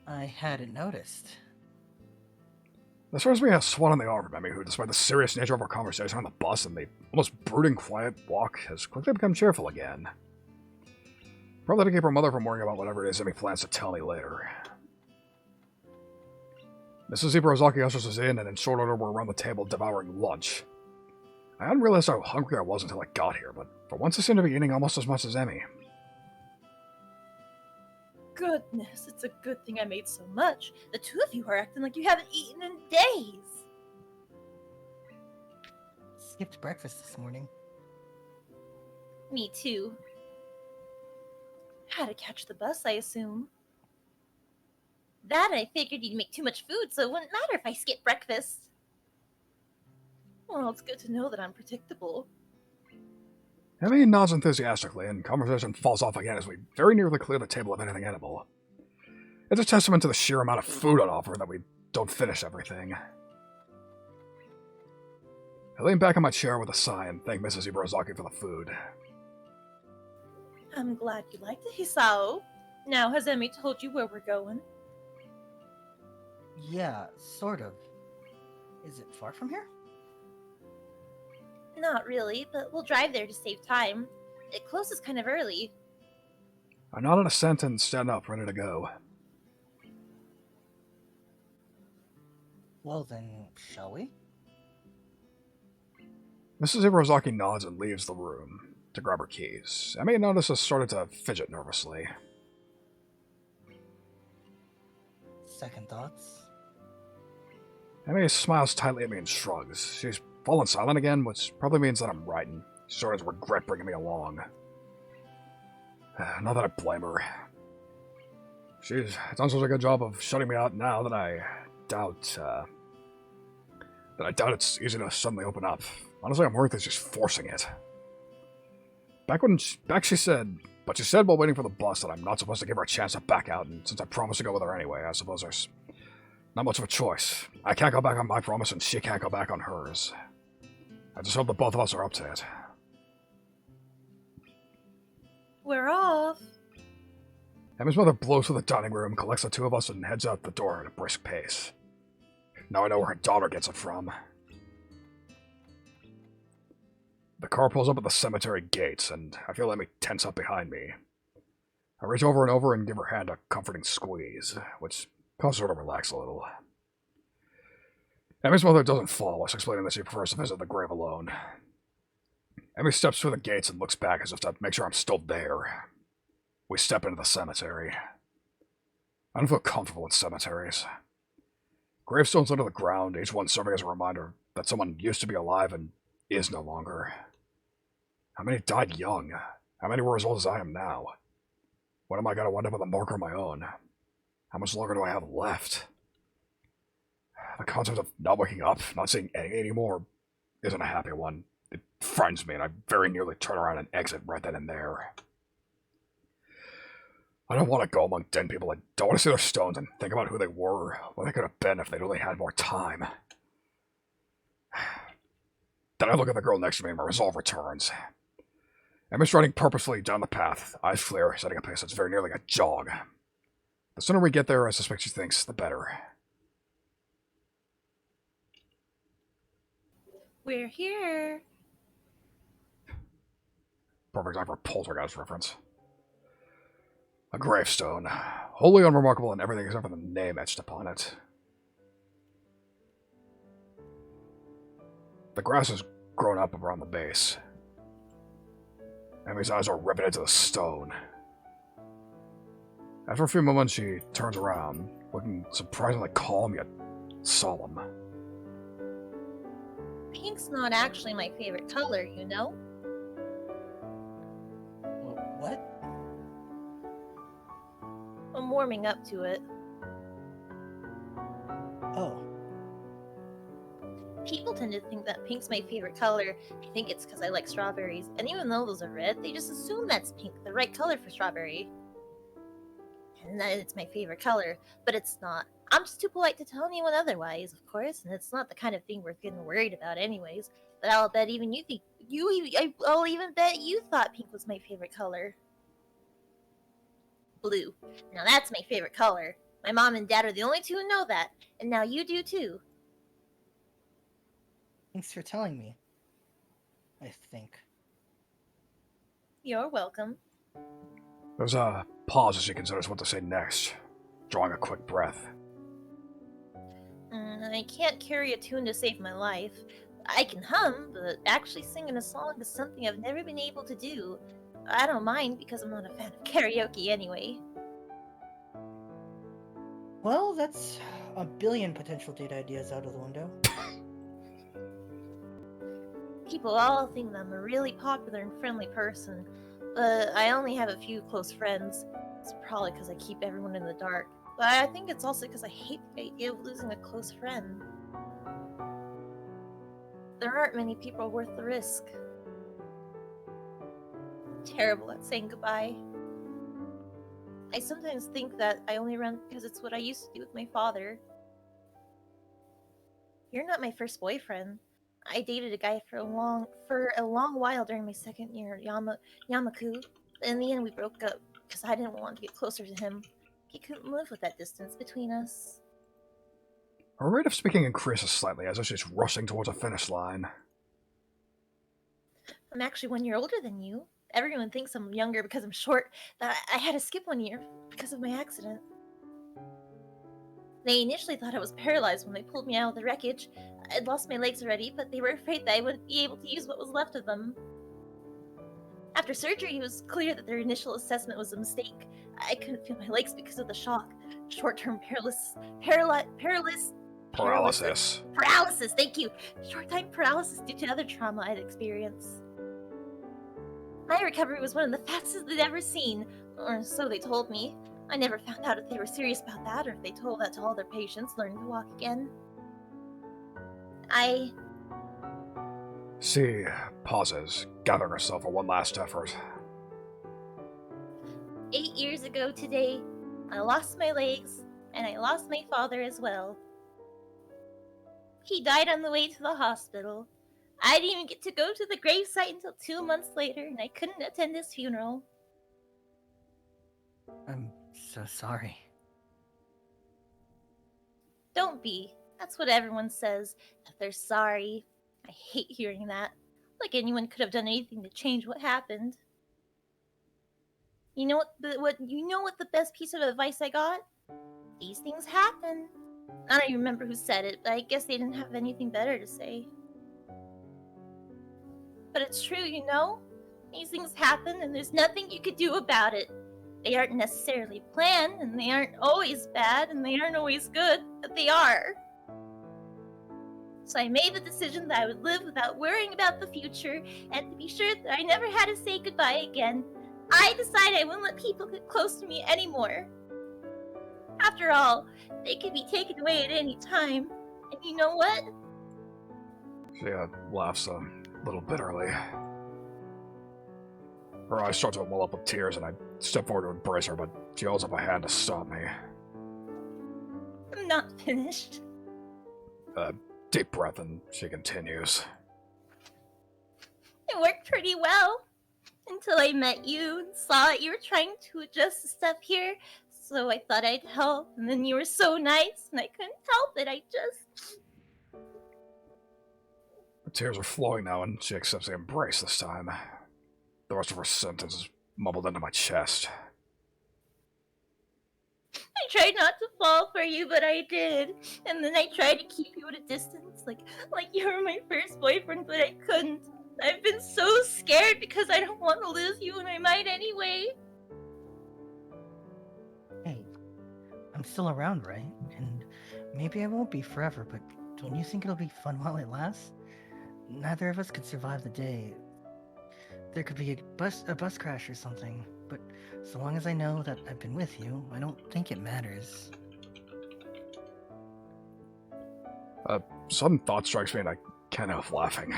I hadn't noticed. This reminds me of Swan on the arm from Emmy, who, despite the serious nature of our conversation on the bus and the almost brooding quiet walk, has quickly become cheerful again. Probably to keep her mother from worrying about whatever it is Emmy plans to tell me later. Mrs. Ibarozaki ushers us in, and in short order we're around the table devouring lunch. I hadn't realized how hungry I was until I got here, but for once I seem to be eating almost as much as Emmy. Goodness, it's a good thing I made so much. The two of you are acting like you haven't eaten in days. Skipped breakfast this morning. Me too. Had to catch the bus, I assume. That and I figured you'd make too much food, so it wouldn't matter if I skipped breakfast. Well, it's good to know that I'm predictable. Emmy nods enthusiastically, and conversation falls off again as we very nearly clear the table of anything edible. It's a testament to the sheer amount of food on offer that we don't finish everything. I lean back in my chair with a sigh and thank Mrs. Ibarozaki for the food. I'm glad you liked it, Hisao. Now, has Emmy told you where we're going? Yeah, sort of. Is it far from here? Not really, but we'll drive there to save time. It closes kind of early. I nod an assent and stand up, ready to go. Well then, shall we? Mrs. Ibarozaki nods and leaves the room to grab her keys. Emmy notices started to fidget nervously. Second thoughts? Emmy smiles tightly at me and shrugs. She's fallen silent again, which probably means that I'm right, and she sort of regret bringing me along. Not that I blame her. She's done such a good job of shutting me out now that I doubt it's easy to suddenly open up. Honestly, I'm worried that she's forcing it. She said while waiting for the bus that I'm not supposed to give her a chance to back out, and since I promised to go with her anyway, I suppose there's not much of a choice. I can't go back on my promise, and she can't go back on hers. I just hope that both of us are up to it. We're off. Emmy's mother blows through the dining room, collects the two of us, and heads out the door at a brisk pace. Now I know where her daughter gets it from. The car pulls up at the cemetery gates, and I feel Emmy tense up behind me. I reach over and give her hand a comforting squeeze, which causes her to relax a little. Emmy's mother doesn't follow us, explaining that she prefers to visit the grave alone. Emmy steps through the gates and looks back as if to make sure I'm still there. We step into the cemetery. I don't feel comfortable in cemeteries. Gravestones under the ground, each one serving as a reminder that someone used to be alive and is no longer. How many died young? How many were as old as I am now? When am I going to wind up with a marker of my own? How much longer do I have left? The concept of not waking up, not seeing anything anymore, isn't a happy one. It frightens me, and I very nearly turn around and exit right then and there. I don't want to go among dead people. I don't want to see their stones and think about who they were, what they could have been if they'd only had more time. Then I look at the girl next to me and my resolve returns. Emmy's running purposefully down the path, eyes clear, setting a pace that's very nearly a jog. The sooner we get there, I suspect she thinks, the better. We're here. Perfect time for a poltergeist reference. A gravestone, wholly unremarkable in everything except for the name etched upon it. The grass has grown up around the base. Emmy's eyes are riveted to the stone. After a few moments, she turns around, looking surprisingly calm yet solemn. Pink's not actually my favorite color, you know? What? I'm warming up to it. Oh. People tend to think that pink's my favorite color. I think it's because I like strawberries, and even though those are red, they just assume that's pink, the right color for strawberry. And that it's my favorite color, but it's not. I'm just too polite to tell anyone otherwise, of course, and it's not the kind of thing worth getting worried about anyways. But I'll bet even you think I'll even bet you thought pink was my favorite color. Blue. Now that's my favorite color. My mom and dad are the only two who know that, and now you do too. Thanks for telling me. I think. You're welcome. There's a pause as she considers what to say next, drawing a quick breath. I can't carry a tune to save my life. I can hum, but actually singing a song is something I've never been able to do. I don't mind because I'm not a fan of karaoke anyway. Well, that's a billion potential date ideas out of the window. People all think that I'm a really popular and friendly person, but I only have a few close friends. It's probably because I keep everyone in the dark, but I think it's also because I hate the idea of losing a close friend. There aren't many people worth the risk. I'm terrible at saying goodbye. I sometimes think that I only run because it's what I used to do with my father. You're not my first boyfriend. I dated a guy for a long while during my second year at Yamaku. In the end, we broke up because I didn't want to get closer to him. He couldn't live with that distance between us. Her rate of speaking increases slightly as if she's rushing towards a finish line. I'm actually 1 year older than you. Everyone thinks I'm younger because I'm short, but I had to skip 1 year because of my accident. They initially thought I was paralyzed when they pulled me out of the wreckage. I'd lost my legs already, but they were afraid that I wouldn't be able to use what was left of them. After surgery, it was clear that their initial assessment was a mistake. I couldn't feel my legs because of the shock. Short-term paralysis, thank you. Short-time paralysis due to other trauma I'd experienced. My recovery was one of the fastest they'd ever seen, or so they told me. I never found out if they were serious about that or if they told that to all their patients learning to walk again. She pauses, gathering herself for one last effort. 8 years ago today, I lost my legs, and I lost my father as well. He died on the way to the hospital. I didn't even get to go to the gravesite until 2 months later, and I couldn't attend his funeral. I'm so sorry. Don't be. That's what everyone says, that they're sorry. I hate hearing that. Like anyone could have done anything to change what happened. You know what the best piece of advice I got? These things happen. I don't even remember who said it, but I guess they didn't have anything better to say. But it's true, you know? These things happen and there's nothing you could do about it. They aren't necessarily planned, and they aren't always bad, and they aren't always good, but they are. So I made the decision that I would live without worrying about the future, and to be sure that I never had to say goodbye again. I decided I wouldn't let people get close to me anymore. After all, they could be taken away at any time, and you know what? She laughs a little bitterly. Her eyes start to well up with tears, and I step forward to embrace her, but she holds up a hand to stop me. I'm not finished. Deep breath, and she continues. It worked pretty well. Until I met you and saw that you were trying to adjust the stuff here, so I thought I'd help, and then you were so nice, and I couldn't help it, Her tears are flowing now, and she accepts the embrace this time. The rest of her sentence is mumbled into my chest. I tried not to fall for you, but I did. And then I tried to keep you at a distance, like you were my first boyfriend, but I couldn't. I've been so scared because I don't want to lose you, and I might anyway. Hey, I'm still around, right? And maybe I won't be forever, but don't you think it'll be fun while it lasts? Neither of us could survive the day. There could be a bus crash or something, but so long as I know that I've been with you, I don't think it matters. Sudden thought strikes me and I can't help laughing.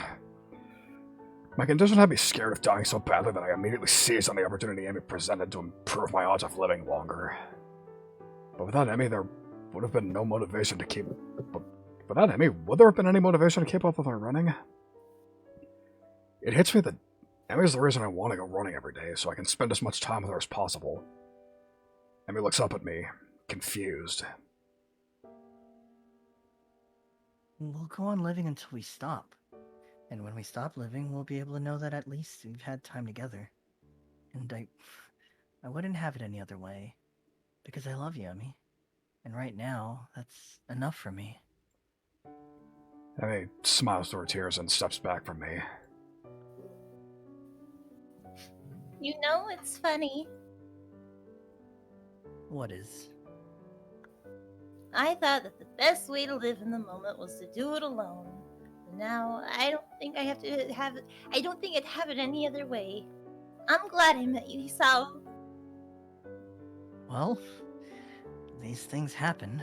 My condition had me scared of dying so badly that I immediately seized on the opportunity Amy presented to improve my odds of living longer. But without Amy, there would have been no motivation to keep... But without Amy, would there have been any motivation to keep up with my running? It hits me that Emmy's the reason I want to go running every day, so I can spend as much time with her as possible. Emmy looks up at me, confused. We'll go on living until we stop. And when we stop living, we'll be able to know that at least we've had time together. And I wouldn't have it any other way. Because I love you, Emmy. And right now, that's enough for me. Emmy smiles through her tears and steps back from me. You know, it's funny. What is? I thought that the best way to live in the moment was to do it alone. Now, I don't think I'd have it any other way. I'm glad I met you, Isao. Well, these things happen.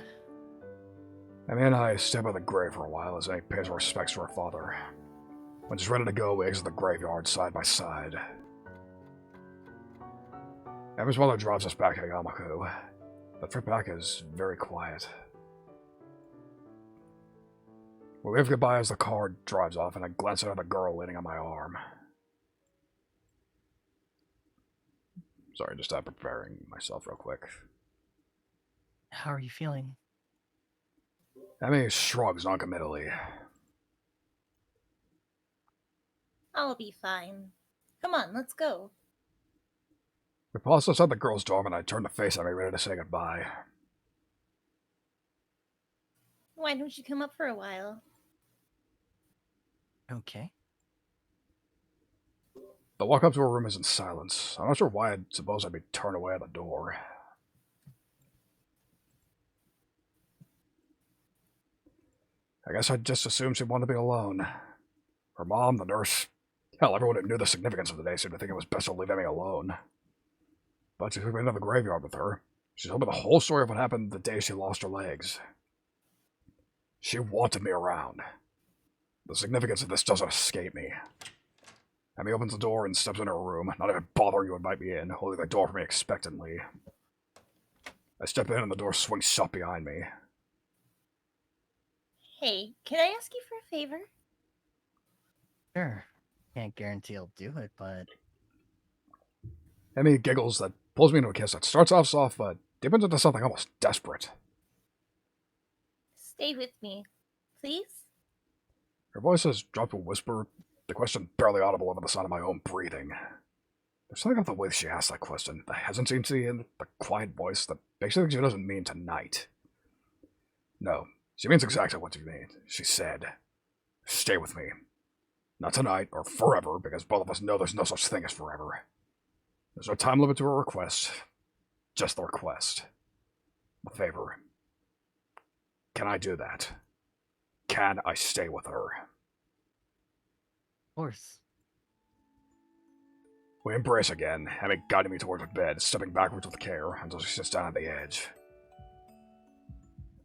Emmy and I stay by the grave for a while as Emmy pays her respects to her father. When she's ready to go, we exit the graveyard side by side. Emmy's mother drives us back to Yamaku. The trip back is very quiet. We wave goodbye as the car drives off, and I glance at the girl leaning on my arm. Sorry, just preparing myself real quick. How are you feeling? Emmy shrugs noncommittally. I'll be fine. Come on, let's go. We pause outside the girl's dorm, and I turn to face Emmy, ready to say goodbye. Why don't you come up for a while? Okay. The walk up to her room is in silence. I'm not sure why I'd suppose I'd be turned away at the door. I guess I'd just assume she'd want to be alone. Her mom, the nurse, hell, everyone who knew the significance of the day seemed to think it was best to leave Emmy alone. But she took me into the graveyard with her. She told me the whole story of what happened the day she lost her legs. She wanted me around. The significance of this doesn't escape me. Emmy opens the door and steps into her room, not even bothering to invite me in, holding the door for me expectantly. I step in and the door swings shut behind me. Hey, can I ask you for a favor? Sure. Can't guarantee I'll do it, but... Emmy giggles that pulls me into a kiss that starts off soft, but deepens into something almost desperate. Stay with me, please? Her voice has dropped to a whisper, the question barely audible over the sound of my own breathing. There's something about the way she asks that question, the hesitancy in the quiet voice that makes you think she doesn't mean tonight. No, she means exactly what she means. She said, stay with me. Not tonight, or forever, because both of us know there's no such thing as forever. There's no time limit to her request. Just the request. A favor. Can I do that? Can I stay with her? Of course. We embrace again, Emmy guiding me towards the bed, stepping backwards with care until she sits down at the edge.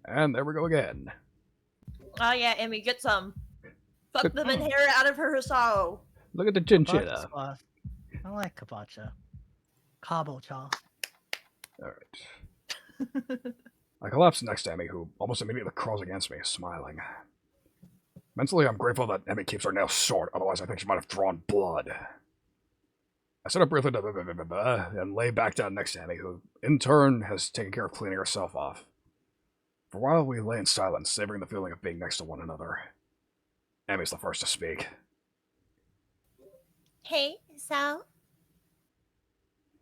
And there we go again. Oh yeah, Emmy, get some. Fuck them and hair out of her Hisao. Look at the chinchilla. I like kabacha. Kabocha. Alright. I collapse next to Emmy, who almost immediately crawls against me, smiling. Mentally, I'm grateful that Emmy keeps her nails short, otherwise I think she might have drawn blood. I sit up briefly and lay back down next to Emmy, who, in turn, has taken care of cleaning herself off. For a while, we lay in silence, savoring the feeling of being next to one another. Emmy's the first to speak. Hey, Sal.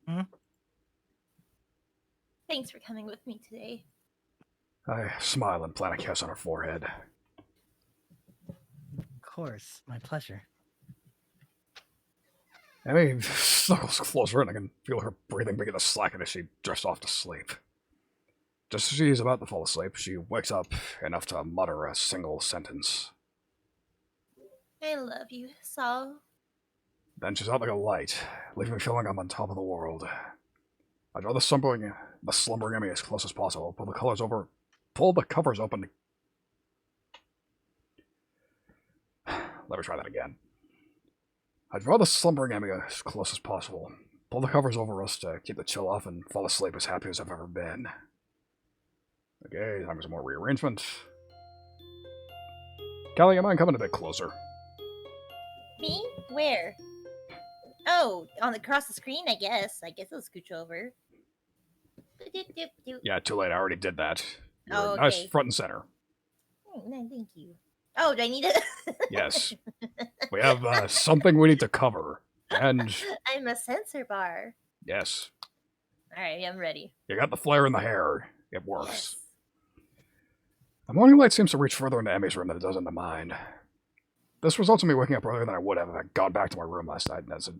Hmm? Thanks for coming with me today. I smile and plant a kiss on her forehead. Of course, my pleasure. Emmy snuggles closer and I can feel her breathing begin to slacken as she drifts off to sleep. Just as she's about to fall asleep, she wakes up enough to mutter a single sentence. I love you, Sal. Then she's out like a light, leaving me feeling I'm on top of the world. I draw the slumbering Emmy as close as possible, pull the covers open. Let me try that again. I draw the slumbering Emmy as close as possible, pull the covers over us to keep the chill off, and fall asleep as happy as I've ever been. Okay, time for some more rearrangement. Callie, am I coming a bit closer? Me? Where? Oh, across the screen, I guess. I guess I'll scooch over. Doop. Yeah, too late. I already did that. You're Oh, okay. nice front and center. No, thank you. Oh, do I need it? Yes. We have something we need to cover. And I'm a sensor bar. yes, Alright, I'm ready. you got the flare in the hair. It works. Yes. The morning light seems to reach further into Emmy's room than it does into mine. This results in me waking up earlier than I would have if I'd gone back to my room last night, as had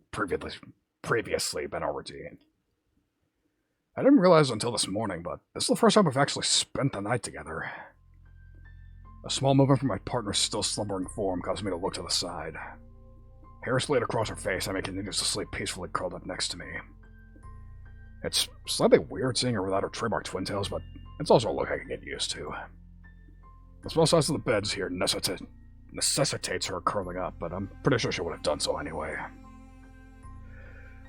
previously been our routine. I didn't realize until this morning, but this is the first time we've actually spent the night together. A small movement from my partner's still slumbering form caused me to look to the side. Hair slayed across her face, Emmy continues to sleep peacefully curled up next to me. It's slightly weird seeing her without her trademark twin tails, but it's also a look I can get used to. The small size of the beds here necessitates her curling up, but I'm pretty sure she would have done so anyway.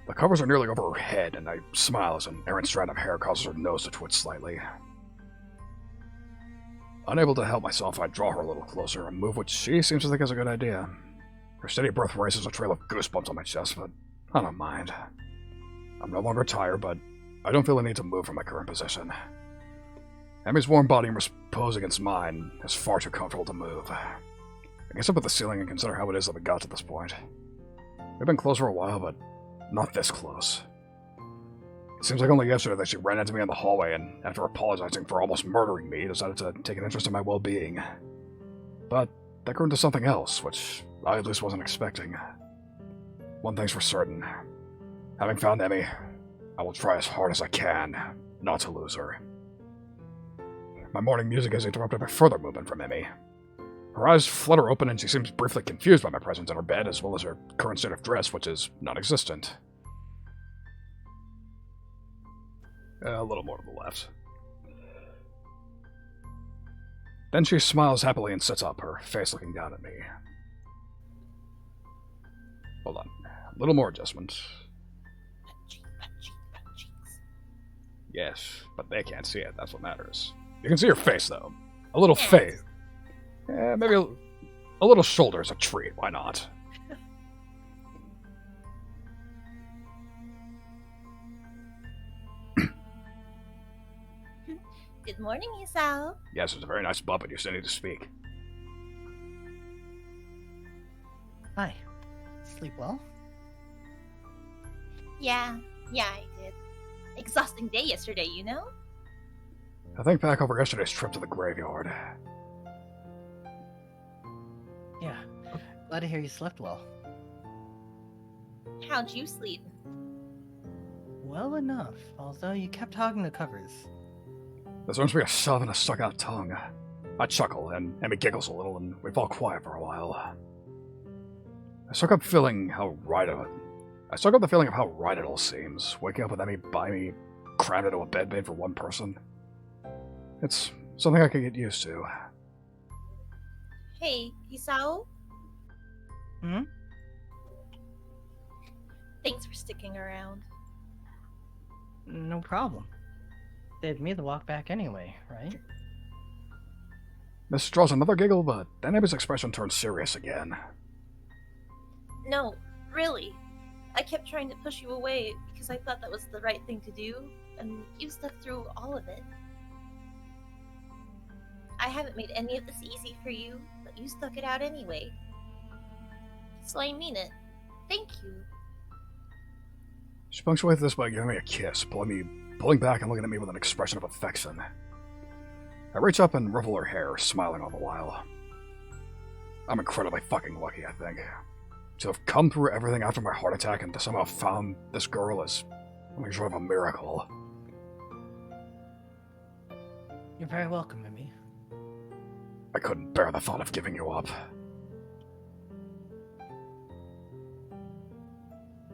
The covers are nearly over her head, and I smile as an errant strand of hair causes her nose to twitch slightly. Unable to help myself, I draw her a little closer, a move which she seems to think is a good idea. Her steady breath raises a trail of goosebumps on my chest, but I don't mind. I'm no longer tired, but I don't feel the need to move from my current position. Emmy's warm body reposed against mine is far too comfortable to move. I guess up at the ceiling and consider how it is that we got to this point. We've been close for a while, but not this close. It seems like only yesterday that she ran into me in the hallway and, after apologizing for almost murdering me, decided to take an interest in my well-being. But that grew into something else, which I at least wasn't expecting. One thing's for certain. Having found Emmy, I will try as hard as I can not to lose her. My morning music is interrupted by further movement from Emmy. Her eyes flutter open and she seems briefly confused by my presence in her bed, as well as her current state of dress, which is non-existent. A little more to the left. Then she smiles happily and sits up, her face looking down at me. Hold on. A little more adjustment. Butt cheeks. Yes, but they can't see it. That's what matters. You can see her face, though. A little face. Maybe a little shoulder is a treat. Why not? Good morning, Isao. Yes, it's a very nice bump, and you still need to speak. Hi. Sleep well? Yeah, I did. Exhausting day yesterday, you know? I think back over yesterday's trip to the graveyard. Yeah. Glad to hear you slept well. How'd you sleep? Well enough, although you kept hogging the covers. This must be a sob and a stuck-out tongue. I chuckle, and Emmy giggles a little, and we fall quiet for a while. I suck up the feeling of how right it all seems, waking up with Emmy by me, crammed into a bed made for one person. It's something I can get used to. Hey, Isao? Hmm? Thanks for sticking around. No problem. Saved me the walk back anyway, right? This draws another giggle, but then Emmy's expression turns serious again. No, really. I kept trying to push you away because I thought that was the right thing to do, and you stuck through all of it. I haven't made any of this easy for you, but you stuck it out anyway. So I mean it. Thank you. She punctuates this by giving me a kiss, pulling back and looking at me with an expression of affection. I reach up and ruffle her hair, smiling all the while. I'm incredibly fucking lucky, I think. To have come through everything after my heart attack and to somehow found this girl is something short of a miracle. You're very welcome, Emmy. I couldn't bear the thought of giving you up.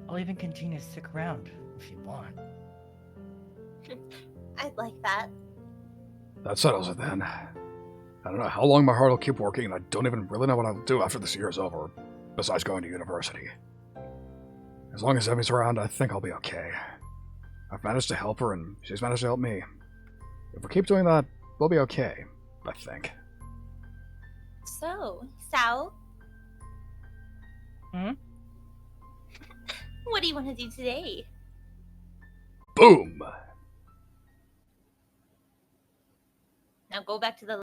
I'll even continue to stick around if you want. I'd like that. That settles it then. I don't know how long my heart will keep working, and I don't even really know what I'll do after this year is over, besides going to university. As long as Emmy's around, I think I'll be okay. I've managed to help her, and she's managed to help me. If we keep doing that, we'll be okay, I think. So, Sao? Hmm? What do you want to do today? Boom! Now go back to the